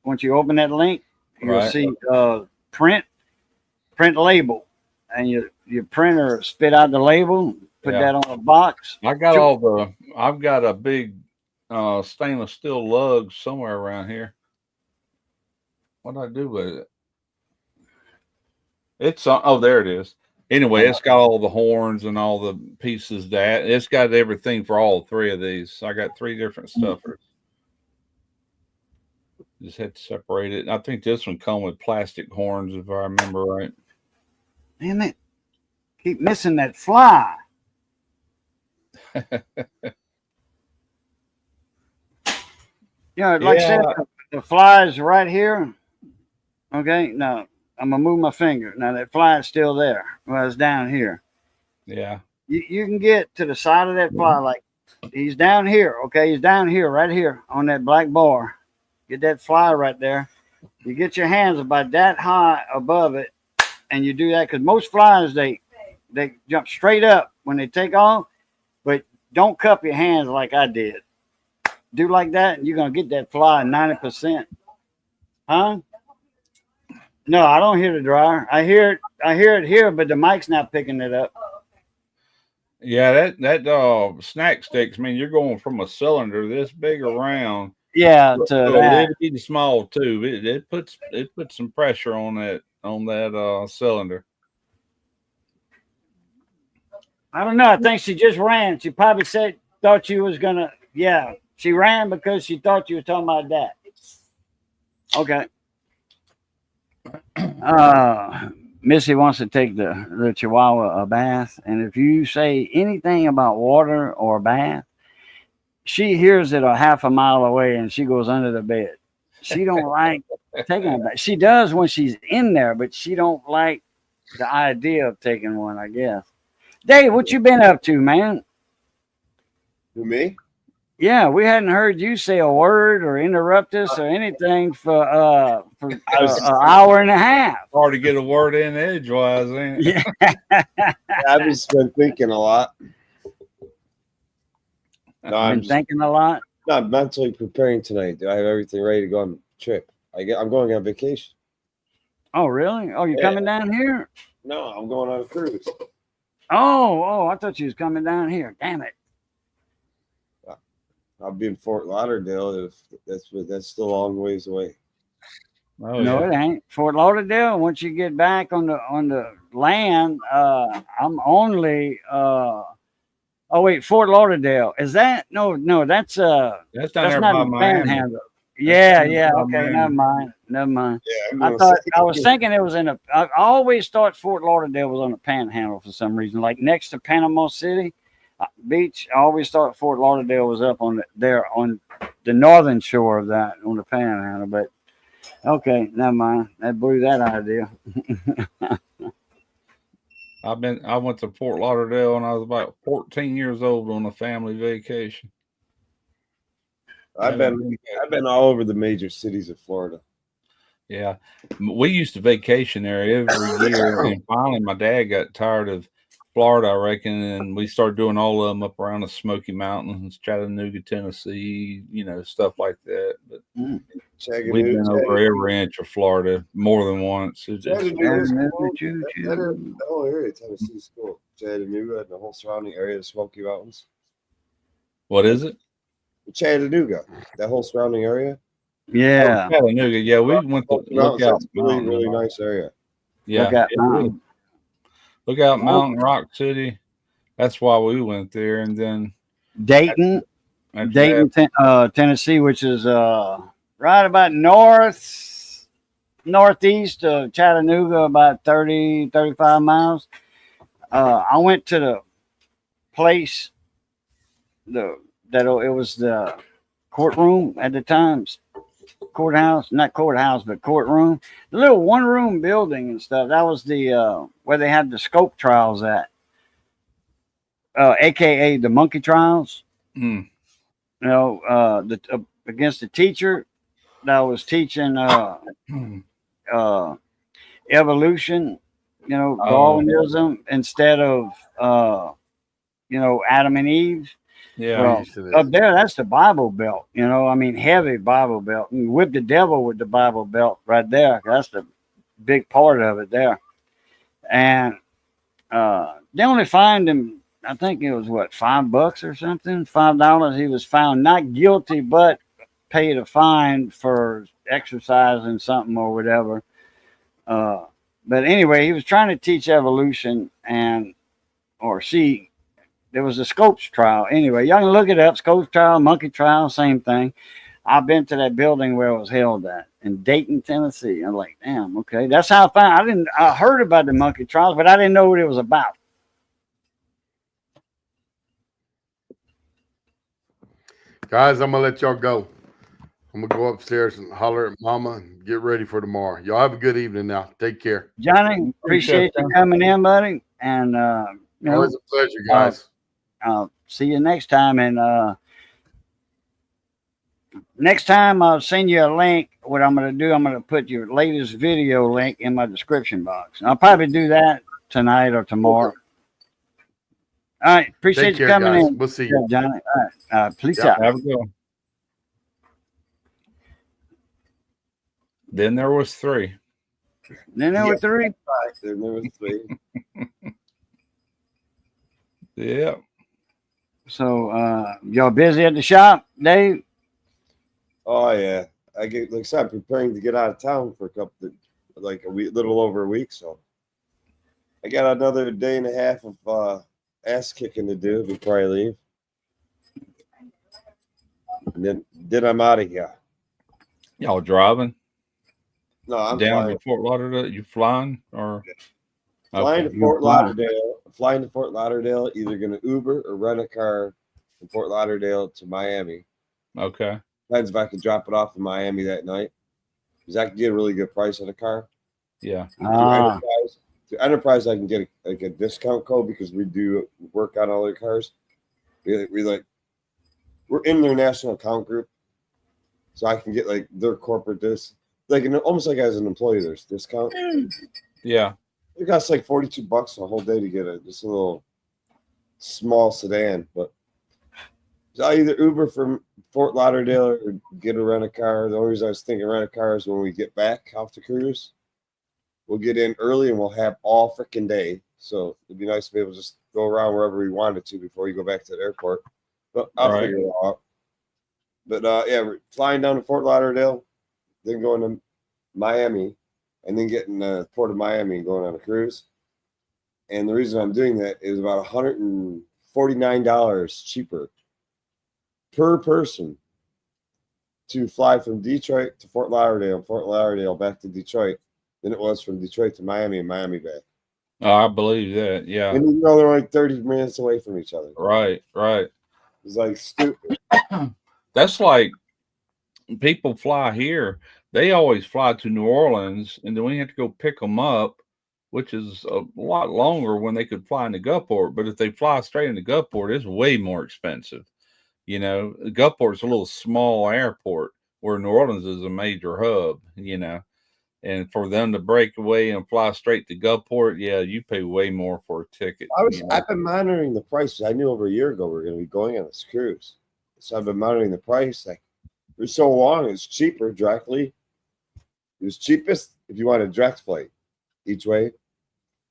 Once you open that link, you'll see print label. And your printer spit out the label, put that on a box. I've got a big stainless steel lug somewhere around here. What did I do with it? It's there it is. Anyway, it's got all the horns and all the pieces that it's got everything for all 3 of these. I got 3 different stuffers. Just had to separate it. I think this one come with plastic horns, if I remember right. Damn it. Keep missing that fly. I said, the fly is right here. Okay, now I'm going to move my finger. Now that fly is still there. Well, it's down here. Yeah. You can get to the side of that fly, like he's down here. Okay, he's down here, right here on that black bar. Get that fly right there. You get your hands about that high above it, and you do that because most flies, they jump straight up when they take off, but don't cup your hands like I did. Do like that, and you're going to get that fly 90%. Huh? No, I don't hear the dryer. I hear it here, but the mic's not picking it up. Yeah, that snack sticks. I mean, you're going from a cylinder this big around. Yeah, to a that. little small tube. It puts some pressure on that cylinder. I don't know. I think she just ran. She probably thought you was gonna. Yeah, she ran because she thought you were talking about that. Okay. Missy wants to take the Chihuahua a bath, and if you say anything about water or bath, she hears it a half a mile away and she goes under the bed. She don't like taking a bath. She does when she's in there, but she don't like the idea of taking one, I guess. Dave, what you been up to, man? Who, me? Yeah, we hadn't heard you say a word or interrupt us or anything for an hour and a half. Hard to get a word in edgewise, ain't it? Yeah. I've just been thinking a lot. No, I've been thinking a lot. No, I'm mentally preparing tonight. I have everything ready to go on the trip. I'm going on vacation. Oh, really? Oh, you're coming down here? No, I'm going on a cruise. Oh, I thought you was coming down here. Damn it. I'll be in Fort Lauderdale. If that's still a long ways away. Oh No, yeah. it ain't. Fort Lauderdale. Once you get back on the land, I'm only. Oh wait, Fort Lauderdale. Is that no? That's down That's there not by in the Miami. Panhandle. That's Yeah, down yeah. by Okay, never Miami. mind. Never mind. Yeah, I'm I gonna say. thought I was thinking it was in a. I always thought Fort Lauderdale was on the Panhandle for some reason, like next to Panama City Beach. I always thought Fort Lauderdale was up on there on the northern shore of that on the Panhandle. But okay, never mind. That blew that idea. I went to Fort Lauderdale when I was about 14 years old on a family vacation. I've been all over the major cities of Florida. Yeah, we used to vacation there every year, and finally my dad got tired of Florida, I reckon, and we started doing all of them up around the Smoky Mountains, Chattanooga, Tennessee, stuff like that. But we've been over every inch of Florida more than once. Chattanooga, The whole area of Tennessee is cool. Chattanooga and the whole surrounding area of the Smoky Mountains. What is it? Chattanooga, that whole surrounding area. Yeah. Oh, Chattanooga. Yeah, we went to Lookout really, Mountain. really nice area. Yeah, Lookout Mountain. Lookout Mountain, Rock City. That's why we went there, and then Dayton, after that, Tennessee, which is right about northeast of Chattanooga, about 30, 35 miles. I went to the place it was the courtroom at the times. Courthouse, not courthouse, but courtroom. The little one-room building and stuff. That was the where they had the scope trials at, aka the monkey trials. Mm. Against the teacher that was teaching evolution, Darwinism instead of Adam and Eve. Yeah. Well, up there, that's the Bible Belt. Heavy Bible Belt. You whip the devil with the Bible Belt right there. That's the big part of it there. And they only fined him, I think it was what, $5 or something, $5. He was found not guilty, but paid a fine for exercising something or whatever. But anyway, he was trying to teach evolution there was a Scopes trial. Anyway, y'all can look it up. Scopes trial, monkey trial, same thing. I've been to that building where it was held at in Dayton, Tennessee. I'm like, damn, okay. That's how I heard about the monkey trials, but I didn't know what it was about. Guys, I'm gonna let y'all go. I'm gonna go upstairs and holler at Mama and get ready for tomorrow. Y'all have a good evening now. Take care. Johnny, appreciate you coming in, buddy. And always a pleasure, guys. I'll see you next time. And next time I'll send you a link. What I'm going to do, I'm going to put your latest video link in my description box. And I'll probably do that tonight or tomorrow. All right. Appreciate you coming in. We'll see you. Johnny. All right. Please out. Have a good one. Then there was 3. Then there were 3. Then there was 3. Yeah. So y'all busy at the shop, Dave? Oh yeah, I I'm preparing to get out of town for a little over a week. So I got another day and a half of ass kicking to do before I leave, and then I'm out of here. Y'all driving? No, I'm down flying. to Fort Lauderdale. You flying or flying to Fort Lauderdale? Flying to Fort Lauderdale. Either going to Uber or rent a car from Fort Lauderdale to Miami. Okay. Depends if I can drop it off in Miami that night, because I can get a really good price on a car. Yeah. Through Enterprise, I can get a discount code because we do work on all their cars. We're in their national account group, so I can get their corporate almost like as an employee. There's discount. Yeah. It costs $42 a whole day to get just a little small sedan, but I either Uber from Fort Lauderdale or get a rent a car. The only reason I was thinking rent a car is when we get back off the cruise, we'll get in early and we'll have all freaking day. So it'd be nice to be able to just go around wherever we wanted to before we go back to the airport. But I'll figure it out. But yeah, we're flying down to Fort Lauderdale, then going to Miami and then getting the Port of Miami and going on a cruise. And the reason I'm doing that is about $149 cheaper per person to fly from Detroit to Fort Lauderdale and Fort Lauderdale back to Detroit than it was from Detroit to Miami and Miami back. Oh, I believe that. Yeah. And you know they're like 30 minutes away from each other. Right. It's like stupid. That's like people fly here. They always fly to New Orleans, and then we have to go pick them up, which is a lot longer when they could fly into Gulfport. But if they fly straight into Gulfport, it's way more expensive. You know, Gulfport's a little small airport where New Orleans is a major hub, you know. And for them to break away and fly straight to Gulfport, yeah, you pay way more for a ticket. I've been monitoring the prices. I knew over a year ago we were going to be going on this cruise. So I've been monitoring the price. Like, for so long, it's cheaper directly. It was cheapest if you wanted a direct flight each way.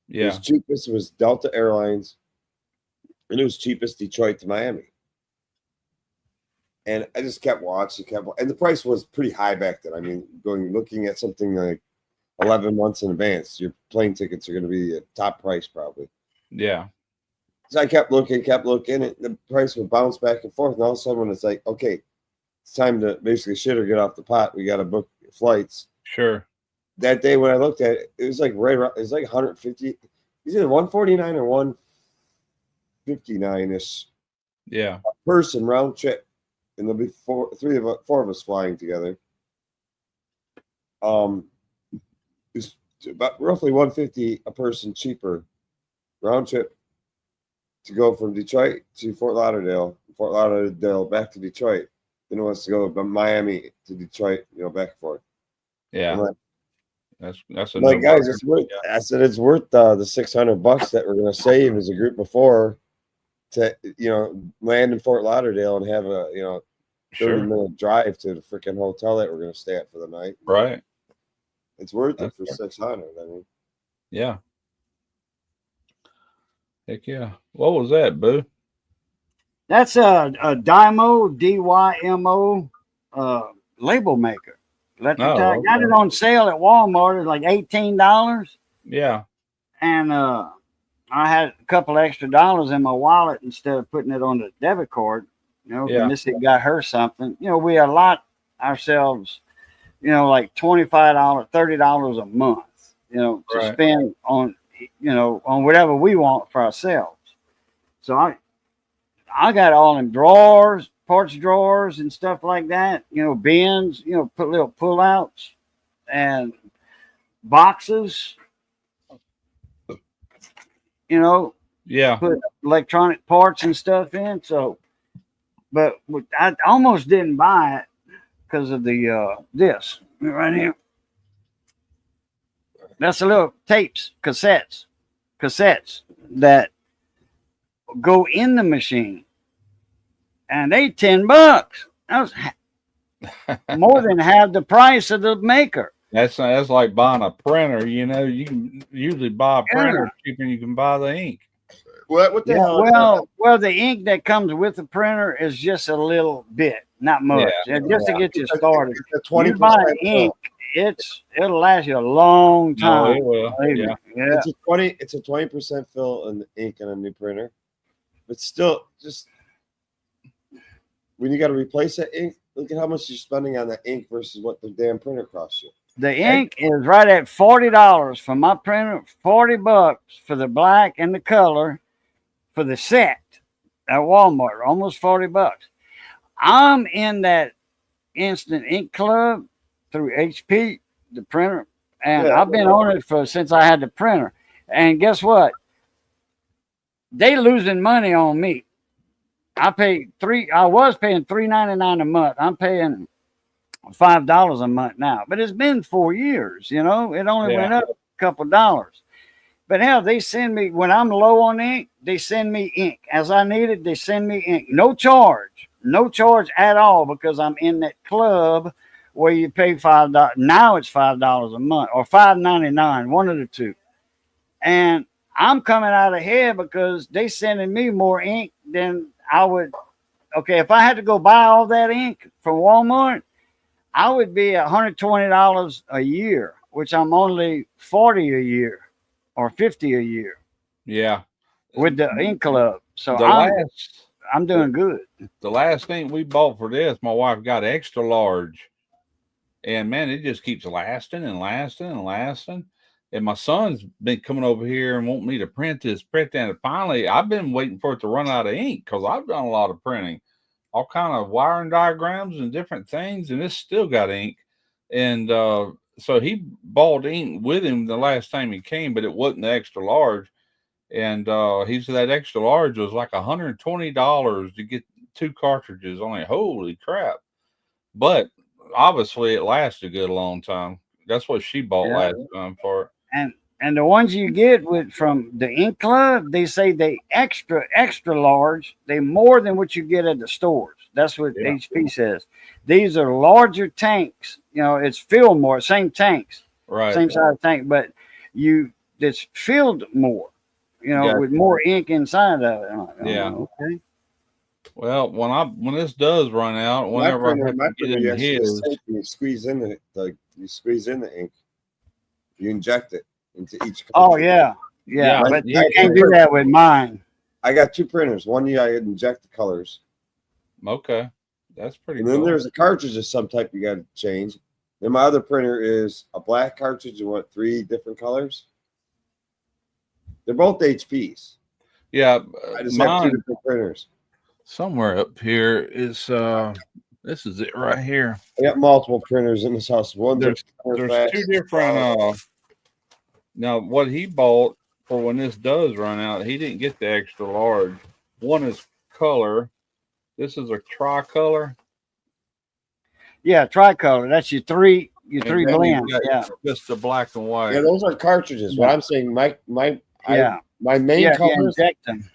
Yeah. It was cheapest was Delta Airlines. And it was cheapest Detroit to Miami. And I just kept watching, and the price was pretty high back then. I mean, looking at something like 11 months in advance, your plane tickets are going to be at top price probably. Yeah. So I kept looking, and the price would bounce back and forth. And all of a sudden, when it's like, okay, it's time to basically shit or get off the pot, we got to book flights. Sure. That day when I looked at it, it was like right around, it was like 150. It's either 149 or 159 ish. Yeah. Person round trip. And there'll be four of us flying together. It's about roughly 150 a person cheaper round trip to go from Detroit to Fort Lauderdale back to Detroit than it was to go from Miami to Detroit, back and forth. Yeah. Like, that's a like no guys, it's worth. I said it's worth the $600 that we're going to save as a group before. To land in Fort Lauderdale and have a 30-minute drive to the freaking hotel that we're going to stay at for the night. Right. It's worth it for $600. I mean, yeah. Heck yeah. What was that, Boo? That's a Dymo, DYMO label maker. Got it on sale at Walmart. It's like $18. Yeah. And I had a couple extra dollars in my wallet instead of putting it on the debit card. Missy got her something. We allot ourselves, like $25, $30 a month, to spend on, on whatever we want for ourselves. So I got all in drawers, parts drawers and stuff like that, bins, put little pullouts and boxes. Put electronic parts and stuff in. So, but I almost didn't buy it because of the this right here. That's a little cassettes that go in the machine, and they $10. That was more than half the price of the maker. That's like buying a printer. You can usually buy a printer cheaper than you can buy the ink. What the hell? Well, the ink that comes with the printer is just a little bit, not much. Just to get you started. You buy ink, it'll last you a long time. No, it will. Yeah. It's a 20% fill in the ink on a new printer, but still, just when you got to replace that ink, look at how much you're spending on the ink versus what the damn printer costs you. The ink is right at $40 for my printer, $40 for the black and the color for the set at Walmart, almost $40. I'm in that instant ink club through HP, the printer, and I've been on it since I had the printer. And guess what? They losing money on me. I was paying $3.99 a month. I'm paying $5 a month now, but it's been 4 years. It only went up a couple dollars. But hell, they send me when I'm low on ink. They send me ink as I need it. They send me ink, no charge at all, because I'm in that club where you pay $5. Now it's $5 a month or $5.99, one of the two. And I'm coming out ahead because they sending me more ink than I would. Okay, if I had to go buy all that ink from Walmart, I would be $120 a year, which I'm only 40 a year or 50 a year Yeah. with the ink club. So The I'm doing good. the last ink we bought for this, my wife got extra large. And man, it just keeps lasting and lasting and lasting. And my son's been coming over here and wanting me to print that. And finally, I've been waiting for it to run out of ink because I've done a lot of printing, all kind of wiring diagrams and different things, and it's still got ink. And so he bought ink with him the last time he came, but it wasn't the extra large. And he said that extra large was like $120 to get 2 cartridges. I'm like, holy crap! But obviously, it lasted a good long time. That's what she bought Yeah. last time for it. And the ones you get from the ink club, they say they extra large. They more than what you get at the stores. That's what Yeah. HP says. These are larger tanks. It's filled more. Same tanks, Right. same size tank, but it's filled more. Yeah. with more ink inside of it. I'm like, oh, Yeah. okay. Well, when this does run out, My whenever I printer, have my to get printer, you in actually just his, take and you squeeze in the ink. You inject it into each. Oh cartridge. yeah, Yeah, but yeah, you can't do that with mine. I got 2 printers. One I inject the colors, okay, that's pretty and then cool. there's a cartridge of some type you got to change. Then my other printer is a black cartridge and 3 different colors. They're both HPs. Yeah, I just have 2 mine different printers. somewhere up here is this is it right here. I got multiple printers in this house. There's 2 different now what he bought for when this does run out, he didn't get the extra large. One is color. This is a tricolor. Yeah, tricolor. That's your three And three then you blends. got Yeah, just the black and white. Yeah, those are cartridges. What I'm saying, my yeah, my main yeah. You colors. inject them.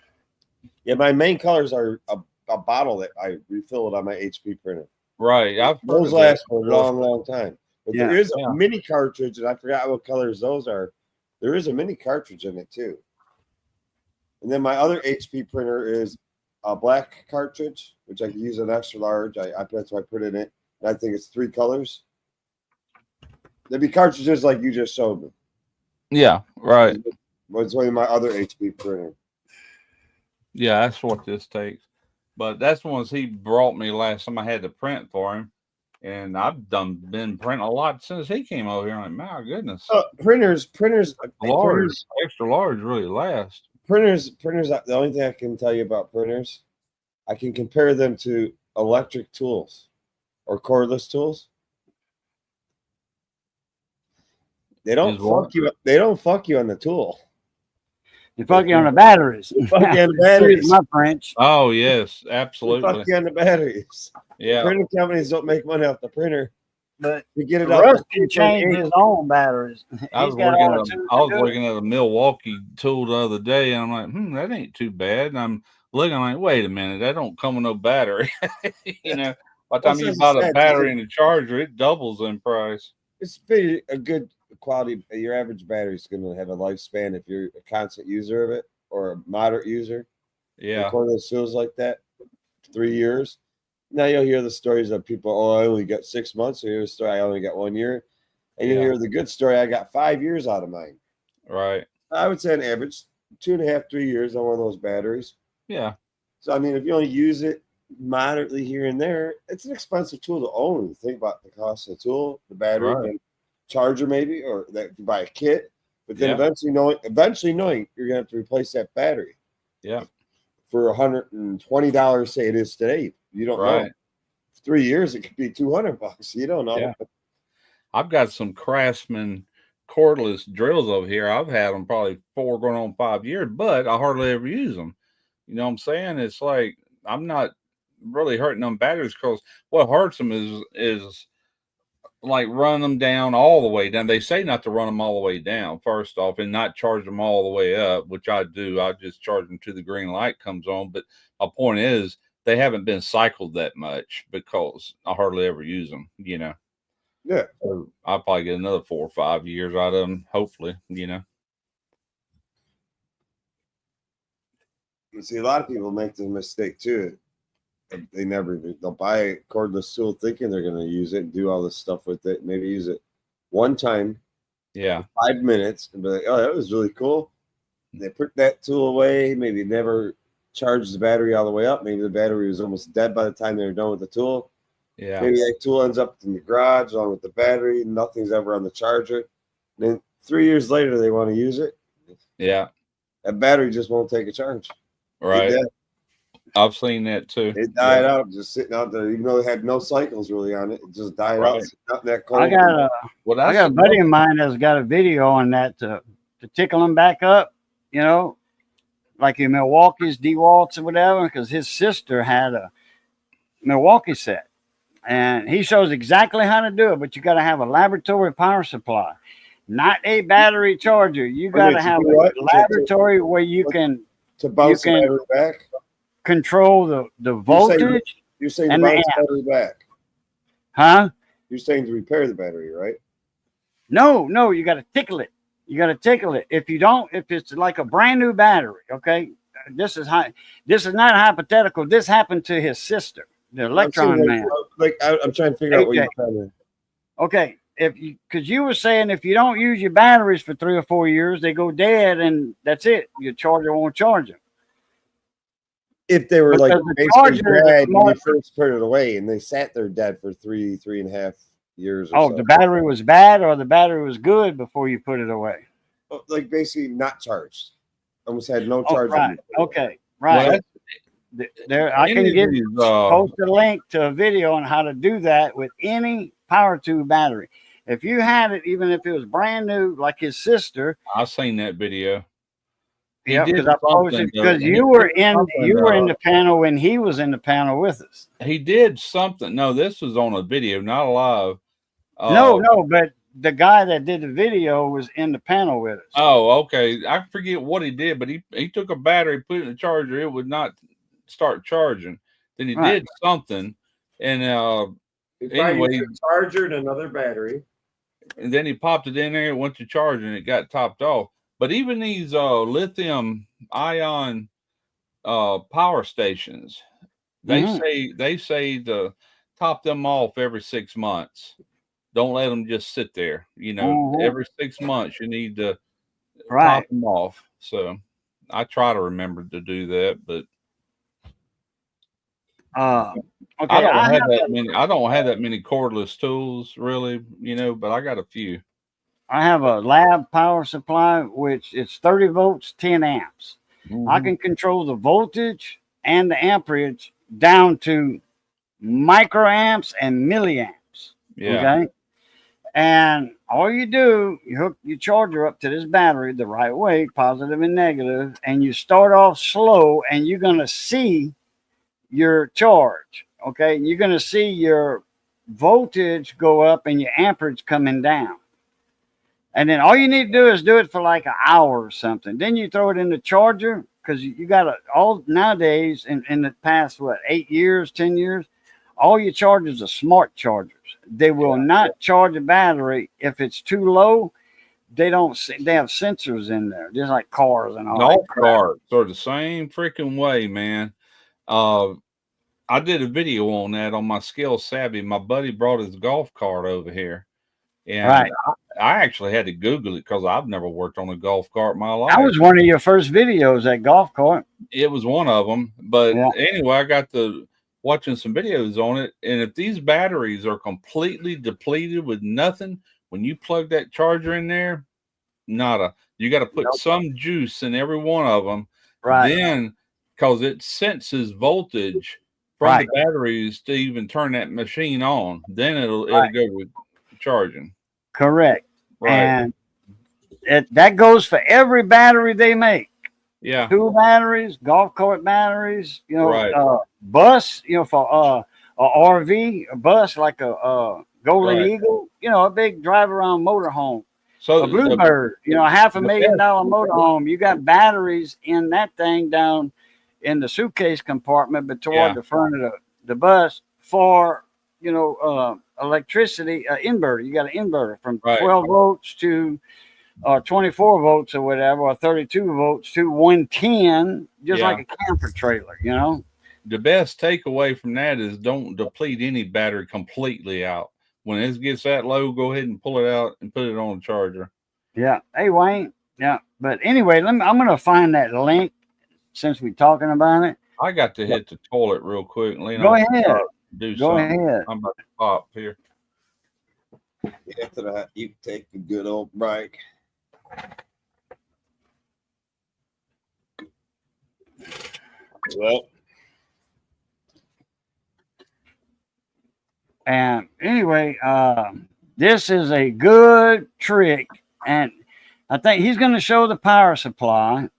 Yeah, my main colors are a bottle that I refill it on my HP printer. Right. I've heard Those of last that. for a long time. But Yeah, there is yeah. a mini cartridge, and I forgot what colors those are. There is a mini cartridge in it too. And then my other HP printer is a black cartridge, which I can use an extra large. That's why I put it in. And I think it's 3 colors. There'd be cartridges like you just showed me. Yeah, right. But it's only my other HP printer. Yeah, that's what this takes. But that's the ones he brought me last time I had to print for him. And I've been printing a lot since he came over here. I'm like, my goodness. Printers, Extra large really last. printers. The only thing I can tell you about printers, I can compare them to electric tools or cordless tools. They don't fuck you. They don't fuck you on the tool. You fuck you on the batteries. Fuck you on the batteries. My French. Oh yes, They absolutely. fuck you on the batteries. Yeah. Printer companies don't make money off the printer. But To get it out. Russ can change his own batteries. I He's was got all the tools I to was do it. looking at a Milwaukee tool the other day, and I'm like, that ain't too bad. And I'm looking like, wait a minute, that don't come with no battery. You know, by the time you buy the battery and the charger, it doubles in price. It's pretty a good quality. Your average battery is going to have a lifespan if you're a constant user of it or a moderate user. Yeah. Cordless tools like that, 3 years. Now you'll hear the stories of people. Oh, I only got 6 months. Or hear the story. I only got 1 year. And you hear the good story. I got 5 years out of mine. Right. I would say an average 2.5, 3 years on one of those batteries. Yeah. So I mean, if you only use it moderately here and there, it's an expensive tool to own. Think about the cost of the tool, the battery, Right. and charger maybe, or that you buy a kit. But then Yeah. eventually knowing you're gonna have to replace that battery. Yeah. For $120, say it is today. You don't know. Right. 3 years, it could be $200. You don't know. Yeah. I've got some Craftsman cordless drills over here. I've had them probably 4 going on 5 years, but I hardly ever use them. You know what I'm saying? It's like I'm not really hurting them batteries because what hurts them is like run them down all the way down. They say not to run them all the way down, first off, and not charge them all the way up, which I do. I just charge them to the green light comes on. But my point is, they haven't been cycled that much because I hardly ever use them, you know. Yeah. So I'll probably get another 4 or 5 years out of them, hopefully, you know. You see, a lot of people make the mistake too. they never they'll buy a cordless tool thinking they're going to use it and do all this stuff with it. Maybe use it one time, Yeah. 5 minutes, and be like, oh, that was really cool. They put that tool away. Maybe never charged the battery all the way up. Maybe the battery was almost dead by the time they were done with the tool. Yeah. Maybe that tool ends up in the garage along with the battery. Nothing's ever on the charger. And then 3 years later, they want to use it. Yeah. That battery just won't take a charge. Right. It, I've seen that too. it died out, just sitting out there, even though it had no cycles really on it. It just died Right. out, sitting out in that cold. I got a Well, I that's got a buddy of mine that's got a video on that to tickle him back up, you know, like in Milwaukee's DeWalt's or whatever, because his sister had a Milwaukee set. And he shows exactly how to do it, but you got to have a laboratory power supply, not a battery charger. You got to to have do a what? laboratory where you can to bounce the can- battery back. control the voltage. You're saying to and the bounce the amp. battery back. Huh? You're saying to repair the battery, right? No, you got to tickle it. You got to tickle it. If you don't, if it's like a brand new battery, okay, this is not hypothetical. This happened to his sister, the electron man. I'm trying to figure out what AJ. you're trying to. Okay, because you were saying if you don't use your batteries for 3 or 4 years, they go dead, and that's it. Your charger won't charge them. If they were But like the basically charger is dead when you smart. first put it away, and they sat there dead for three and a half years. Or Oh, so. the battery was bad or the battery was good before you put it away. Like basically not charged. Almost had no Oh, charge. right. Okay. Well, Right. that's- There, I can any of give these, post a link to a video on how to do that with any power tool battery. If you had it, even if it was brand new, like his sister, I've seen that video. He yeah, did because I posted something, because he you did were in something, the panel when he was in the panel with us. He did something. No, this was on a video, not live. No, but the guy that did the video was in the panel with us. Oh, okay. I forget what he did, but he took a battery, put it in the charger. It would not start charging. Then he Right. did something, and Anyway, anyway, charger and another battery. and then he popped it in there, went to charge, and it got topped off. But even these lithium ion power stations, they say to top them off every 6 months. Don't let them just sit there. You know, every 6 months you need to top them off. So I try to remember to do that, but Okay, I don't have that many cordless tools really, you know, but I got a few. I have a lab power supply, which it's 30 volts, 10 amps. I can control the voltage and the amperage down to microamps and milliamps. Yeah. Okay. And all you do, you hook your charger up to this battery the right way, positive and negative, and you start off slow, and you're going to see your charge. Okay. You're going to see your voltage go up and your amperage coming down. And then all you need to do is do it for like an hour or something. Then you throw it in the charger, because you got to, all nowadays in the past, 8 years, 10 years, all your chargers are smart chargers. They will not charge a battery if it's too low. They have sensors in there, just like cars and all Golf that crap. carts are the same freaking way, man. I did a video on that on my Scale Savvy. My buddy brought his golf cart over here, and Right. I actually had to Google it because I've never worked on a golf cart in my life. That was one of your first videos, that golf cart. It was one of them, but Yeah. anyway, I got to watching some videos on it, and if these batteries are completely depleted with nothing, when you plug that charger in there, nada. You got to put some juice in every one of them, Right. then because it senses voltage from the batteries to even turn that machine on. Then it'll go with charging. Correct. Right. And that goes for every battery they make. Yeah. Tool batteries, golf cart batteries, Right. Bus, for a RV, a bus like a Golden Right. Eagle, a big drive around motorhome. So A Bluebird, a $500,000 motorhome. You got batteries in that thing down in the suitcase compartment, but toward the front of the bus for electricity, inverter. You got an inverter from 12 volts to 24 volts or whatever, or 32 volts to 110, just like a camper trailer, the best takeaway from that is don't deplete any battery completely out. When it gets that low, go ahead and pull it out and put it on the charger. Yeah. Hey, Wayne. Yeah. But anyway, I'm going to find that link since we're talking about it. I got to hit the toilet real quick. Lena, Go ahead. do Go something. ahead. I'm about to pop here. After that, you take a good old break. Well, And anyway, this is a good trick. And I think he's going to show the power supply.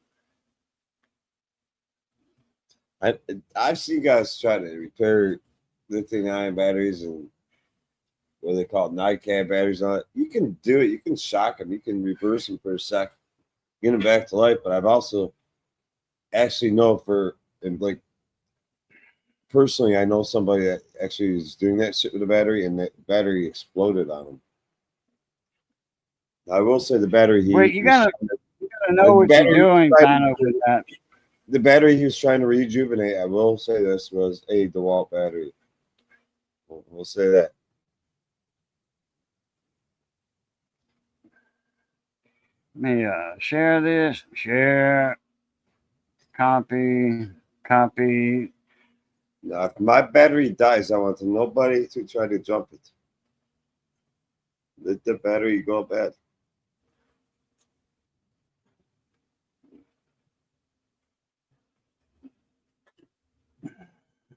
I've seen guys try to repair lithium-ion batteries and what they call NiCad batteries on it. You can do it. You can shock them. You can reverse them for a sec, get them back to life. But I've also actually know like personally, I know somebody that actually is doing that shit with a battery, and that battery exploded on them. I will say the battery. Wait, you gotta know what you're doing, kind of with that. The battery he was trying to rejuvenate, I will say this, was a DeWalt battery. We'll say that. Let me share this. Share. Copy. Copy. Now, if my battery dies, I want nobody to try to jump it. Let the battery go bad.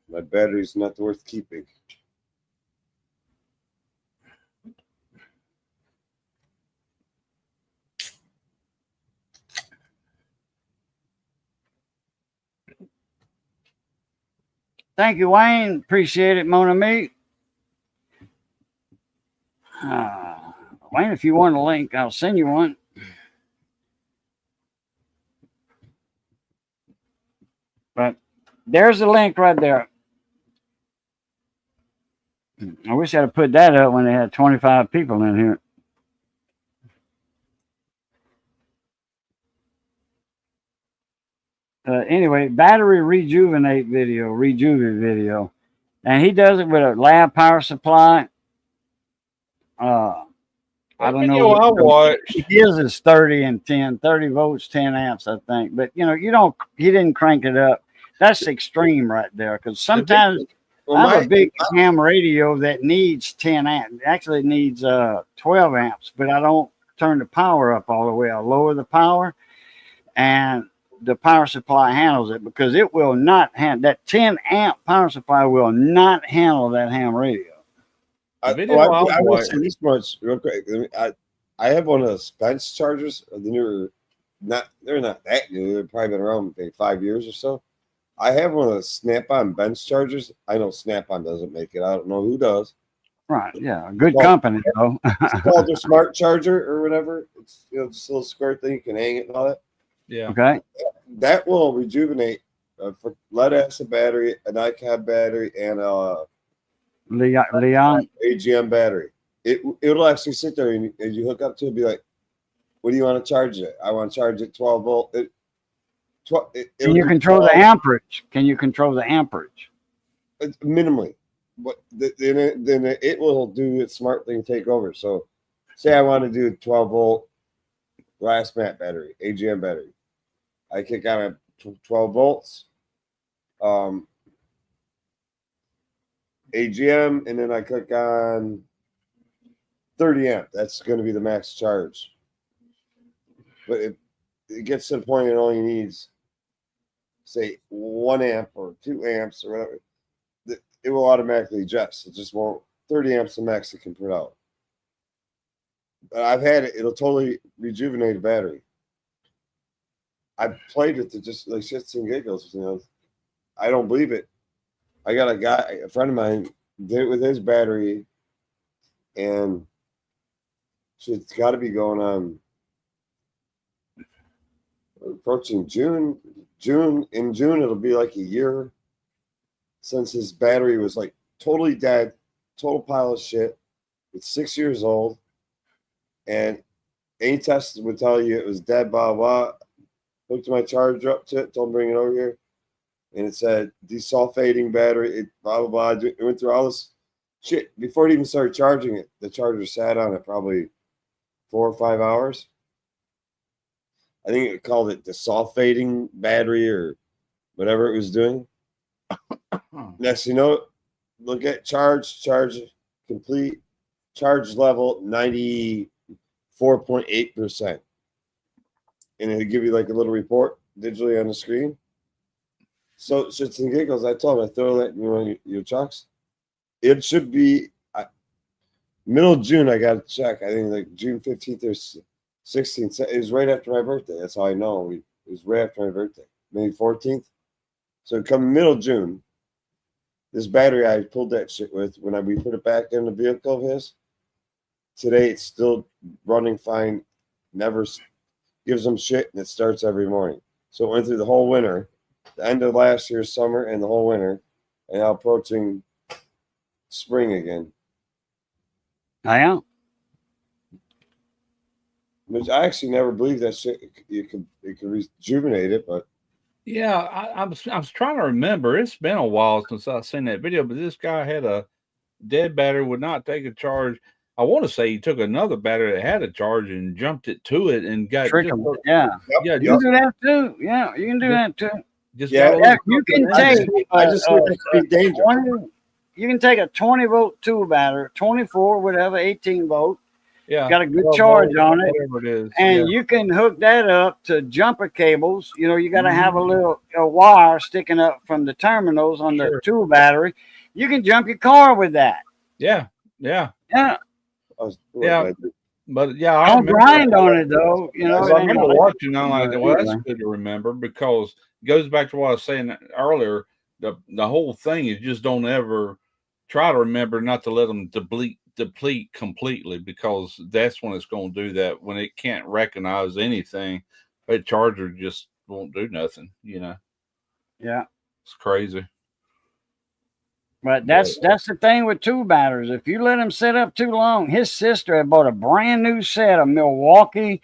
My battery's not worth keeping. Thank you, Wayne. Appreciate it, mon ami. Wayne, if you want a link, I'll send you one. But there's a link right there. I wish I'd have put that up when they had 25 people in here. Anyway, battery rejuvenate video. And he does it with a lab power supply. I don't know. I watched. His is 30 and 10, 30 volts, 10 amps, I think. But he didn't crank it up. That's extreme right there. Because sometimes I have a big ham radio that needs 10 amps. Actually, it needs 12 amps, but I don't turn the power up all the way. I lower the power, and the power supply handles it, because it will not handle that 10 amp power supply will not handle that ham radio. I will say this much real quick. I have one of those bench chargers. They're not that new. They've probably been around maybe 5 years or so. I have one of those Snap-on bench chargers. I know Snap-on doesn't make it. I don't know who does. Right? Yeah, good company though. It's called their smart charger or whatever. It's just a little squirt thing. You can hang it and all that. Yeah. Okay. That will rejuvenate for lead acid battery, an NiCad battery, and Leon AGM battery. It'll actually sit there and you hook up to it and be like, what do you want to charge it? I want to charge it 12 volt. Can you control the amperage? Can you control the amperage? Minimally. But then it will do its smart thing, take over. So say I want to do 12 volt glass mat battery, AGM battery. I kick on at 12 volts. AGM, and then I click on 30 amp. That's going to be the max charge. But it gets to the point it only needs, say, 1 amp or 2 amps or whatever. It will automatically adjust. It just won't. 30 amps the max it can put out. But I've had it. It'll totally rejuvenate a battery. I've played with it just like shits and giggles. I don't believe it. I got a friend of mine, did it with his battery, and it's got to be going on approaching June. In June, it'll be like a year since his battery was like totally dead, total pile of shit. It's 6 years old, and any test would tell you it was dead, blah, blah. Hooked my charger up to it, told him bring it over here. and it said desulfating battery. It blah blah blah. It went through all this shit before it even started charging it. The charger sat on it probably 4 or 5 hours. I think it called it desulfating battery or whatever it was doing. Next, you know, look at charge complete, charge level 94.8%. And it'll give you like a little report digitally on the screen. So shits and giggles, I told him I throw that in one of your trucks. It should be middle of June. I got to check. I think like June 15th or 16th. It was right after my birthday. That's how I know. It was right after my birthday, May 14th. So come middle of June, this battery I pulled that shit with when we put it back in the vehicle of his. Today it's still running fine. Never gives them shit, and it starts every morning. So it went through the whole winter, the end of last year's summer and the whole winter, and now approaching spring again. I am. Which I actually never believed that shit. It could rejuvenate it, but Yeah, I was trying to remember. It's been a while since I've seen that video, but this guy had a dead battery, would not take a charge. I want to say he took another battery that had a charge and jumped it to it and got Trick 'em. Yeah. yeah, You can do that too. Yeah, you can do that too. just Yeah, got a Yeah, little you can I take. just think it could be dangerous. You can take a 20-volt tool battery, 24, whatever, 18 volt. yeah, Got a good 12 charge volt, on it, whatever it is. and you can hook that up to jumper cables. You know, you got to have a wire sticking up from the terminals on the Sure. tool battery. You can jump your car with that. yeah. Yeah, Yeah. But yeah, I don't remember grind on it though. You know, Because it I ain't remember like- watching, I'm like, well, that's Anyway. good to remember because it goes back to what I was saying earlier. The whole thing is just don't ever try to remember not to let them deplete completely, because that's when it's going to do that. When it can't recognize anything, that charger just won't do nothing. You know, Yeah. it's crazy. But that's the thing with tool batteries. If you let them sit up too long, his sister had bought a brand new set of Milwaukee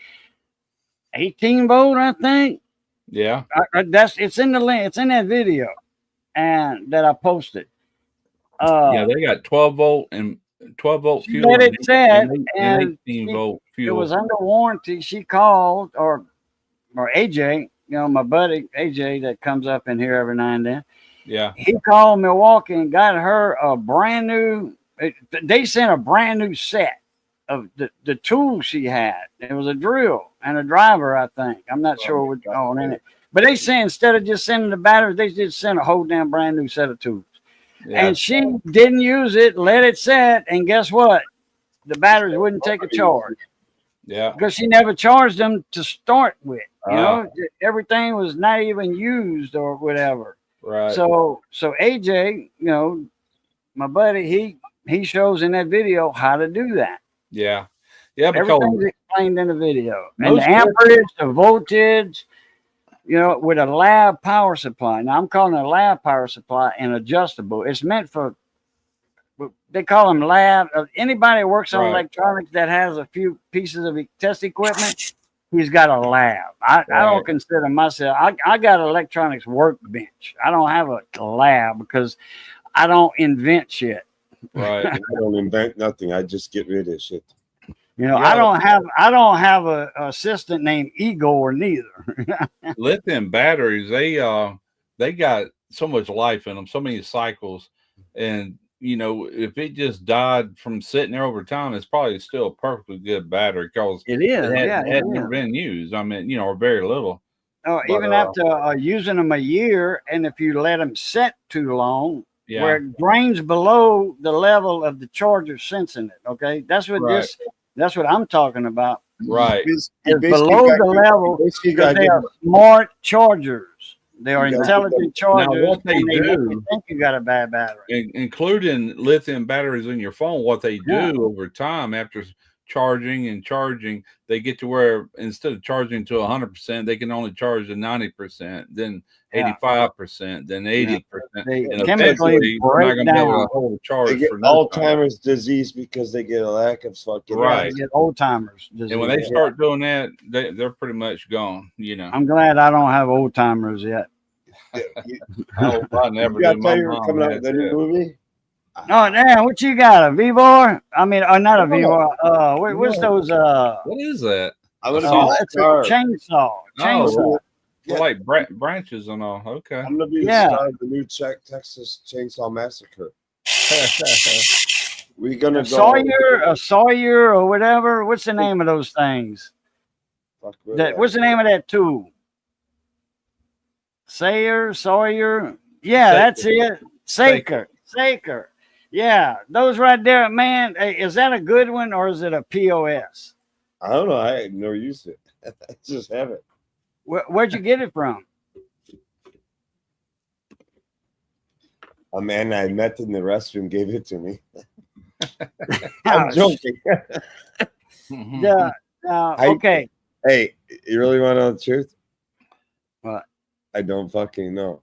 18 volt, I think. Yeah, It's in the link. It's in that video, and that I posted. yeah, they got 12 volt and 12 volt She fuel let it set, and and 18 volt it fuel. was under warranty. She called, or AJ, you know, my buddy AJ that comes up in here every now and then. Yeah, He called Milwaukee and got her a brand new. They sent a brand new set of the tools she had. It was a drill and a driver, I think. I'm not sure what's going in it. But they said instead of just sending the batteries, they just sent a whole damn brand new set of tools. yeah. And she didn't use it, let it set, and guess what? The batteries wouldn't take a charge Yeah, because she never charged them to start with. You know, everything was not even used or whatever. right. So AJ, you know, my buddy, he shows in that video how to do that. Yeah, yeah, because Everything's explained in the video. And Most the amperage, the voltage, you know, with a lab power supply. Now I'm calling it a lab power supply and adjustable. It's meant for, they call them lab. Anybody that works on Right. electronics that has a few pieces of test equipment, he's got a lab. I don't consider myself, I got an electronics workbench. I don't have a lab because I don't invent shit. right. I don't invent nothing. I just get rid of shit. You know, Yeah. I don't have a assistant named Igor neither. Lithium batteries, they got so much life in them, so many cycles, and you know, if it just died from sitting there over time, it's probably still a perfectly good battery because It is, it yeah. had never been used. I mean, you know, or very little. Oh, But, even after using them a year, and if you let them set too long, Yeah, where it drains below the level of the charger sensing it. Okay, that's what Right. that's what I'm talking about. right. It's below the level because they are smart chargers. They are You gotta intelligent chargers. what they and make do- you think you got a bad battery. Including lithium batteries in your phone, what they do Yeah. over time after charging, they get to where instead of charging to 100%, they can only charge to 90%, then Yeah. 85%, then 80%. They And chemically eventually, you're not break going to be able down. to hold a They charge get for no time. Alzheimer's disease because they get a lack of fucking Right. They get old timers. And when they start doing that, they're pretty much gone, you know. I'm glad I don't have old timers yet. I hope I never You gotta do. tell My you we're mom coming out had with a new that. movie. Oh, damn, what you got? A V-Bar? I mean, not a No, V-Bar. What's no. those? What is that? I'm A gonna saw? be the It's a star. chainsaw. Chainsaw. Oh, Yeah. for like branches and all. Okay. I'm gonna be the Yeah. star of the new Texas Chainsaw Massacre. We're gonna go. A Sawyer, or whatever. What's the name of those things? Fuck with What's the name of that tool? Sawyer. Yeah, that's it. Saker. Yeah, those right there, man. Hey, is that a good one or is it a POS? I don't know. I never used it. I just have it. Where'd you get it from? A man I met in the restroom gave it to me. Oh, I'm joking. Yeah. Okay. Hey, you really want to know the truth? What? I don't fucking know.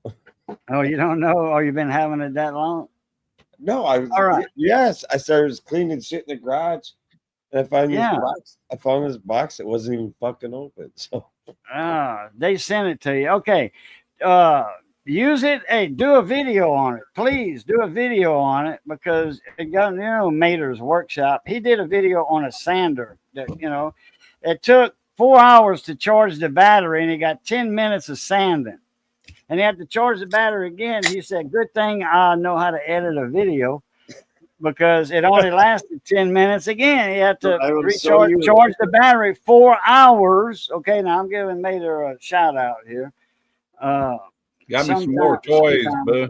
Oh, you don't know? Oh, you've been having it that long? No, I was. All right. Yes, I started cleaning shit in the garage, and I found this Yeah. box. I found this box that wasn't even fucking open. So They sent it to you. Okay. Use it. Hey, do a video on it. Please do a video on it because it got, Mater's workshop. He did a video on a sander that, it took 4 hours to charge the battery and he got 10 minutes of sanding. And he had to charge the battery again. He said, good thing I know how to edit a video because it only lasted 10 minutes again. He had to charge the battery 4 hours. Okay, now I'm giving Mater a shout out here. Got me some more toys, boo.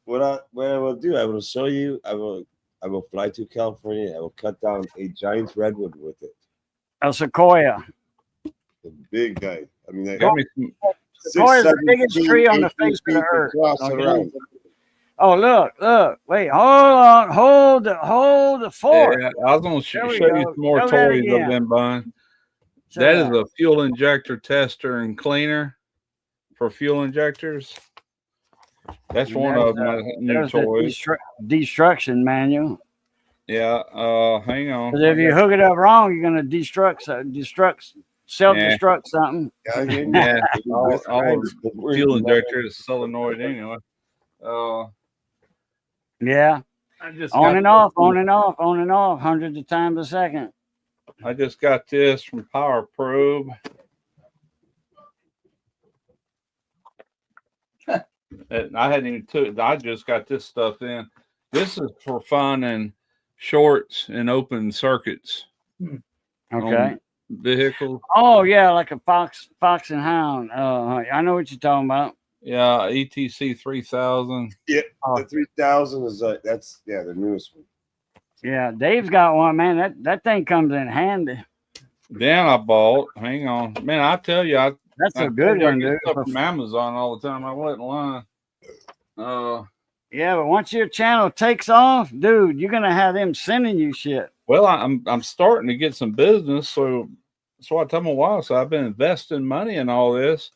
what I will do, I will show you. I will fly to California. I will cut down a giant redwood with it. A sequoia. The big guy. I mean, Got me some, Sequoia is the biggest tree on the face of the earth. Okay. Oh, look. Wait, hold on. Hold the fort. yeah, I was going to show you go. some more Show that toys again. I've been buying. Show That is a fuel injector tester and cleaner for fuel injectors. That's And one of my new there's the toys. destruction manual. Yeah, hang on. Because if you hook it up wrong, you're gonna self-destruct something. Yeah, all fuel injector is solenoid anyway. Yeah. I just On got and off, hundreds of times a second. I just got this from Power Probe. And I hadn't even took. I just got this stuff in. This is for finding shorts and open circuits. Okay. Vehicles. Oh yeah, like a fox and hound. I know what you're talking about. Yeah, ETC 3000. Yeah, the 3000 is that's the newest one. Yeah, Dave's got one, man. That thing comes in handy. Then I bought. Hang on, man. I tell you, That's a good one, dude. Stuff from Amazon all the time. I wasn't lying. Yeah, but once your channel takes off, dude, you're gonna have them sending you shit. Well, I'm starting to get some business, so that's what I told my wife. So I've been investing money in all this,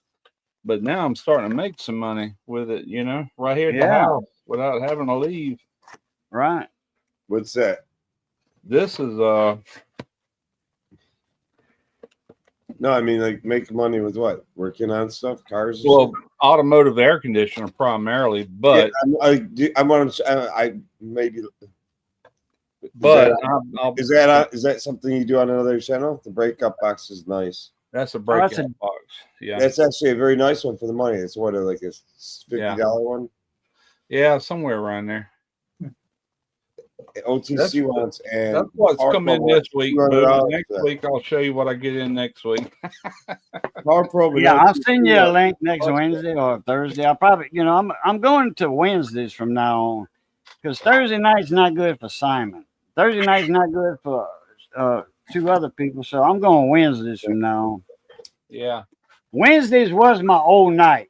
but now I'm starting to make some money with it. Right here at the house without having to leave. Right. What's that? This is No, I mean like make money with what? Working on stuff, cars. Well, automotive air conditioner primarily, but I want to. I maybe. But is that something you do on another channel? The breakup box is nice. That's a breakup box. Yeah, that's actually a very nice one for the money. It's what like a $50 one. Yeah, somewhere around there. OTC ones and that's what's coming in this week. Next week I'll show you what I get in next week. Power Probe. Yeah, I'll send you a link next Wednesday or Thursday. I'll probably, I'm going to Wednesdays from now on because Thursday night's not good for Simon. Thursday night's not good for two other people, so I'm going Wednesdays from now on. Yeah, Wednesdays was my old night.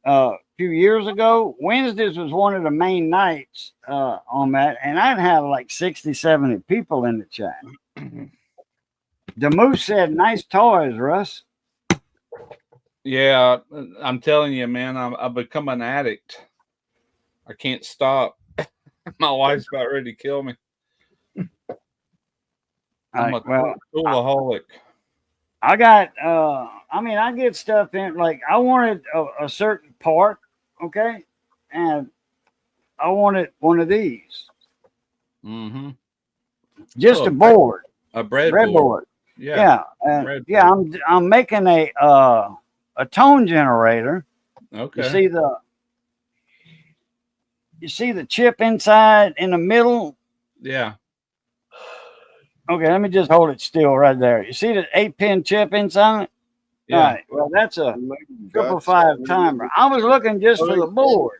A few years ago, Wednesdays was one of the main nights on that, and I'd have like 60, 70 people in the chat. The Moose said, nice toys, Russ. Yeah, I'm telling you, man, I've become an addict. I can't stop. My wife's about ready to kill me. I'm a toolaholic. I got I mean I get stuff in like I wanted a certain part, okay? And I wanted one of these. Mm-hmm. Just Oh, a board. a breadboard. Breadboard. Yeah. Yeah. And breadboard. yeah, I'm making a tone generator. Okay. You see the chip inside in the middle? Yeah. Okay, let me just hold it still right there. You see the 8-pin chip inside? Yeah. All right. Well, that's a Got 555 timer. I was looking just for the board.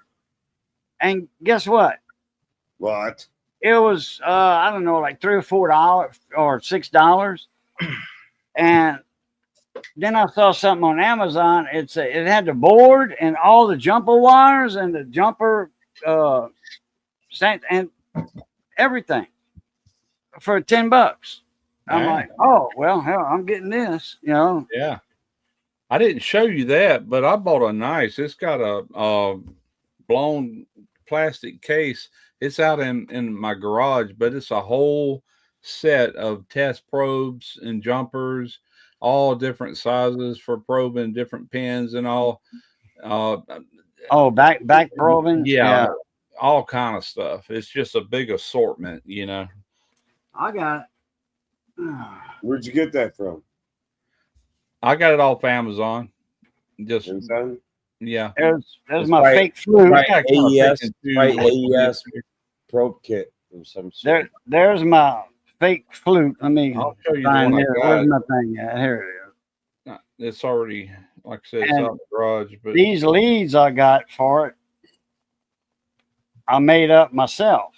And guess what? What? It was I don't know, like $3 or $4 or $6. And then I saw something on Amazon. It had the board and all the jumper wires and the jumper and everything for $10. I'm Yeah. like, oh well, hell, I'm getting this, you know. Yeah. I didn't show you that, but I bought a nice. It's got a blown plastic case. It's out in my garage, but it's a whole set of test probes and jumpers, all different sizes for probing different pins and all. Oh, back probing. Yeah, all kind of stuff. It's just a big assortment, you know. I got it. Where'd you get that from? I got it off Amazon. Just Amazon? yeah. There's It's my right- fake flute. Right, I kinda AES, pick and choose right, what you AES get. probe kit or some shit. There's my fake flute. Let me I'll show you the find one I it. got. Where's my thing at? Here it is. It's already, like I said, it's And out in the garage. But These leads I got for it, I made up myself.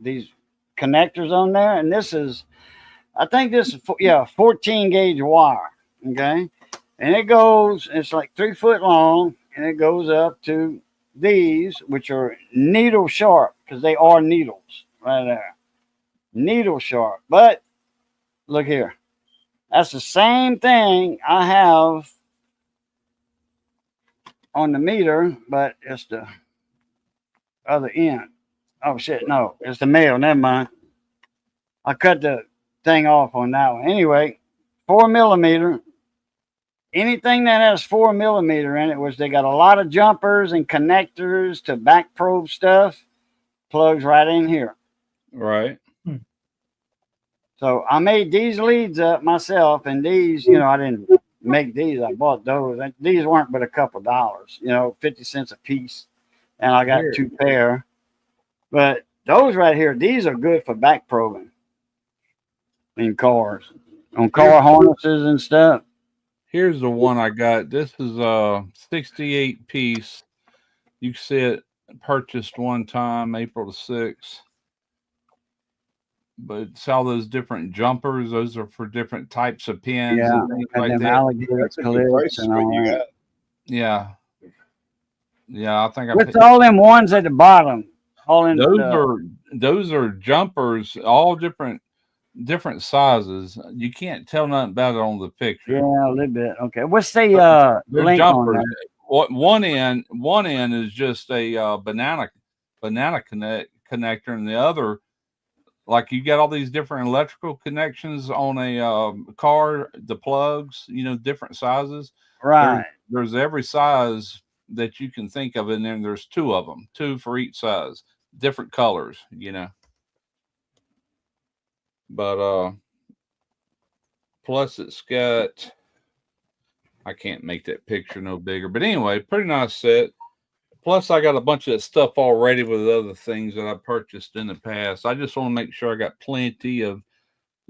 These connectors on there, and I think this is 14 gauge wire. Okay, and it's like 3 foot long, and it goes up to these, which are needle sharp because they are needles right there, needle sharp. But look here, that's the same thing I have on the meter, but it's the other end. Oh shit, no, it's the male. Never mind. I cut the thing off on that one. Anyway, 4 millimeter. Anything that has 4 millimeter in it, which they got a lot of jumpers and connectors to back probe stuff, plugs right in here. right. So I made these leads up myself, and these, I didn't make these. I bought those. These weren't but a couple dollars, 50 cents a piece, and I got Here. 2 pair. But those right here, these are good for back probing in cars, on car harnesses and stuff. Here's the one I got. This is a 68 piece. You can see it purchased one time, April the 6th. But it's all those different jumpers. Those are for different types of pins Yeah, and things got like them that. alligator That's a good clips price and for all you that. got. Yeah. Yeah, I think I With picked, all them ones at the bottom, all in those are jumpers, all different sizes. You can't tell nothing about it on the picture. yeah, a little bit. Okay, what's the They're link on jumpers. that? One end is just a banana connector, and the other, like you got all these different electrical connections on a car, the plugs, different sizes. Right. There's every size that you can think of in there. And there's 2 of them, 2 for each size, different colors, But plus it's got, I can't make that picture no bigger. But anyway, pretty nice set. Plus I got a bunch of that stuff already with other things that I purchased in the past. I just want to make sure I got plenty of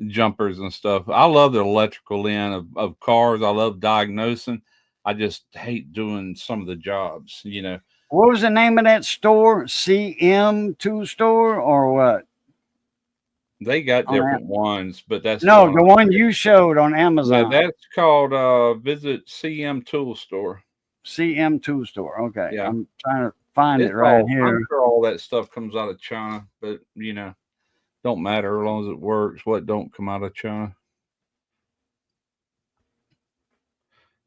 jumpers and stuff. I love the electrical end of cars. I love diagnosing. I just hate doing some of the jobs, What was the name of that store? CM2 store or what? They got On different ones, but that's No, the one you showed on Amazon. Yeah, that's called Visit CM Tool Store. CM2 store. Okay. Yeah. I'm trying to find It's it right all- here. I'm sure all that stuff comes out of China, but don't matter as long as it works. What don't come out of China?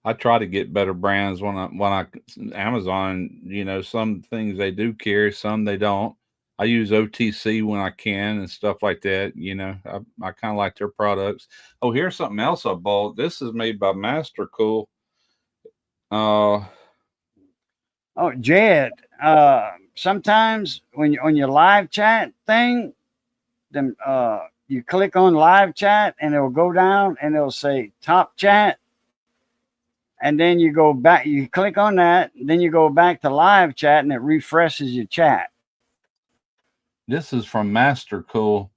I try to get better brands when I Amazon, some things they do carry, some they don't. I use OTC when I can and stuff like that. You know, I kind of like their products. Oh, here's something else I bought. This is made by Master Cool. Oh, Jed. Sometimes when you on your live chat thing, then you click on live chat and it'll go down and it'll say top chat. And then you go back, you click on that, then you go back to live chat and it refreshes your chat. This is from Master Cool.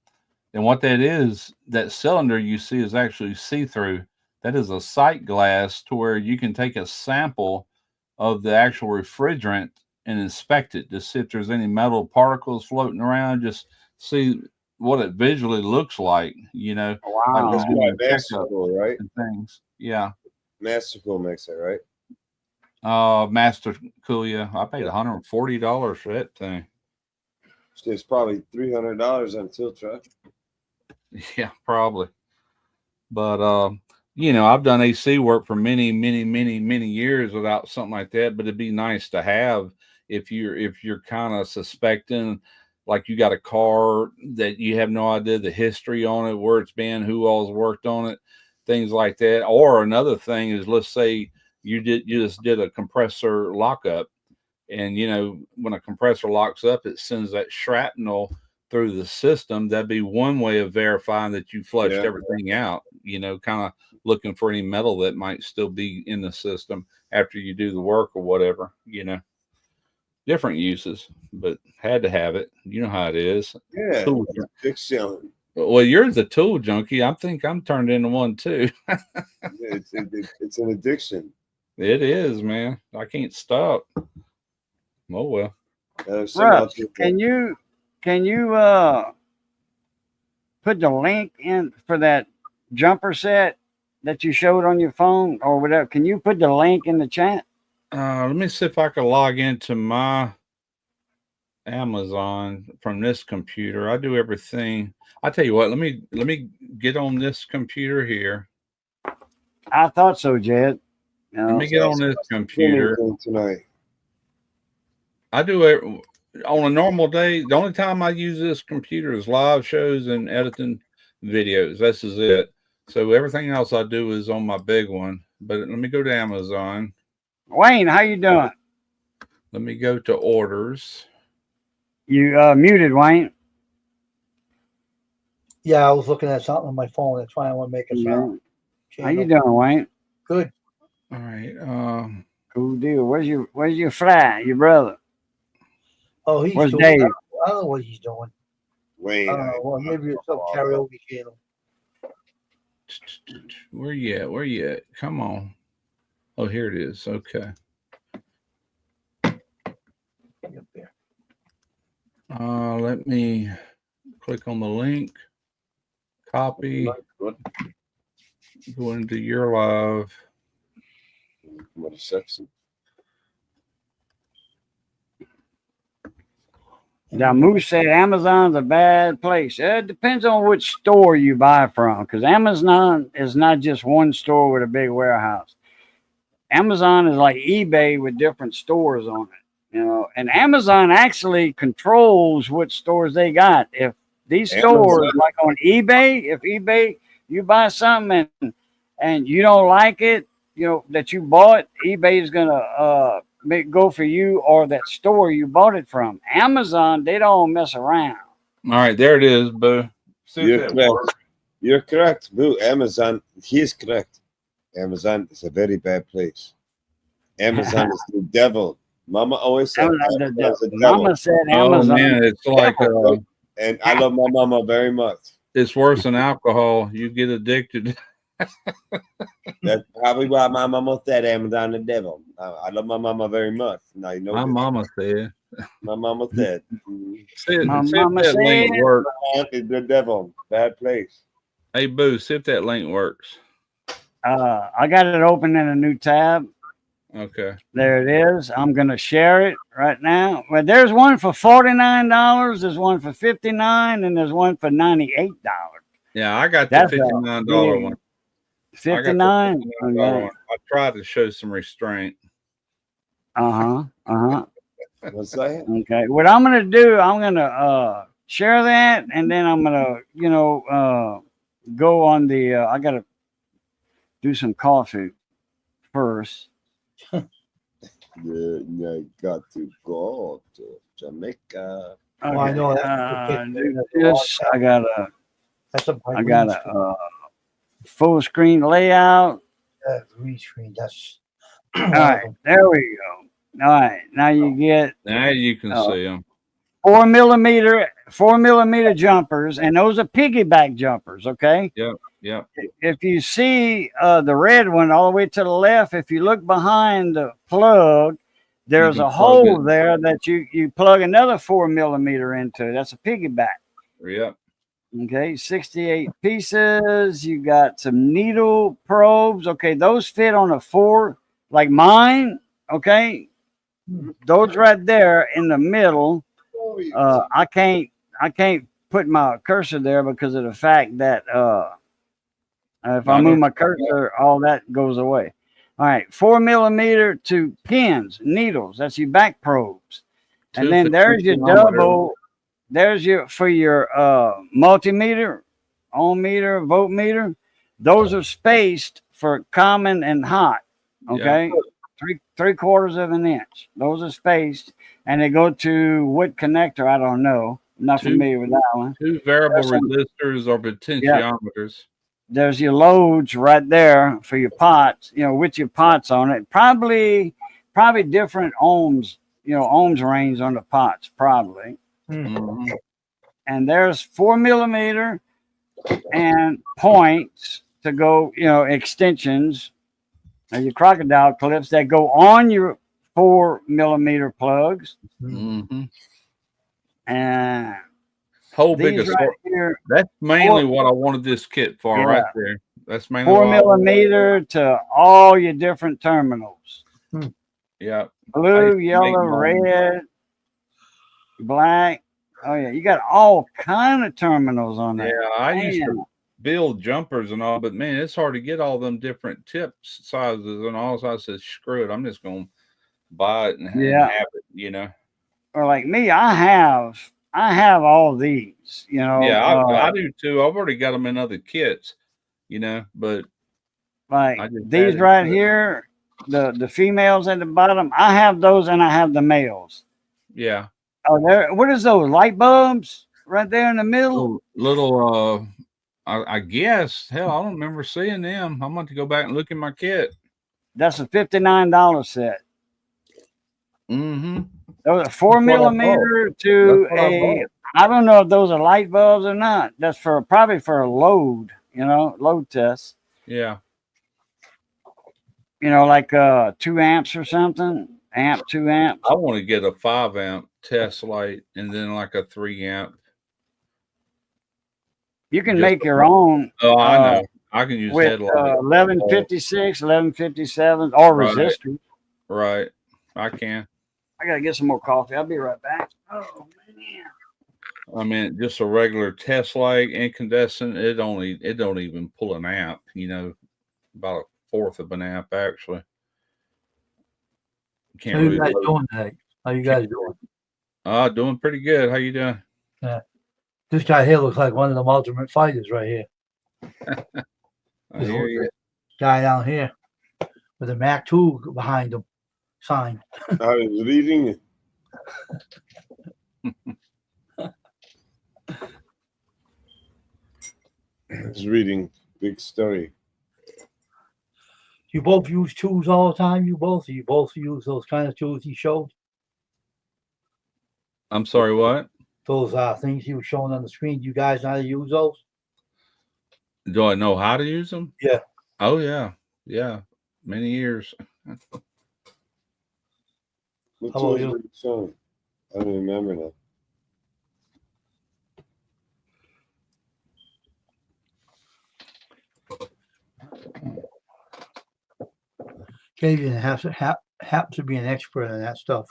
And what that is, that cylinder you see is actually see-through. That is a sight glass to where you can take a sample of the actual refrigerant and inspect it to see if there's any metal particles floating around, just see what it visually looks like, you know. Wow. That's Like why doing a Master checkup Cool, right? and things. Yeah. Master Cool makes it, right? Master Cool, yeah. I paid $140 for that thing. It's probably $300 on a tilt truck. Yeah, probably. But you know, I've done AC work for many years without something like that. But it'd be nice to have if you're kind of suspecting, like you got a car that you have no idea the history on it, where it's been, who all's worked on it, things like that. Or another thing is, let's say you just did a compressor lockup, and you know when a compressor locks up, it sends that shrapnel through the system. That'd be one way of verifying that you flushed everything out, you know, kind of looking for any metal that might still be in the system after you do the work or whatever, you know. Different uses, but had to have it. You know how it is. Yeah, Tool big selling. Well, you're the tool junkie. I think I'm turned into one too. It's an addiction. It is, man. I can't stop. Oh well. Russ, can you put the link in for that jumper set that you showed on your phone or whatever? Can you put the link in the chat? Let me see if I can log into my Amazon from this computer. I do everything. I tell you what, let me get on this computer here. I thought so, Jed. Let me get on this computer tonight. I do it on a normal day. The only time I use this computer is live shows and editing videos. This is it. So everything else I do is on my big one. But let me go to Amazon. Wayne, how you doing? Let me go to orders. You muted, Wayne. Yeah, I was looking at something on my phone. That's why I want to make a sound. How you doing, Wayne? Good. All right. Cool deal. Where's your fly, your brother? Oh, he's Where's doing. Dave? I don't know what he's doing. Wayne. I don't know. Well, maybe it's some karaoke channel. Where you at? Where you at? Come on. Oh, here it is. Okay. Up there. Let me click on the link. Copy. Go into your live. What a sexy. Now, Moose said Amazon's a bad place. It depends on which store you buy from, because Amazon is not just one store with a big warehouse. Amazon is like eBay with different stores on it, you know. And Amazon actually controls what stores they got. If these stores, like on eBay, if eBay you buy something and you don't like it, you know, that you bought, eBay is gonna go for you or that store you bought it from. Amazon, they don't mess around. All right, there it is, Boo. You're correct. You're correct, Boo. Amazon, he is correct. Amazon is a very bad place. Amazon is the devil. Mama always said Mama said Amazon. Oh man, it's like and I love my mama very much. It's worse than alcohol. You get addicted. That's probably why my mama said Amazon the devil. I love my mama very much. Now you know my mama said. My mama said. See if that link works. It's the devil. Bad place. Hey Boo, see if that link works. I got it open in a new tab. Okay. There it is. I'm gonna share it right now. Well, there's one for $49, there's one for $59, and there's one for $98. Yeah, I got the $59 one. 59. I tried to show some restraint. What's that? Okay. What I'm gonna do, I'm gonna share that, and then I'm gonna, go on the. I gotta do some coffee first. Yeah, I got to go to Jamaica. Oh, I know that. Do this. I got a That's a I got a full screen layout. green screen. That's All right, there we go. All right, now you get Now you can see them. 4 millimeter jumpers, and those are piggyback jumpers. Okay. Yep. If you see the red one all the way to the left, if you look behind the plug, there's can a plug hole it. there that you plug another 4 millimeter into. That's a piggyback. Yep. Okay, 68 pieces. You got some needle probes. Okay, those fit on a 4 like mine. Okay, those right there in the middle. I can't put my cursor there because of the fact that if I move my cursor, all that goes away. All right, 4 millimeter to pins, needles. That's your back probes, and then there's your double. There's your for your multimeter, ohm meter, voltmeter. Those are spaced for common and hot. Okay, three quarters of an inch. Those are spaced, and they go to what connector? I don't know. I'm not familiar with that one. 2 variable resistors or potentiometers. There's your loads right there for your pots. With your pots on it. Probably different ohms. Ohms range on the pots probably. Mm-hmm. And there's 4 millimeter and points to go, extensions and your crocodile clips that go on your 4 millimeter plugs. Mm-hmm. And whole big these right here, that's mainly what I wanted this kit for right there. That's mainly 4 millimeter to all your different terminals. Yeah. Blue, yellow, red, black. Oh yeah, you got all kind of terminals on there. Yeah, I used to build jumpers and all, but man, it's hard to get all them different tips sizes and all. So I said, screw it, I'm just gonna buy it and have it, Or like me, I have all these, Yeah, I do too. I've already got them in other kits, but like these right here, the females at the bottom, I have those and I have the males. Yeah. Oh, there. What is those light bulbs right there in the middle? Little, I guess. Hell, I don't remember seeing them. I'm going to go back and look in my kit. That's a $59 set. Mm-hmm. Those are 4 millimeter to a. I don't know if those are light bulbs or not. That's probably for a load. Load test. Yeah. Like 2 amps or something. 2 amps. I want to get a 5 amp test light and then like a 3 amp. You can make your own. Oh, I know. I can use with headlight. 1156, 1157, or resistors. Right. I can. I gotta get some more coffee. I'll be right back. Oh man. I mean, just a regular test light, incandescent. It don't even pull an amp. About a fourth of an amp actually. How you guys doing today? How you guys doing? Doing pretty good. How you doing? Yeah. This guy here looks like one of them Ultimate Fighters right here. I hear you. Guy down here with a Mac 2 behind him. Sign. I was reading it. I was reading Big Story. You both use tools all the time? You both use those kind of tools he showed? I'm sorry, what? Those things he was showing on the screen. You guys know how to use those? Do I know how to use them? Yeah. Oh, yeah. Yeah. Many years. What tool you showing? I don't remember now. Kavian happens to be an expert in that stuff.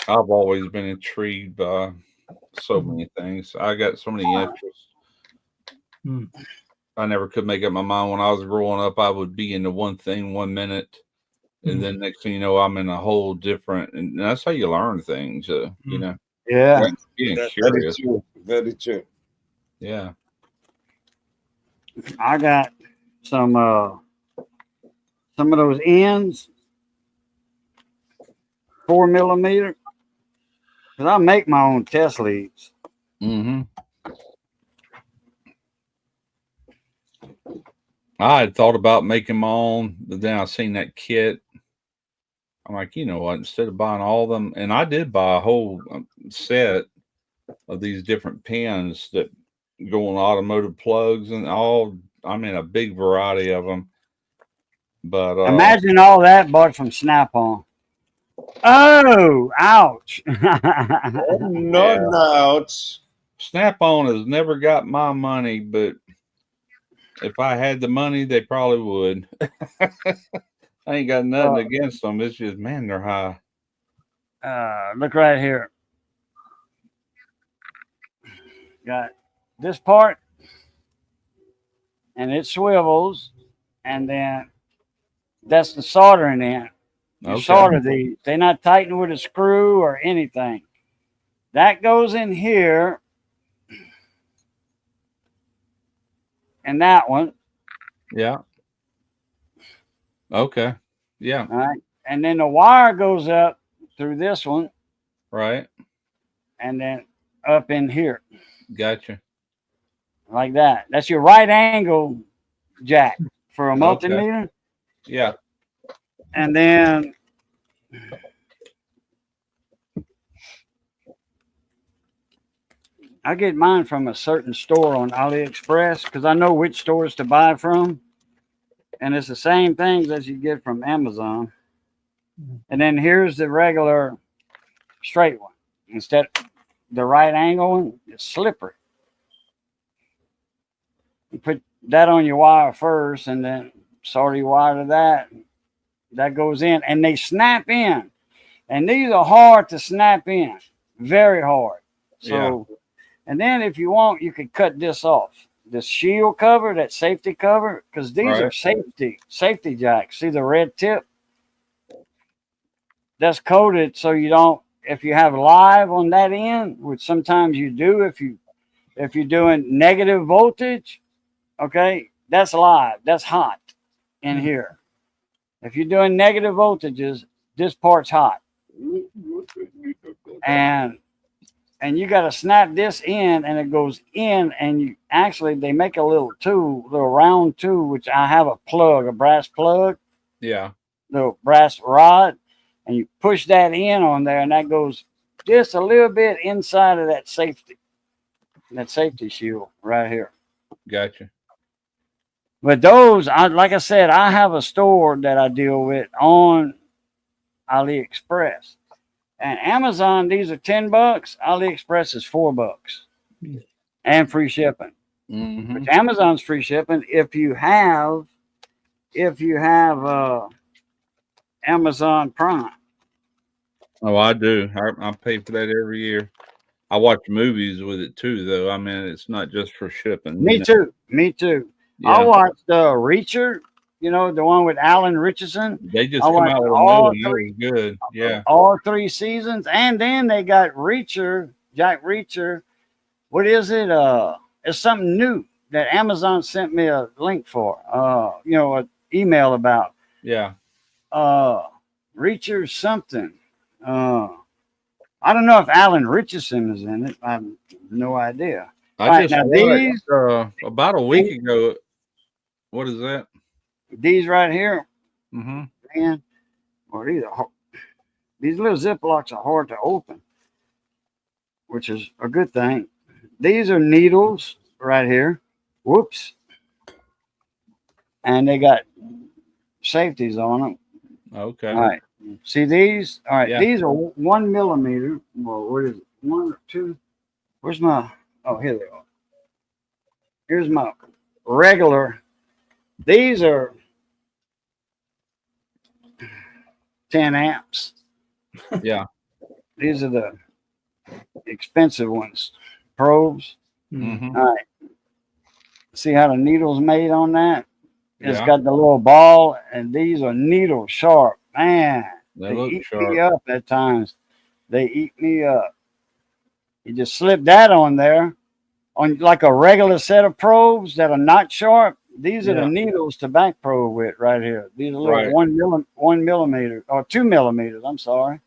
I've always been intrigued by so many things. I got so many interests. I never could make up my mind when I was growing up. I would be into one thing 1 minute, And then next thing you know, I'm in a whole different, and that's how you learn things. You know, Yeah. being Very curious. true. Very true. Yeah. I got some of those ends, 4mm. Cause I make my own test leads. Mm-hmm. I had thought about making my own, but then I seen that kit. I'm like, you know what? Instead of buying all of them, and I did buy a whole set of these different pins that go on automotive plugs and all. I mean, a big variety of them. But Imagine all that bought from Snap-on. Oh, ouch. Not out. Snap-on has never got my money, but if I had the money, they probably would. I ain't got nothing against them. It's just, man, they're high. Look right here. Got this part, and it swivels, and then that's the soldering end. You solder these. They're not tightened with a screw or anything. That goes in here, and that one. Yeah. Okay. Yeah. All right. And then the wire goes up through this one. Right. And then up in here. Gotcha. Like that. That's your right angle jack for a multimeter. Yeah. And then I get mine from a certain store on AliExpress because I know which stores to buy from. And it's the same things as you get from Amazon. And then here's the regular straight one. Instead of the right angle one, it's slippery. You put that on your wire first and then solder your wire to that. That goes in and they snap in. And these are hard to snap in. Very hard. So, and then if you want, you could cut this off. This shield cover, that safety cover, because these are safety jacks. See the red tip? That's coated so you don't, if you have live on that end, which sometimes you do if you're doing negative voltage, okay, that's live, that's hot in here. If you're doing negative voltages, this part's hot. And you got to snap this in and it goes in and you actually, they make a little round tool, which I have a plug, a brass plug. Yeah. Little brass rod. And you push that in on there and that goes just a little bit inside of that safety shield right here. Gotcha. But those, like I said, I have a store that I deal with on AliExpress. And Amazon, these are $10. AliExpress is $4. And free shipping. Mm-hmm. Which Amazon's free shipping if you have Amazon Prime. Oh, I do. I pay for that every year. I watch movies with it too, though. I mean, it's not just for shipping. Me too. Yeah. I watched Reacher, you know, the one with Alan Richardson. They just come out with a new one. That was good. Yeah. All 3 seasons. And then they got Jack Reacher. What is it? It's something new that Amazon sent me a link for. You know, an email about. Yeah. Reacher something. I don't know if Alan Richardson is in it. I have no idea. I just these about a week ago. What is that? These right here. Mm-hmm. Man, well, these little Ziplocs are hard to open, which is a good thing. These are needles right here. Whoops. And they got safeties on them. Okay. All right. See these? All right. Yeah. These are 1mm. Well, what is it? 1 or 2? Where's my? Oh, here they are. Here's my regular. These are 10 amps. Yeah. These are the expensive ones. Probes. Mm-hmm. All right. See how the needle's made on that? It's got the little ball, and these are needle sharp. man, They they look eat sharp. me up at times. They eat me up. You just slip that on there, on like a regular set of probes that are not sharp. These are the Yeah. needles to back probe with right here. These are little Right. 1 millimeter or 2 millimeters. I'm sorry,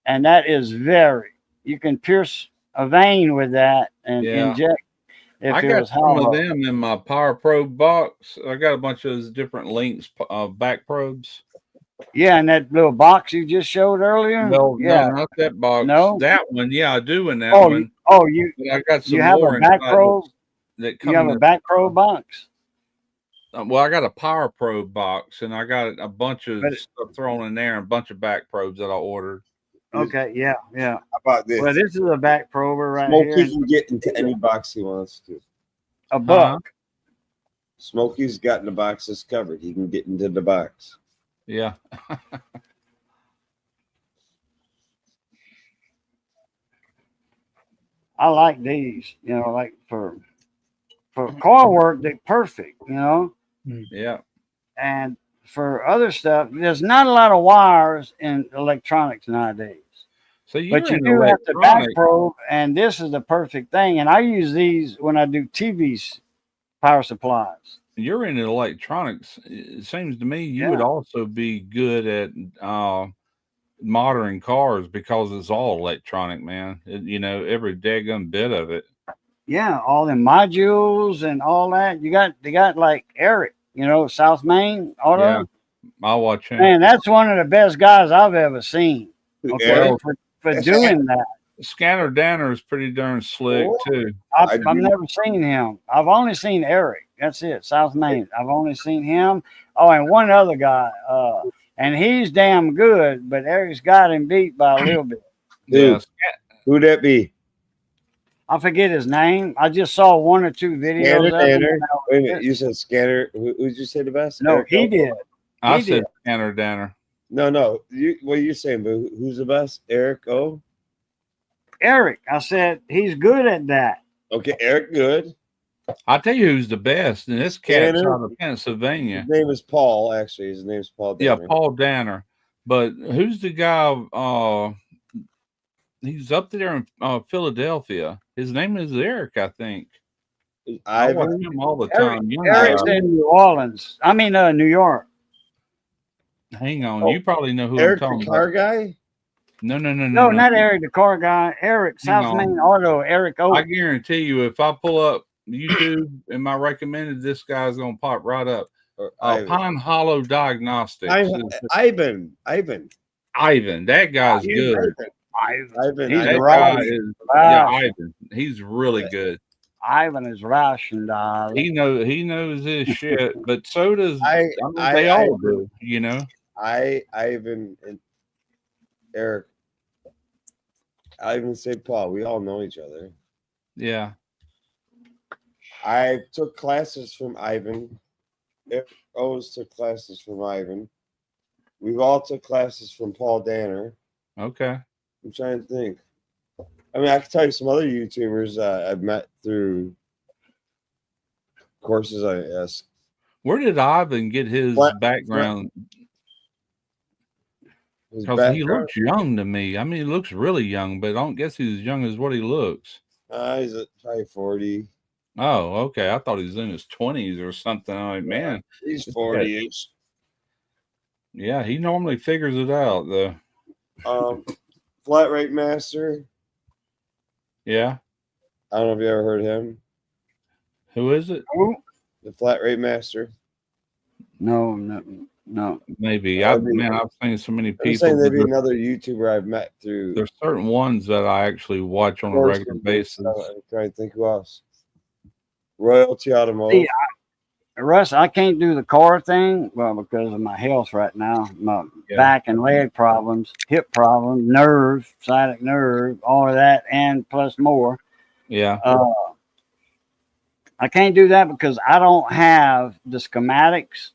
and that is you can pierce a vein with that and Yeah. inject if I it got was some hollow. of them in my Power Probe box. I got a bunch of those different links, back probes. Yeah, and that little box you just showed earlier. No, Yeah, not that box. no. That one, yeah, I do in that Oh, one. you But I got some you have a more back inside probe. that You come have in a back probe box. well, I got a Power Probe box, and I got a bunch of But stuff thrown in there, and a bunch of back probes that I ordered. okay, yeah. How about this? Well, this is a back prober right Smokey here. can get into any box he wants to. A buck. Smokey's got the boxes covered. He can get into the box. Yeah. I like these. You know, like for car work, they're perfect. You know, Yeah. and for other stuff, there's not a lot of wires in electronics nowadays. So you're But you in do have to back electronics. probe, and this is the perfect thing. And I use these when I do TV's power supplies. You're in electronics. It seems to me you would Yeah. also be good at modern cars because it's all electronic, man. Every daggum bit of it. Yeah, all the modules and all that. They got like Eric, South Main Auto. Yeah. I'll watch him. Man, that's one of the best guys I've ever seen. Okay, Eric? for doing that. Scanner Danner is pretty darn slick Oh. too. I've never seen him. I've only seen Eric. That's it, South Main. I've only seen him. Oh, and one other guy. And he's damn good, but Eric's got him beat by a little bit. Yes. Who'd that be? I forget his name. I just saw one or two videos Scanner of him. Danner? Wait a minute. You said Scanner. Who'd you say the best? No, Eric he O? did. I He said did. Scanner Danner. No. What are you saying? But who's the best? Eric O? Eric, I said he's good at that. Okay, Eric Good. I'll tell you who's the best, and this cat's Danner? out of Pennsylvania. His name is Paul, actually. His name's Paul Yeah, Danner. Paul Danner. But who's the guy? He's up there in Philadelphia. His name is Eric, I think. I watch Ivan. him all the Eric, time. Young Eric's guy. in New Orleans. I mean, New York. Hang on, Oh, you probably know who Eric I'm the talking car about. guy? No. No, not Eric, the car guy. Eric, Hang South on. Main Auto. Eric O. I guarantee you, if I pull up YouTube and my recommended, this guy's gonna pop right up. Or Ivan. Pine Hollow Diagnostics. Ivan. Ivan, that guy's good. Ivan. He's That right. guy is, Wow. Ivan. He's really good. Ivan is Russian, darling. He knows his shit, but so does I- they all do. Ivan and Eric. Ivan St. Paul. We all know each other. Yeah. I took classes from Ivan. Eric O's took classes from Ivan. We've all took classes from Paul Danner. Okay. I'm trying to think. I mean, I can tell you some other YouTubers I've met through courses I asked. Where did Ivan get his What? background? His Because he background. looks young to me. I mean, he looks really young, but I don't guess he's as young as what he looks. He's probably 40. Oh, okay. I thought he was in his 20s or something. I'm like, man, He's 40-ish. yeah, he normally figures it out, though. Flat Rate Master. Yeah. I don't know if you ever heard of him. Who is it? The Flat Rate Master. No. Maybe. I I've mean, seen so many I'm people. saying there'd be but another YouTuber I've met through. There's certain ones that I actually watch on a regular basis. I'm trying to think who else. Royalty Automotive. See, Russ, I can't do the car thing, well, because of my health right now, my back and leg problems, hip problems, nerve, sciatic nerve, all of that, and plus more. Yeah. I can't do that because I don't have the schematics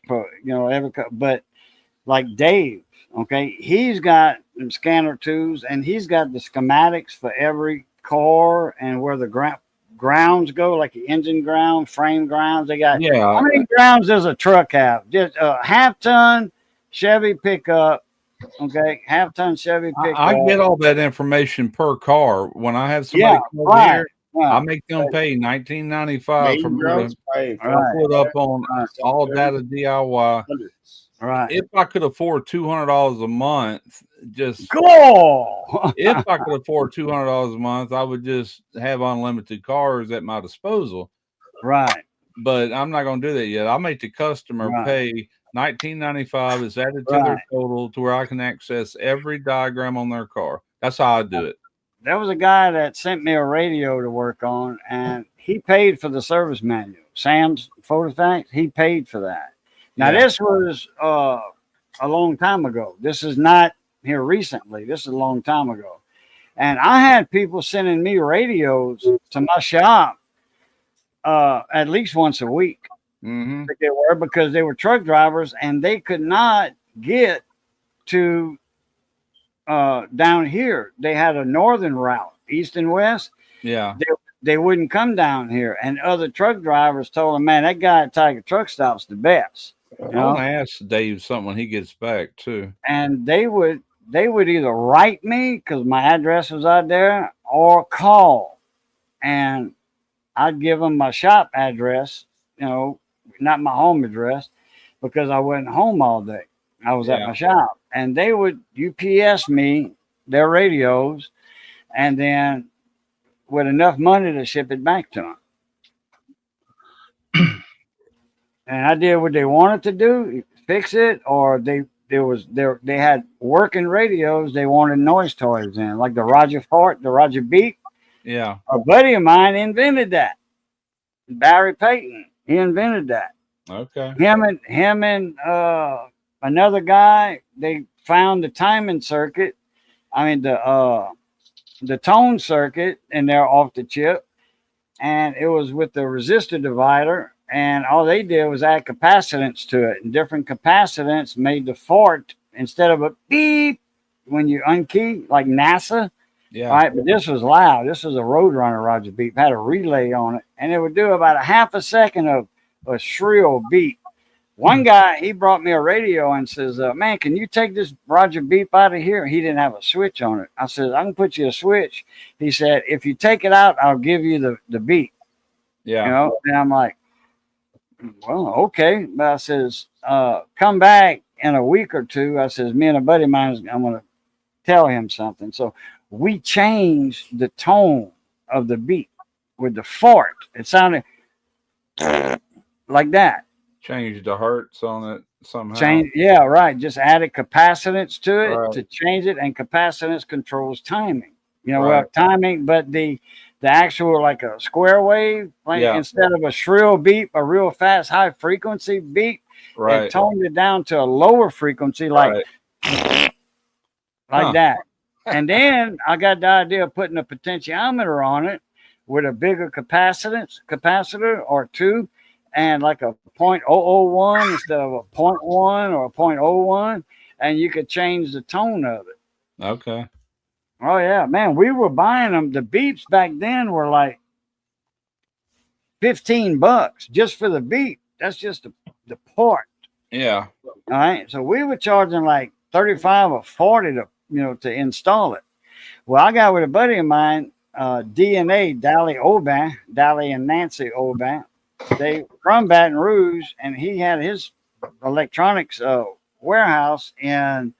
for but like Dave, okay, he's got them scanner tools and he's got the schematics for every car and where the grounds go, like the engine ground, frame grounds. They got how many grounds does a truck have? Just a half ton, Chevy pickup. Okay, half-ton Chevy pickup. I get all that information per car. When I have somebody Yeah, come right. here, I make them pay $19.95 for Main me grounds, to probably Right. put up on Right. all data DIY. hundreds. Right. If I could afford $200 a month, just Cool. if I could afford $200 a month, I would just have unlimited cars at my disposal. Right. But I'm not going to do that yet. I'll make the customer Right. pay $19.95. It's added to Right. their total to where I can access every diagram on their car. That's how I do it. There was a guy that sent me a radio to work on, and he paid for the service manual. Sam's Photofax, he paid for that. Now, Yeah. this was a long time ago. This is not here recently. This is a long time ago. And I had people sending me radios to my shop at least once a week. Mm-hmm. They were, because they were truck drivers and they could not get to down here. They had a northern route, east and west. Yeah. They wouldn't come down here, and other truck drivers told them, man, that guy at Tiger Truck Stop's the best. You I want know? to ask Dave something when he gets back too. And they would either write me because my address was out there, or call, and I'd give them my shop address, you know, not my home address, because I wasn't home all day. I was at Yeah. my shop, and they would UPS me their radios, and then with enough money to ship it back to them. And I did what they wanted to do, fix it, or they had working radios they wanted noise toys in, like the Roger Fort, the Roger Beat. Yeah. A buddy of mine invented that. Barry Payton, he invented that. Okay. Him and another guy, they found the timing circuit. I mean the tone circuit in there off the chip, and it was with the resistor divider. And all they did was add capacitance to it, and different capacitance made the fort, instead of a beep when you unkey like NASA. Yeah. All right, but this was loud. This was a Roadrunner Roger beep, had a relay on it, and it would do about a half a second of a shrill beep. One guy, he brought me a radio and says, man, can you take this Roger beep out of here? He didn't have a switch on it. I said, I can put you a switch. He said, if you take it out, I'll give you the beep. Yeah. You know, and I'm like, well, okay. But I says, come back in a week or two. I says, me and a buddy of mine, I'm going to tell him something. So we changed the tone of the beat with the fort. It sounded like that. Changed the hertz on it somehow. Change, yeah, right. Just added capacitance to it Right. to change it, and capacitance controls timing. You know, Right. well, timing, but the actual, like a square wave, like Yeah. instead of a shrill beep, a real fast high frequency beep, Right. it toned it down to a lower frequency, like Right. like Huh. that. And then I got the idea of putting a potentiometer on it with a bigger capacitor or two, and like a 0.001 instead of a 0.1 or a 0.01, and you could change the tone of it. Okay. Oh yeah, man, we were buying them. The beeps back then were like $15 just for the beep. That's just the port. Yeah. All right. So we were charging like 35 or 40 to install it. Well, I got with a buddy of mine, DNA, Dally and Nancy Oban. They from Baton Rouge, and he had his electronics warehouse in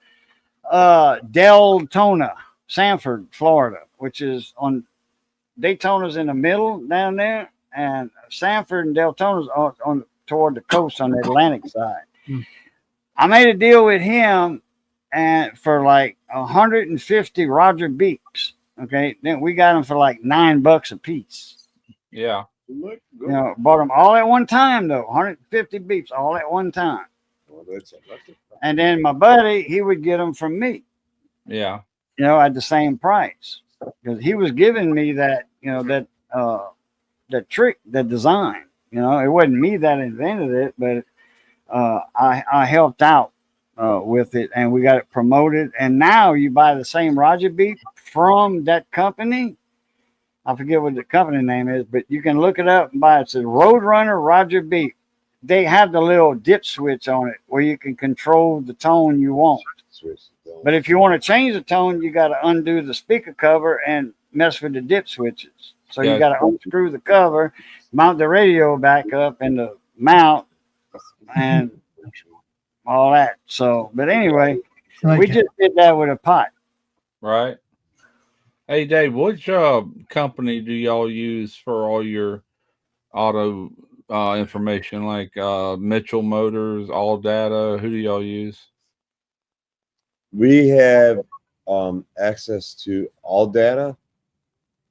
Deltona, Sanford, Florida, which is on Daytona's in the middle down there, and Sanford and Deltona's on toward the coast on the Atlantic side. I made a deal with him and for like 150 Roger beeps. Okay, then we got them for like $9 a piece. Yeah. Look good. You know, bought them all at one time though, 150 beeps all at one time. Well, that's a lucky. And then my buddy, he would get them from me, Yeah. you know, at the same price, because he was giving me that, you know, that trick, that design. You know, it wasn't me that invented it, but I helped out with it, and we got it promoted. And now you buy the same Roger beep from that company. I forget what the company name is, but you can look it up and buy it. It says Roadrunner Roger beep. they have the little dip switch on it where you can control the tone you want. But if you want to change the tone, you got to undo the speaker cover and mess with the dip switches. So you got to unscrew the cover, mount the radio back up in the mount, and all that. So, but anyway, we just did that with a pot. Right. Hey, Dave, which company do y'all use for all your auto information, like Mitchell Motors, All Data? Who do y'all use? We have access to All Data.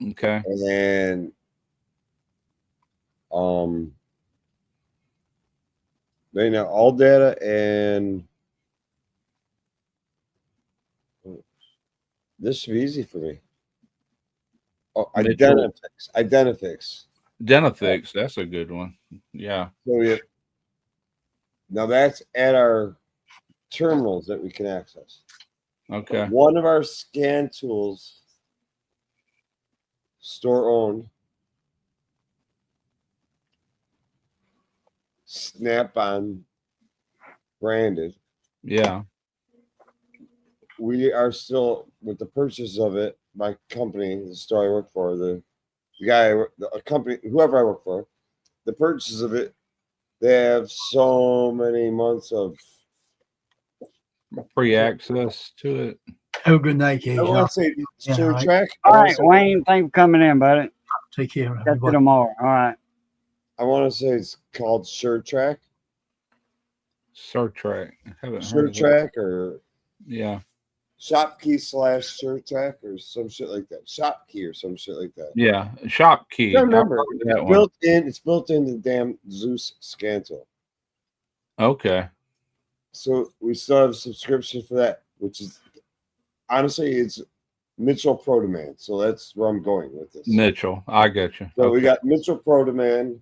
Okay. And right now, All Data and this should be easy for me. Oh, Identifix. Denafix, that's a good one. Yeah. So now that's at our terminals that we can access. Okay. One of our scan tools, store owned, Snap-on branded. Yeah. We are still with the purchase of it. My company, the store I work for, the guy, a company, whoever I work for, the purchase of it, they have so many months of free access to it. Have a good night, Cage. I want to say Yeah, Sure right. Track. All right, Wayne, thanks for coming in, buddy. Take care. Catch you tomorrow. All right. I want to say it's called Sure Track. Sure Track. Sure Track or yeah. Shopkey / Sure Track or some shit like that. Shopkey or some shit like that. Yeah. Shopkey. I remember that it's one. built in. It's built into the damn Zeus scan tool. Okay. So we still have a subscription for that, which is honestly it's Mitchell Pro Demand. So that's where I'm going with this. Mitchell, I get you. So we got Mitchell Pro Demand,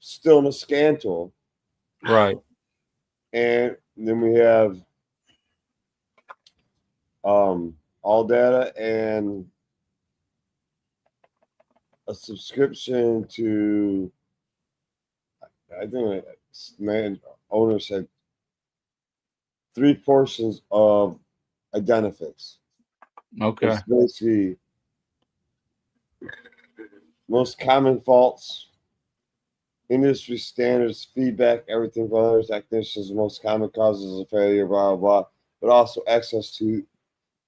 still in a scan tool. Right. And then we have All Data and a subscription to, I think my owner said 3 portions of Identifix. Okay. It's basically most common faults, industry standards, feedback, everything from others, technicians, most common causes of failure, blah, blah, blah, but also access to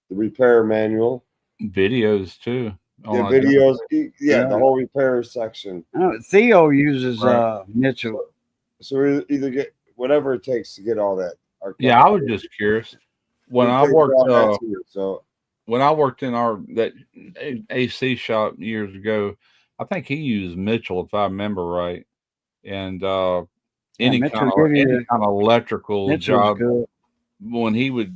the repair manual. Videos too. Yeah, videos. Yeah, the whole repair section. Theo uses Mitchell. So we either get whatever it takes to get all that. Yeah, I was just curious. When I worked, when I worked in that AC shop years ago, I think he used Mitchell, if I remember right. And any kind of electrical job, when he would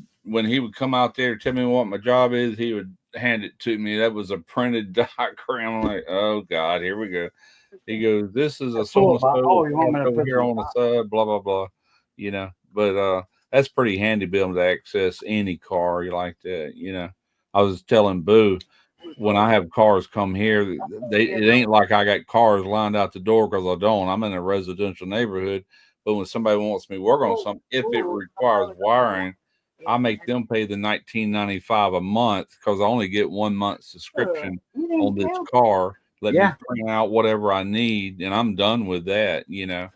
come out there and tell me what my job is, he would hand it to me. That was a printed diagram. I'm like, oh God, here we go. He goes, this is a so-and-so over here on the side, blah, blah, blah, you know. But that's pretty handy being able to access any car like that, you know. I was telling Boo, when I have cars come here, it ain't like I got cars lined out the door because I don't. I'm in a residential neighborhood. But when somebody wants me to work on something, if it requires wiring, I make them pay the $19.95 a month because I only get 1 month subscription on this car. Let me print out whatever I need, and I'm done with that, you know.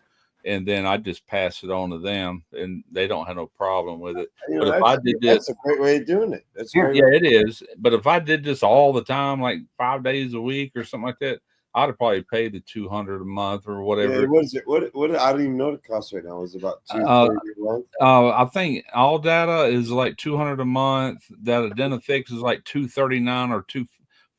And then I just pass it on to them, and they don't have no problem with it. But if I did this, that's a great way of doing it. It is. But if I did this all the time, like 5 days a week or something like that, I'd have probably paid the $200 a month or whatever. Yeah, what is it? What I don't even know the cost right now. It's about $230 a month. I think All Data is like $200 a month. That Identifix is like $239 or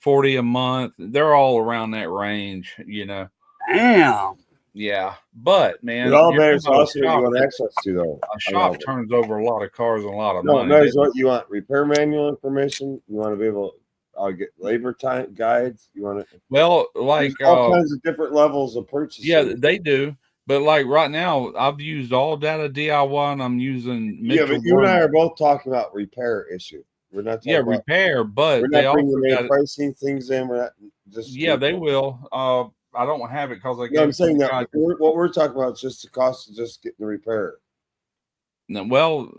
$240 a month. They're all around that range, you know. Damn. Yeah, but man, it all matters also what you want access to, though. A shop turns over a lot of cars and a lot of money. No, it matters what you want. Repair manual information. You want to be able to get labor time guides. You want to like all kinds of different levels of purchasing. Yeah, they do. But like right now, I've used All Data DIY, and I'm using Mitchell. Yeah, but you and I are both talking about repair issue. We're not talking about repair, but we're not bringing pricing things in. We're not just they will. I don't have it because I No, gave I'm it to the saying guy. that what we're talking about is just the cost of just getting the repair. No, well,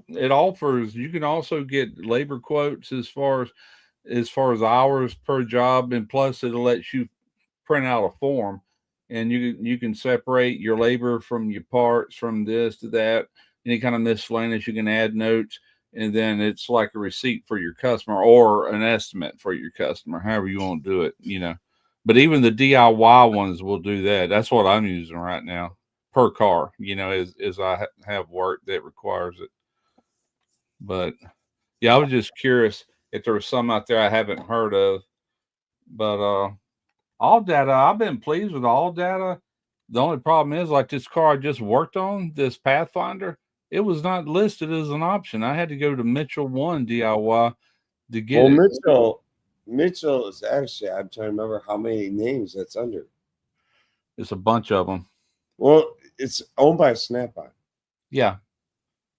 it offers. You can also get labor quotes as far as hours per job, and plus it'll let you print out a form, and you can separate your labor from your parts, from this to that, any kind of miscellaneous. You can add notes, and then it's like a receipt for your customer or an estimate for your customer, however you want to do it, you know. But even the DIY ones will do that. That's what I'm using right now per car, you know, as I have work that requires it. But yeah, I was just curious if there was some out there I haven't heard of. But all data, I've been pleased with all data. The only problem is, like this car I just worked on, this Pathfinder, it was not listed as an option. I had to go to Mitchell One DIY to get Well, it. Mitchell is actually, I'm trying to remember how many names that's under. It's a bunch of them. Well, it's owned by Snap-on. Yeah,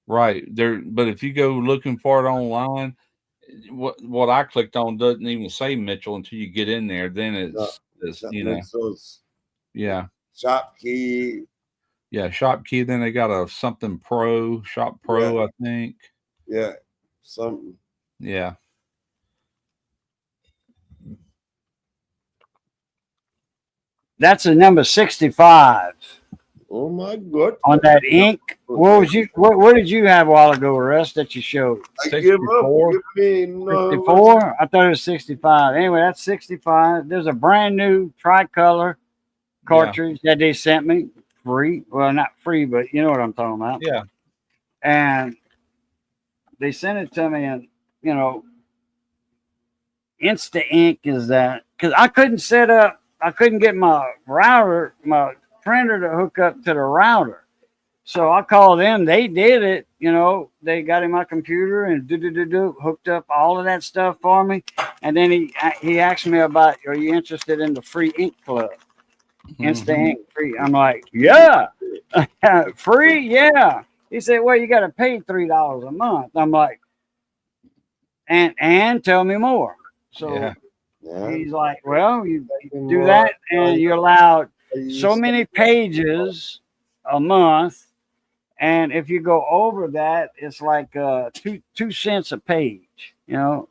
right there. But if you go looking for it online, what I clicked on doesn't even say Mitchell until you get in there. Then it's you know, Mitchell's yeah. Shop Key. Yeah, Shop Key. Then they got a something Pro, Shop Pro, Yeah. I think. Yeah, something. Yeah. That's a number 65 Oh my God! on that ink. What did you have a while ago, Russ, that you showed? I give up. 64? Give me no. 64? I thought it was 65. Anyway, that's 65. There's a brand new tricolor cartridge that they sent me free. Well, not free, but you know what I'm talking about. Yeah. And they sent it to me, and you know, Insta Ink is that because I couldn't get my printer to hook up to the router. So I called them. They did it. You know, they got in my computer and hooked up all of that stuff for me. And then he asked me about, are you interested in the free ink club? Insta Ink free. I'm like, yeah, free, yeah. He said, well, you got to pay $3 a month. I'm like, and tell me more. So he's like, well, you do that, and you're allowed so many pages a month. And if you go over that, it's like 2 cents a page, you know.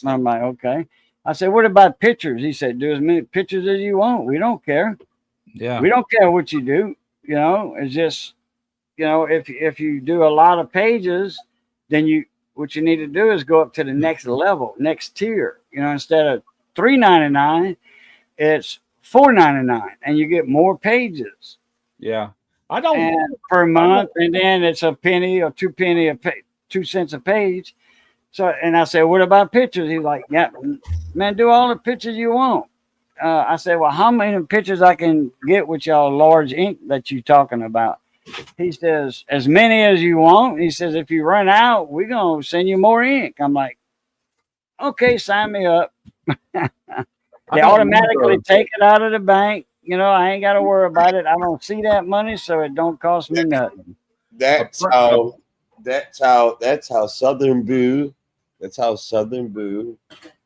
I'm like, okay. I said, what about pictures? He said, do as many pictures as you want. We don't care. Yeah. We don't care what you do. You know, it's just, you know, if you do a lot of pages, then what you need to do is go up to the next level, next tier. You know, instead of $3.99, it's $4.99, and you get more pages. Yeah. I don't per month, and then it's a penny or 2 cents a page. So, and I said, what about pictures? He's like, yeah, man, do all the pictures you want. I said, well, how many pictures I can get with y'all large ink that you talking about? He says, as many as you want. He says, if you run out, we're going to send you more ink. I'm like, okay, sign me up. They automatically take it out of the bank. You know, I ain't got to worry about it. I don't see that money, so it don't cost me nothing. That's how Southern Boo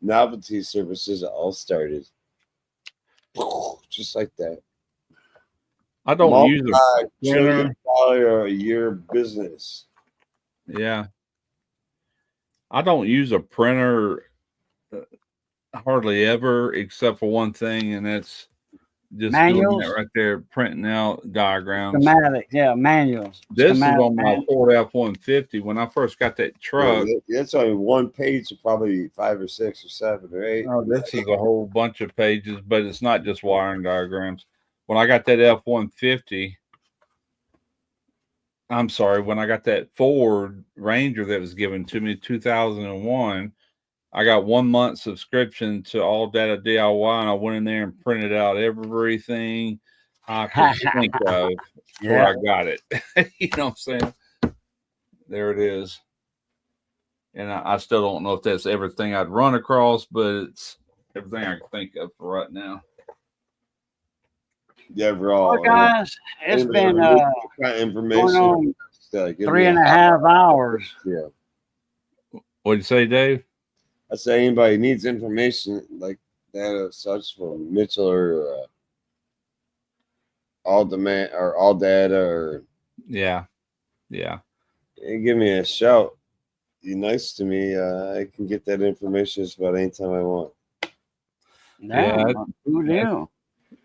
Novelty Services all started. Just like that. I don't use a printer. $1 a year business. Yeah. I don't use a printer hardly ever, except for one thing, and that's just doing that right there, printing out diagrams. Schematic, yeah, manuals. This is on my Ford F-150. When I first got that truck, that's only one page of probably 5 or 6 or 7 or 8. Oh, this is a whole bunch of pages, but it's not just wiring diagrams. When I got that F-150, I'm sorry, when I got that Ford Ranger that was given to me in 2001, I got 1 month subscription to All Data DIY, and I went in there and printed out everything I could think of before I got it. You know what I'm saying? There it is. And I still don't know if that's everything I'd run across, but it's everything I can think of for right now. Yeah, overall. Well, guys, it's been information going on 3.5 hours. Yeah. What'd you say, Dave? I say anybody needs information like that of such from Mitchell or all demand or all data, or Yeah. give me a shout. Be nice to me. I can get that information just about anytime I want. Yeah, Who knew?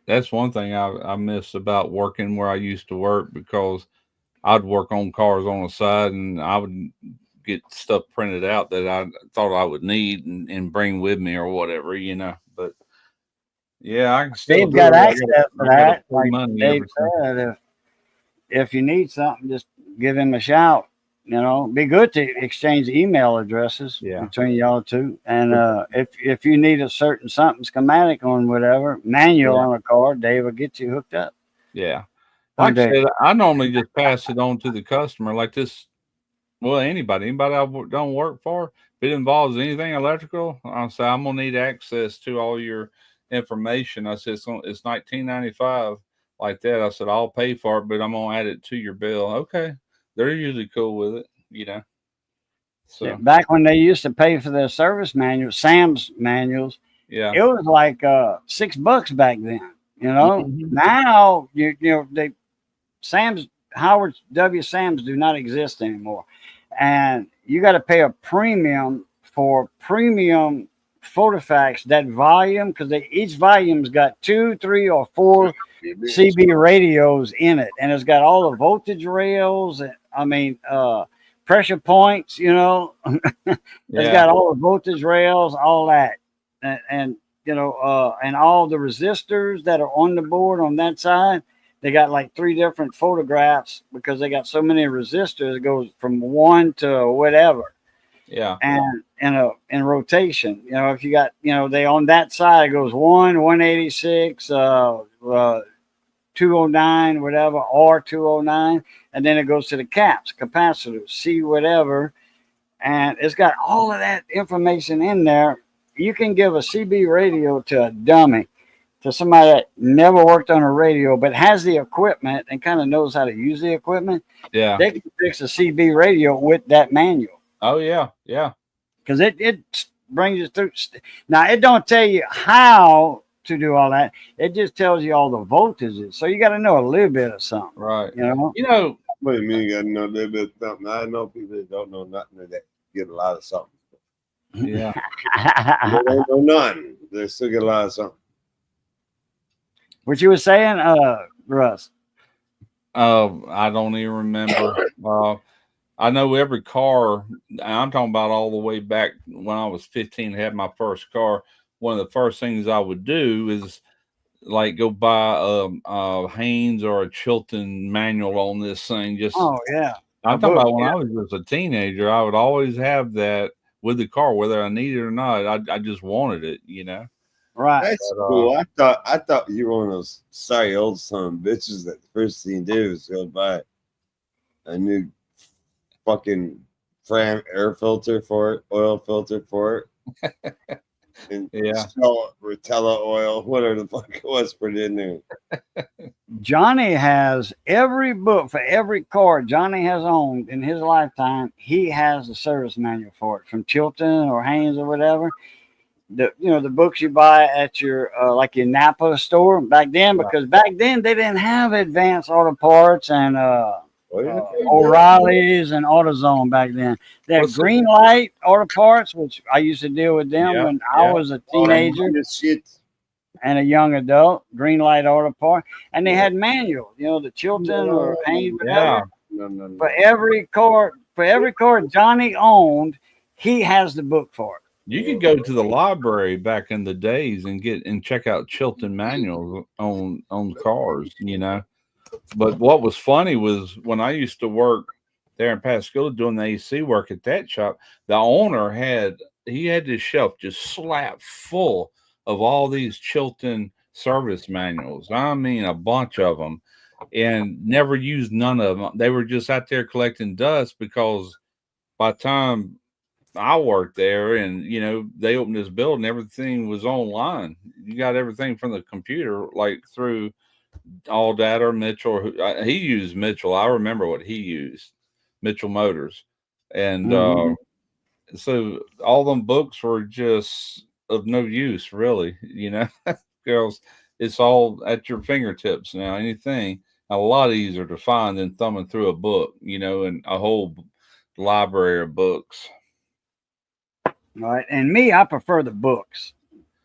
That's one thing I miss about working where I used to work, because I'd work on cars on the side and I would get stuff printed out that I thought I would need and bring with me or whatever, But yeah, I can still They've do got it. access to I gotta that. pay Like money Dave every time. said, if you need something, just give him a shout. Be good to exchange email addresses Yeah. between y'all two. And if you need a certain something schematic on whatever manual on a car, Dave will get you hooked up. Yeah. One Like I day. said, I normally just pass it on to the customer like this. Well, anybody I don't work for, if it involves anything electrical, I'll say I'm gonna need access to all your information. I said it's $19.95 like that. I said I'll pay for it, but I'm gonna add it to your bill. Okay, they're usually cool with it. So Back when they used to pay for their service manuals, Sam's manuals, yeah, it was like $6 back then. Mhm. Now Sam's Howard W. Sam's do not exist anymore, and you got to pay a premium for premium Photofax, that volume, because each volume's got 2, 3, or 4 CB radios in it, and it's got all the voltage rails. Pressure points. It's yeah, got all the voltage rails, all that, and and all the resistors that are on the board on that side. They got like 3 different photographs because they got so many resistors. It goes from 1 to whatever, yeah, and in rotation. If you got they on that side it goes 1, 186, 209, whatever, or 209, and then it goes to the caps, capacitors, C whatever, and it's got all of that information in there. You can give a CB radio to a dummy, to somebody that never worked on a radio but has the equipment and kind of knows how to use the equipment. yeah. They can fix a CB radio with that manual Oh yeah, yeah, because it brings you through. Now it don't tell you how to do all that. It just tells you all the voltages. So you got to know a little bit of something. right. You know. What do you mean you gotta know a little bit of something? I know people that don't know nothing that get a lot of something. Yeah. They don't know nothing. They still get a lot of something. What you were saying, Russ? I don't even remember. I know every car. I'm talking about all the way back when I was 15, had my first car. One of the first things I would do is like go buy a Haynes or a Chilton manual on this thing. Oh yeah, I'm talking about when I was just a teenager. I would always have that with the car, whether I needed it or not. I just wanted it. Right. That's cool. I thought you were one of those sorry old son of bitches that the first thing you did was go buy a new fucking air filter for it, oil filter for it. And sell it, Rotella oil, whatever the fuck it was, put it in there. Johnny has every book for every car Johnny has owned in his lifetime. He has the service manual for it from Chilton or Haynes or whatever. The books you buy at your like your Napa store back then, because back then they didn't have Advanced Auto Parts and O'Reilly's and AutoZone back then. They had Green Light Auto Parts, which I used to deal with them when I was a teenager and a young adult. Green Light Auto Parts, and they had manual. The Chilton or Haynes, whatever. No. For every car Johnny owned, he has the book for it. You could go to the library back in the days and check out Chilton manuals on cars, But what was funny was when I used to work there in Pascagoula doing the AC work at that shop, the owner had this shelf just slapped full of all these Chilton service manuals. I mean, a bunch of them, and never used none of them. They were just out there collecting dust because by the time I worked there and, they opened this building, everything was online. You got everything from the computer, like through All Data or Mitchell. He used Mitchell. I remember what he used, Mitchell Motors. And so all them books were just of no use, really, because it's all at your fingertips now. Anything a lot easier to find than thumbing through a book, and a whole library of books. Right. And me, I prefer the books.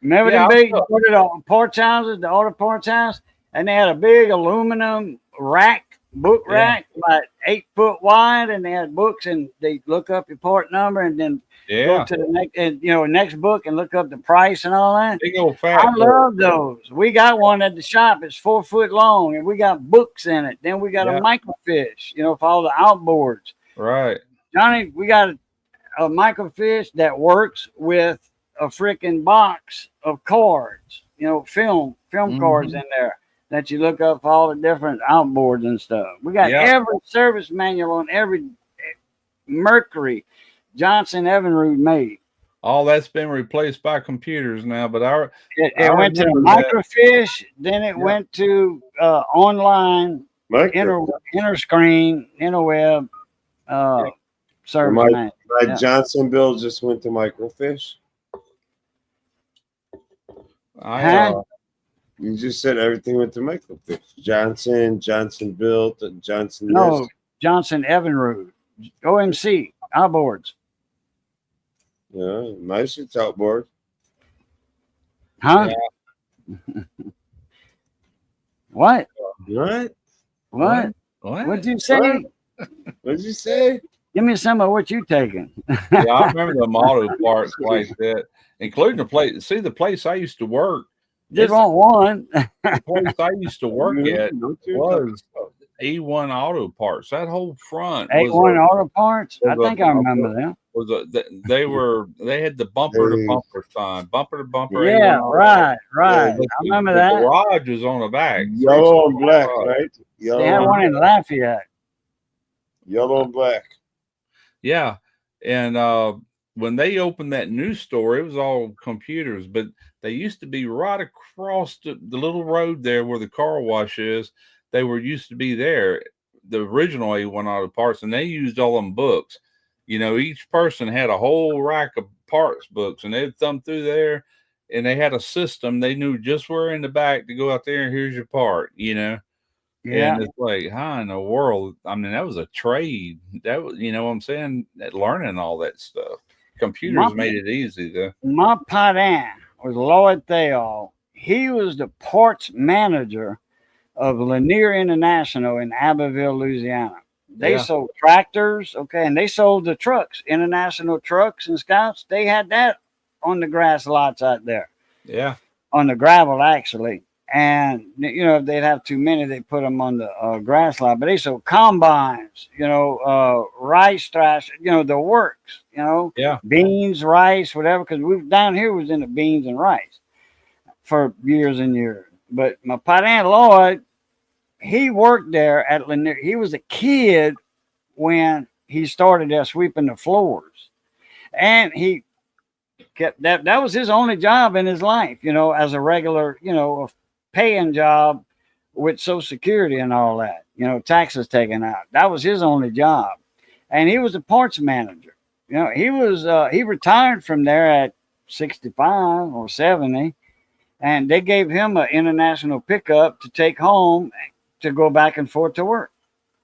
Remember Yeah, them big put it on parts houses, the auto parts house, and they had a big aluminum rack, book Yeah. rack, about 8 foot wide, and they had books, and they look up your part number, and then go Yeah, to the next, and next book, and look up the price and all that. big old fat I book. love those. We got one at the shop. It's 4 foot long, and we got books in it. Then we got Yeah. a microfiche, for all the outboards. Right. Johnny, we got a microfiche that works with a freaking box of cards, film cards in there that you look up for all the different outboards and stuff. We got Yeah. every service manual on every Mercury Johnson Evinrude made. All that's been replaced by computers now, but It I went to remember that. microfiche, then it went to online, inner screen, interweb service manual. My Johnson bill just went to microfiche. You just said everything went to microfiche. Johnson built, Johnson. No, this. Johnson Evinrude, OMC outboards. Yeah, nice. It's outboard. Huh? What? What? What? What? What'd you say? What'd you say? Give me some of what you taking. Yeah, I remember the auto parts like that, including the place. See, the place I used to work. Just want one. The place I used to work at No, was A1 Auto Parts. That whole front A1 Auto Parts. I think I remember them. They had the bumper to bumper sign, bumper to bumper. Yeah, A1 right. Yeah, I remember the that. garage was on the back. Yellow and black, right? Yellow. They had one in Lafayette. Yellow and black. Yeah, and when they opened that new store, it was all computers, but they used to be right across the little road there where the car wash is. They used to be there, the original A1 Auto Parts, and they used all them books. Each person had a whole rack of parts books, and they'd thumb through there, and they had a system. They knew just where in the back to go out there and here's your part, Yeah. And it's like, how in the world? I mean, that was a trade. That was, what I'm saying, that learning all that stuff. Computers made it easy, though. My padan was Lloyd Theall. He was the parts manager of Lanier International in Abbeville, Louisiana. They sold tractors, and they sold the trucks, International Trucks and Scouts. They had that on the grass lots out there. Yeah. On the gravel, actually. And, if they'd have too many, they put them on the grass lot. But they sold combines, rice thrash, the works, beans, rice, whatever. Because we down here was in the beans and rice for years and years. But my padan Lloyd, he worked there at Lanier. He was a kid when he started there sweeping the floors. And he kept that was his only job in his life, as a regular, a paying job with Social Security and all that, taxes taken out. That was his only job. And he was a parts manager. He retired from there at 65 or 70, and they gave him an international pickup to take home to go back and forth to work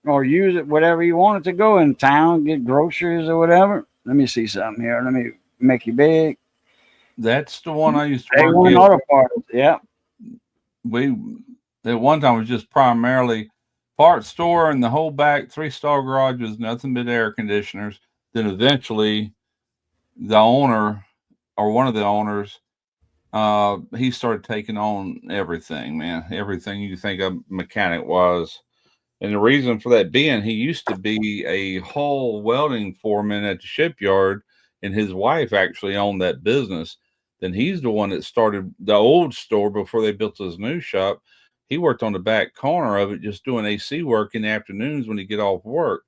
or use it whatever you wanted to go in town, get groceries or whatever. Let me see something here. Let me make you big. That's the one I used to work A1 at. Auto Parts, yeah. At one time was just primarily parts store and the whole back 3-star garage was nothing but air conditioners. Then eventually the owner or one of the owners, he started taking on everything, man. Everything you think a mechanic was. And the reason for that being, he used to be a hull welding foreman at the shipyard, and his wife actually owned that business. Then he's the one that started the old store before they built his new shop. He worked on the back corner of it, just doing AC work in the afternoons when he get off work.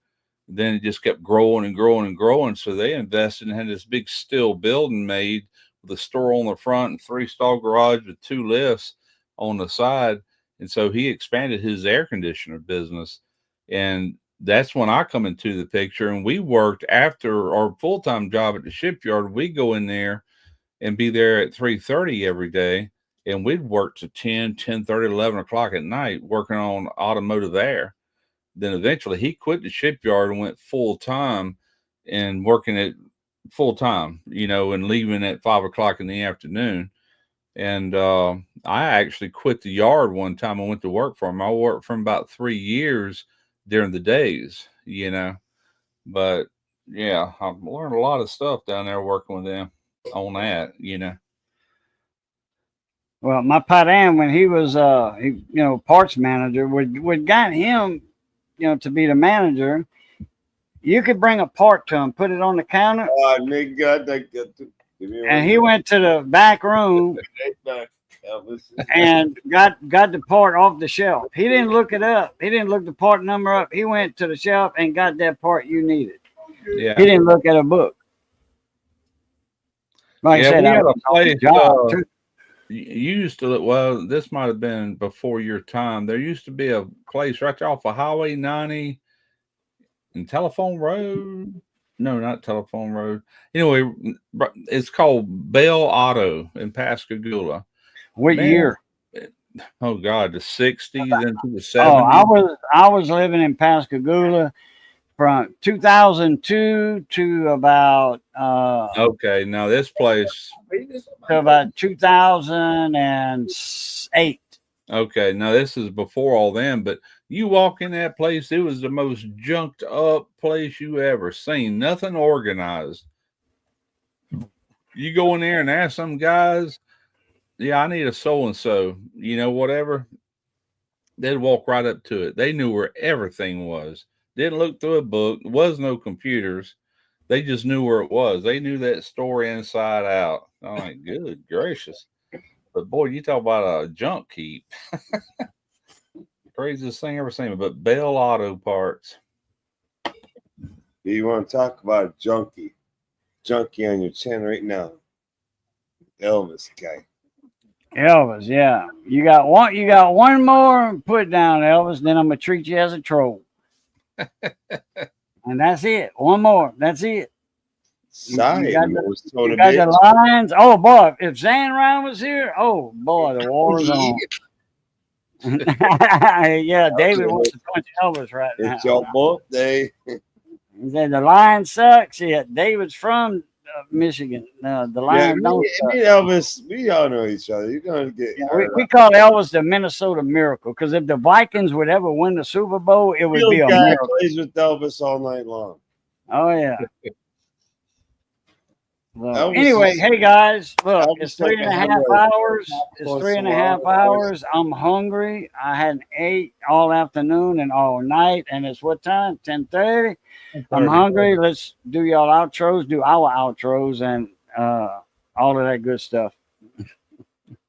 Then it just kept growing and growing and growing. So they invested and had this big steel building made with a store on the front and 3-stall garage with 2 lifts on the side. And so he expanded his air conditioner business. And that's when I come into the picture. And we worked after our full-time job at the shipyard. We go in there and be there at 3:30 every day and we'd work to 10:30, 11 o'clock at night working on automotive air. Then eventually he quit the shipyard and went full time and working at full time, and leaving at 5 o'clock in the afternoon. And I actually quit the yard one time. I went to work for him. I worked for him about 3 years during the days, But yeah, I've learned a lot of stuff down there working with them on that. Well, my Pat when he was parts manager, would got him, to be the manager. You could bring a part to him, put it on the counter, and he went to the back room and got the part off the shelf. He didn't look it up. He didn't look the part number up. He went to the shelf and got that part you needed. Yeah. He didn't look at a book. Like I said, we I had a was on the place. job, too. You used to look, well, this might have been before your time. There used to be a place right there off of Highway 90 and Telephone Road. No, not Telephone Road. Anyway, it's called Bell Auto in Pascagoula. What year? Oh God, the 60s into the 70s. Oh, I was living in Pascagoula from 2002 to about okay, now this place to about 2008. Okay, now this is before all them, but you walk in that place, it was the most junked up place you ever seen. Nothing organized. You go in there and ask some guys, yeah, I need a so-and-so, whatever. They'd walk right up to it. They knew where everything was. Didn't look through a book. There was no computers. They just knew where it was. They knew that store inside out. I'm like, good gracious. But boy, you talk about a junk heap. Craziest thing ever seen. But Bell Auto Parts. You want to talk about a junkie on your channel right now? Elvis guy. Elvis, yeah. You got one more. Put it down, Elvis. Then I'm gonna treat you as a troll. And that's it. One more. That's it. Sorry, you got the lines. Oh boy, if Zan Ryan was here, oh boy, the war's on. Yeah, David wants to punch Elvis right now. It's your birthday. He said the line sucks. Yeah, David's from Michigan. The line don't suck. Me and Elvis, we all know each other. You're gonna get. Yeah, we call Elvis the Minnesota Miracle because if the Vikings would ever win the Super Bowl, it would be a miracle. Plays with Elvis all night long. Oh yeah. So, anyway, hey guys, look, it's 3.5 hours. It's 3.5 hours. I'm hungry. I hadn't ate all afternoon and all night, and it's what time? 10:30. I'm hungry. Let's do y'all outros. Do our outros and all of that good stuff.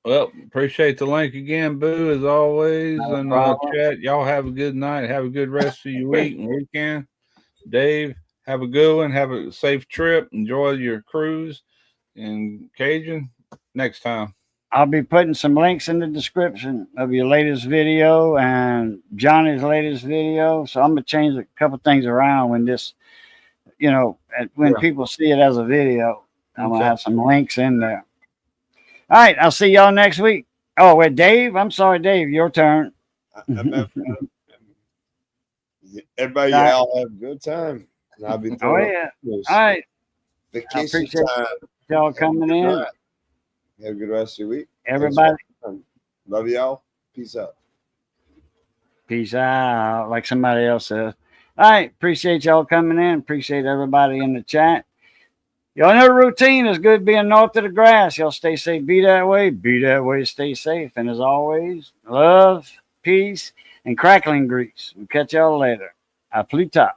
Well, appreciate the link again, Boo, as always. And chat. Y'all have a good night. Have a good rest of your week and weekend. Dave, have a good one. Have a safe trip. Enjoy your cruise. And Cajun, next time. I'll be putting some links in the description of your latest video and Johnny's latest video. So I'm going to change a couple things around when this, when people see it as a video. I'm going to have some links in there. All right. I'll see y'all next week. Oh, wait, Dave. I'm sorry, Dave. Your turn. Everybody, y'all have a good time. And I'll be all right. Vacation time. Y'all coming in. Have a good rest of your week. Everybody. Love y'all. Peace out. Peace out, like somebody else says. All right. Appreciate y'all coming in. Appreciate everybody in the chat. Y'all know the routine is good being north of the grass. Y'all stay safe. Be that way. Be that way. Stay safe. And as always, love, peace, and crackling grease. We'll catch y'all later. A plus tard.